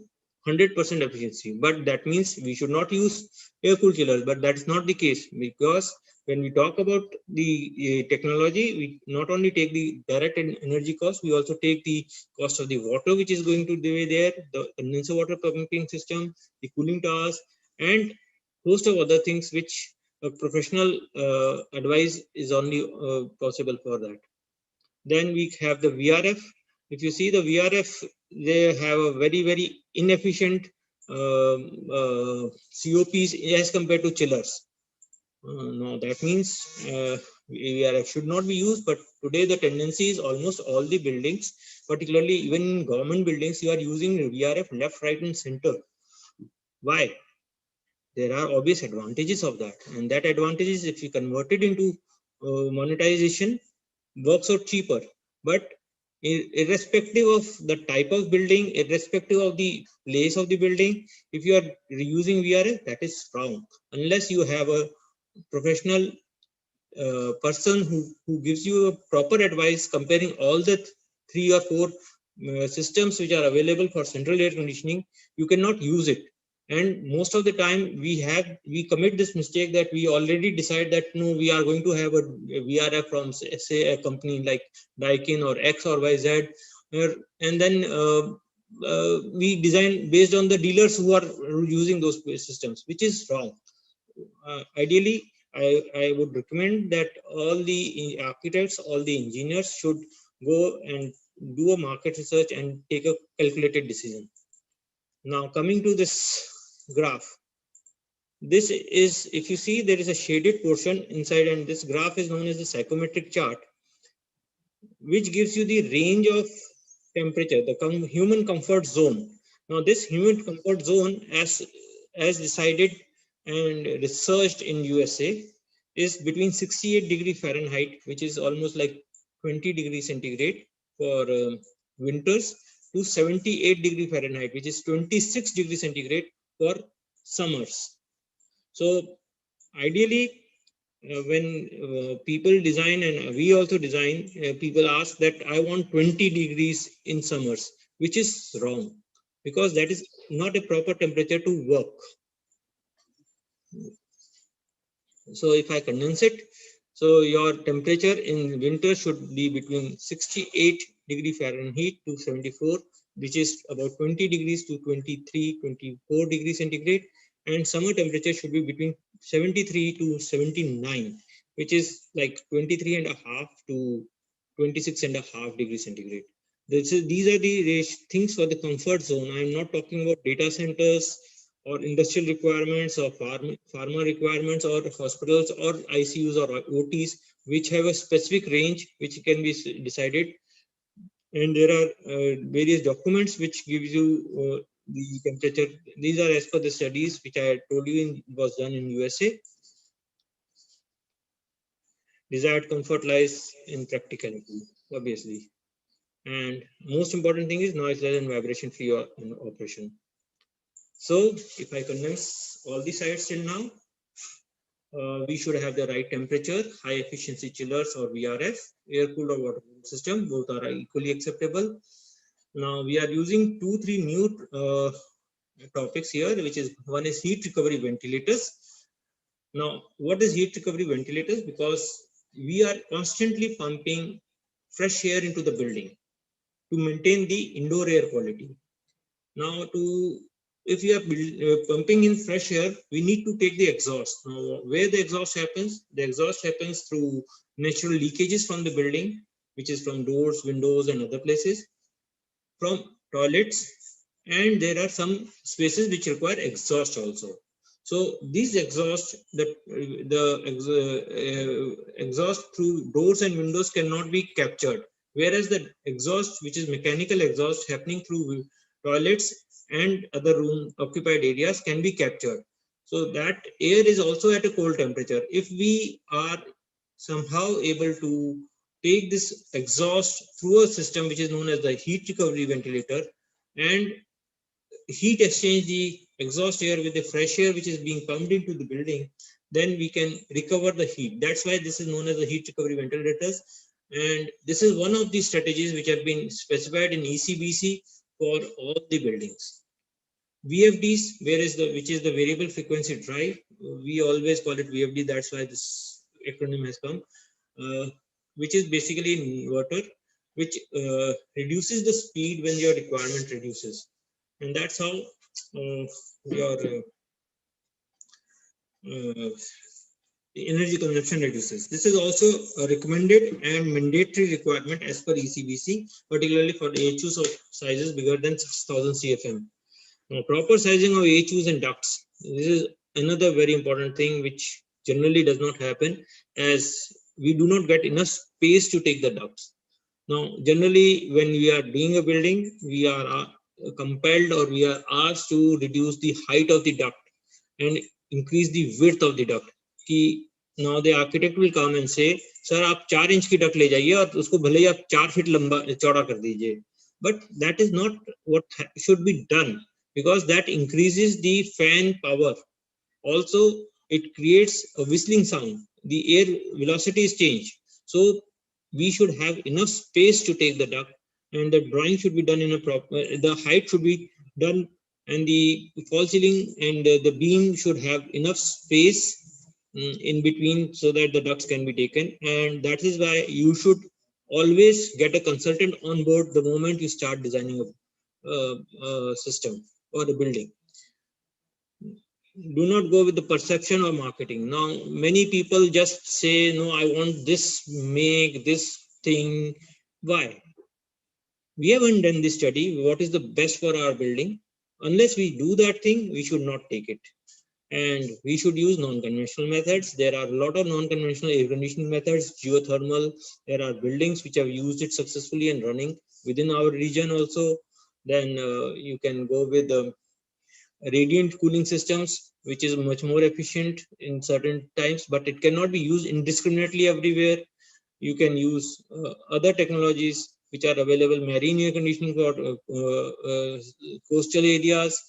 100% efficiency. But that means we should not use air-cooled chillers, but that's not the case, because when we talk about the technology, we not only take the direct energy cost, we also take the cost of the water which is going to be there, the condenser water pumping system, the cooling towers, and host of other things which a professional advice is only possible for that. Then we have the VRF. If you see the VRF, they have a very, very inefficient COPs as compared to chillers. No, that means VRF should not be used, but today the tendency is almost all the buildings, particularly even in government buildings, you are using VRF left, right, and center. Why? There are obvious advantages of that, and that advantage is, if you convert it into monetization, works out cheaper. But irrespective of the type of building, irrespective of the place of the building, if you are using VRF, that is wrong, unless you have a professional person who gives you a proper advice comparing all the 3 or 4 systems which are available for central air conditioning. You cannot use it. And most of the time we commit this mistake that we already decide that no, we are going to have a VRF from say a company like Daikin or X or YZ, and then we design based on the dealers who are using those systems, which is wrong. Ideally, I would recommend that all the architects, all the engineers should go and do a market research and take a calculated decision. Now, coming to this graph, This is, if you see, there is a shaded portion inside, and this graph is known as the psychometric chart, which gives you the range of temperature, the human comfort zone. Now, this human comfort zone, as decided and researched in USA, is between 68 degrees Fahrenheit, which is almost like 20 degrees centigrade for winters, to 78 degrees Fahrenheit, which is 26 degrees centigrade for summers. So ideally, when people design, and we also design, people ask that I want 20 degrees in summers, which is wrong, because that is not a proper temperature to work. So if I condense it, so your temperature in winter should be between 68 degrees Fahrenheit to 74, which is about 20 degrees to 23, 24 degrees centigrade. And summer temperature should be between 73 to 79, which is like 23.5 to 26.5 degrees centigrade. These are the things for the comfort zone. I'm not talking about data centers or industrial requirements or pharma requirements or hospitals or ICUs or OTs, which have a specific range which can be decided. And there are various documents which gives you the temperature. These are as per the studies which I told you was done in USA. Desired comfort lies in practicality, obviously. And most important thing is noiseless and vibration free operation. So if I condense all the sides till now, we should have the right temperature, high efficiency chillers or VRF, air cooled or water cooled system, both are equally acceptable. Now we are using 2-3 new topics here, which is one is heat recovery ventilators. Now, what is heat recovery ventilators? Because we are constantly pumping fresh air into the building to maintain the indoor air quality. Now, if we are pumping in fresh air, we need to take the exhaust. Now, where the exhaust happens? The exhaust happens through natural leakages from the building, which is from doors, windows, and other places, from toilets, and there are some spaces which require exhaust also. So these exhaust, exhaust through doors and windows cannot be captured, whereas the exhaust, which is mechanical exhaust happening through toilets and other room occupied areas, can be captured. So that air is also at a cold temperature. If we are somehow able to take this exhaust through a system which is known as the heat recovery ventilator and heat exchange the exhaust air with the fresh air which is being pumped into the building, then we can recover the heat. That's why this is known as the heat recovery ventilators. And this is one of the strategies which have been specified in ECBC for all the buildings. VFDs, which is the variable frequency drive. We always call it VFD. That's why this acronym has come, which is basically an inverter, which reduces the speed when your requirement reduces. And that's how your energy consumption reduces. This is also a recommended and mandatory requirement as per ECBC, particularly for AHUs of sizes bigger than 6,000 CFM. Now, proper sizing of AHUs and ducts. This is another very important thing which generally does not happen, as we do not get enough space to take the ducts. Now, generally, when we are doing a building, we are compelled or we are asked to reduce the height of the duct and increase the width of the duct. Now the architect will come and say, sir, आप 4 inch की duct ले जाइए और उसको भले ही आप 4 feet लंबा चौड़ा कर दीजिए. But that is not what should be done, because that increases the fan power. Also, it creates a whistling sound. The air velocity is changed. So we should have enough space to take the duct, and the drawing should be done in a proper, the height should be done, and the fall ceiling and the beam should have enough space in between so that the ducts can be taken. And that is why you should always get a consultant on board the moment you start designing a system or a building. Do not go with the perception or marketing. Now, many people just say, no, I want this make, this thing. Why? We haven't done this study. What is the best for our building? Unless we do that thing, we should not take it. And we should use non-conventional methods. There are a lot of non-conventional air conditioning methods, geothermal. There are buildings which have used it successfully and running within our region also. Then you can go with radiant cooling systems, which is much more efficient in certain times, but it cannot be used indiscriminately everywhere. You can use other technologies which are available, marine air conditioning for coastal areas,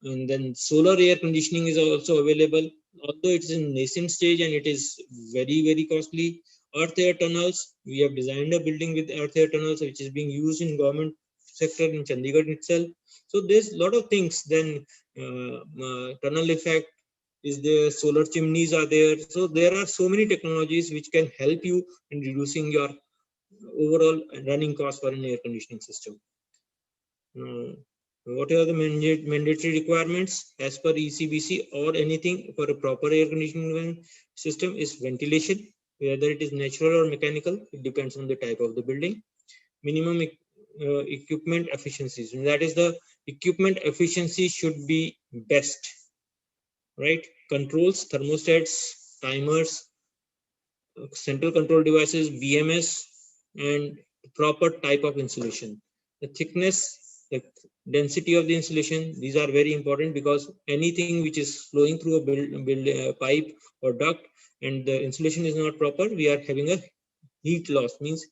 and then solar air conditioning is also available, although it's in nascent stage and it is very, very costly. Earth air tunnels, we have designed a building with earth air tunnels, which is being used in government sector in Chandigarh itself. So there's a lot of things. Then tunnel effect is there, solar chimneys are there. So there are so many technologies which can help you in reducing your overall running cost for an air conditioning system. What are the mandatory requirements as per ECBC or anything for a proper air conditioning system is ventilation, whether it is natural or mechanical, it depends on the type of the building. Minimum equipment efficiencies, and that is the equipment efficiency should be best, right? Controls, thermostats, timers, central control devices, BMS, and proper type of insulation. The thickness, the density of the insulation, these are very important, because anything which is flowing through a pipe or duct and the insulation is not proper, we are having a heat loss, means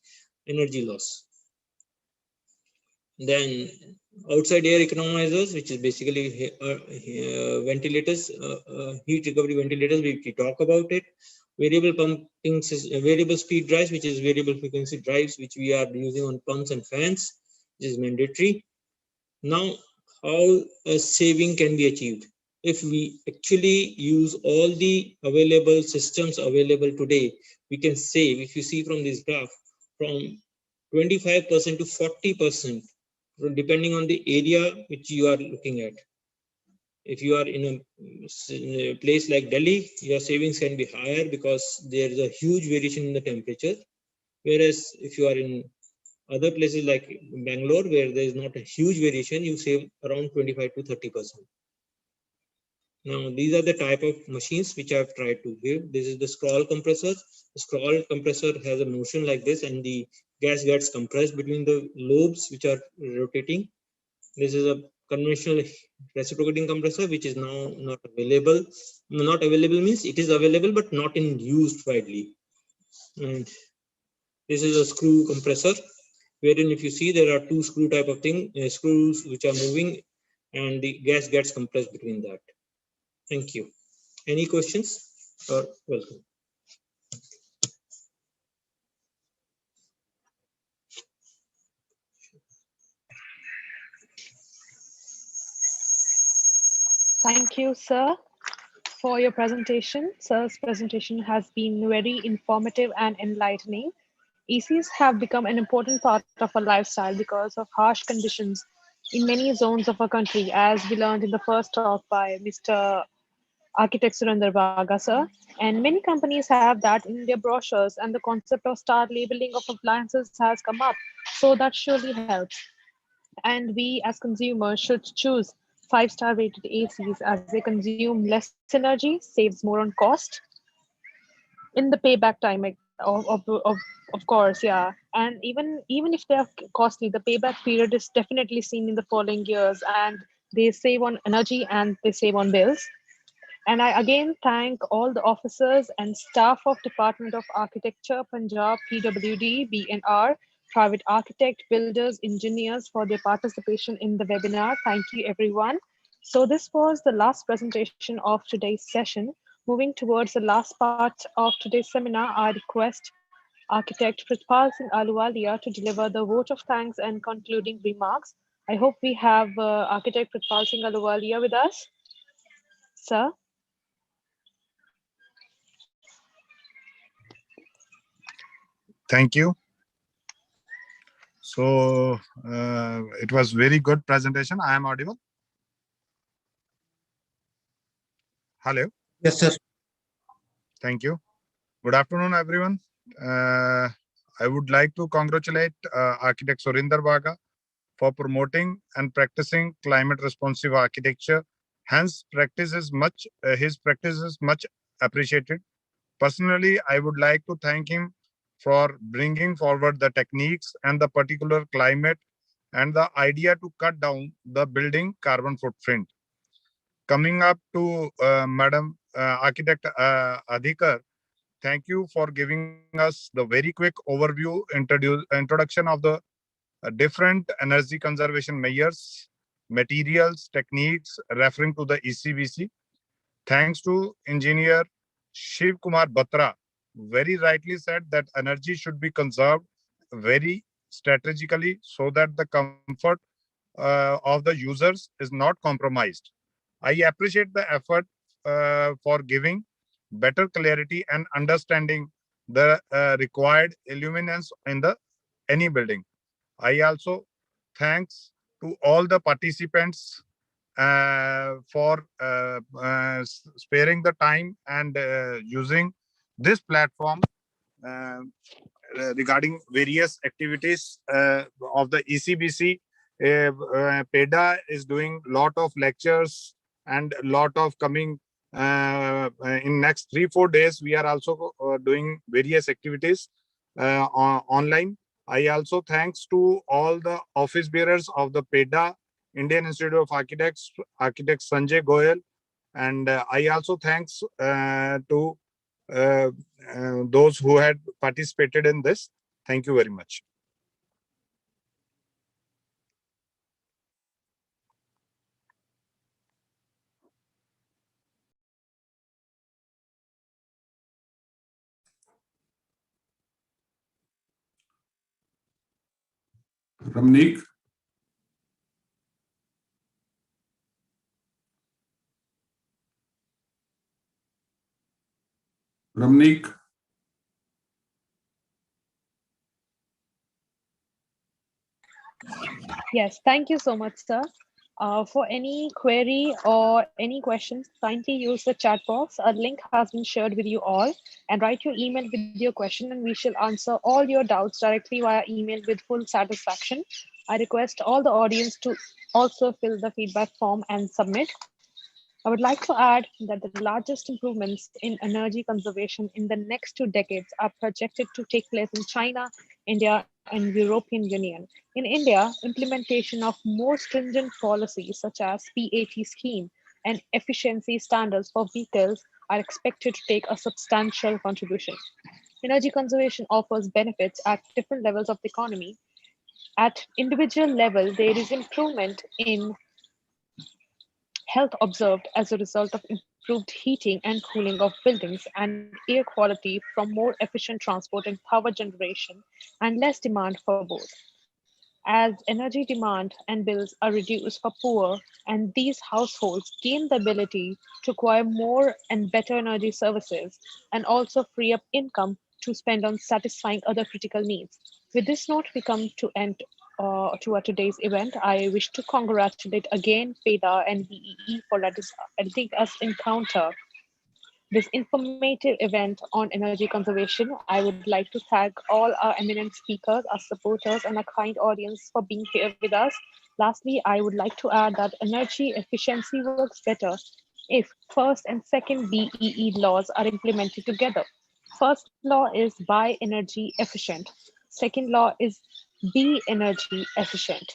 energy loss. Then outside air economizers, which is basically ventilators, heat recovery ventilators, we talk about it. Variable pumping, variable speed drives, which is variable frequency drives, which we are using on pumps and fans, which is mandatory. Now, how a saving can be achieved? If we actually use all the available systems available today, we can save, if you see from this graph, from 25% to 40%, depending on the area which you are looking at. If you are in a place like Delhi, your savings can be higher because there is a huge variation in the temperature. Whereas if you are in other places like Bangalore, where there is not a huge variation, you save around 25 to 30%. Now, these are the type of machines which I have tried to give. This is the scroll compressor. The scroll compressor has a motion like this, and the gas gets compressed between the lobes which are rotating. This is a conventional reciprocating compressor, which is now not available. Not available means it is available, but not in used widely. And this is a screw compressor, wherein if you see there are two screw type of thing, screws which are moving, and the gas gets compressed between that. Thank you. Any questions? Welcome. Thank you, sir, for your presentation. Sir's presentation has been very informative and enlightening. ECs have become an important part of our lifestyle because of harsh conditions in many zones of our country, as we learned in the first talk by Mr. Architect Surinder Baga, sir. And many companies have that in their brochures, and the concept of star labeling of appliances has come up. So that surely helps. And we as consumers should choose 5-star rated ACs as they consume less energy, saves more on cost in the payback time of course, yeah. And even if they're costly, the payback period is definitely seen in the following years, and they save on energy and they save on bills. And I again thank all the officers and staff of Department of Architecture, Punjab, PWD, BNR, private architect, builders, engineers for their participation in the webinar. Thank you, everyone. So this was the last presentation of today's session. Moving towards the last part of today's seminar, I request Architect Pritpal Singh Ahluwalia to deliver the vote of thanks and concluding remarks. I hope we have Architect Pritpal Singh Ahluwalia with us. Sir? Thank you. So it was very good presentation. I am audible. Hello. Yes, sir. Thank you. Good afternoon, everyone. I would like to congratulate Architect Surinder Baga for promoting and practicing climate responsive architecture Hence, his practice is much appreciated. Personally, I would like to thank him for bringing forward the techniques and the particular climate and the idea to cut down the building carbon footprint. Coming up to Madam Architect Adhikar, thank you for giving us the very quick overview introduction of the different energy conservation measures, materials, techniques referring to the ECBC. Thanks to engineer Shiv Kumar Batra, very rightly said that energy should be conserved very strategically so that the comfort of the users is not compromised. I appreciate the effort for giving better clarity and understanding the required illuminance in the any building. I also thanks to all the participants for sparing the time and using this platform uh, regarding various activities of the ECBC. PEDA is doing lot of lectures and lot of coming in next 3-4 days. We are also doing various activities online. I also thanks to all the office bearers of the PEDA, Indian Institute of Architects, Architect Sanjay Goyal, and I also thanks to those who had participated in this. Thank you very much. Ramneek. Ramneek. Yes, thank you so much, sir. For any query or any questions, kindly use the chat box. A link has been shared with you all, and write your email with your question and we shall answer all your doubts directly via email with full satisfaction. I request all the audience to also fill the feedback form and submit. I would like to add that the largest improvements in energy conservation in the next 2 decades are projected to take place in China, India, and European Union. In India, implementation of more stringent policies such as PAT scheme and efficiency standards for vehicles are expected to take a substantial contribution. Energy conservation offers benefits at different levels of the economy. At individual level, there is improvement in health observed as a result of improved heating and cooling of buildings and air quality from more efficient transport and power generation and less demand for both. As energy demand and bills are reduced for poor and these households gain the ability to acquire more and better energy services and also free up income to spend on satisfying other critical needs. With this note, we come to end to our today's event. I wish to congratulate again PEDA and BEE for letting us encounter this informative event on energy conservation. I would like to thank all our eminent speakers, our supporters, and our kind audience for being here with us. Lastly, I would like to add that energy efficiency works better if first and second BEE laws are implemented together. First law is buy energy efficient. Second law is be energy efficient.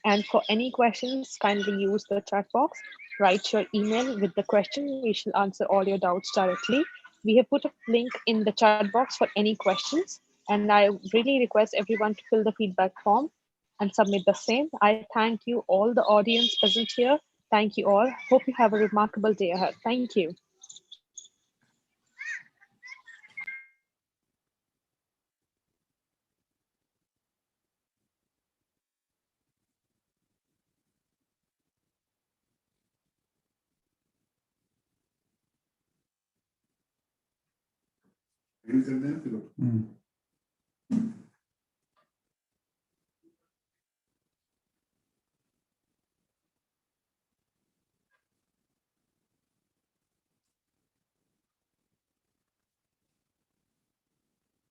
And for any questions, kindly use the chat box. Write your email with the question. We shall answer all your doubts directly. We have put a link in the chat box for any questions. And I really request everyone to fill the feedback form and submit the same. I thank you all the audience present here. Thank you all. Hope you have a remarkable day ahead. Thank you. Hmm.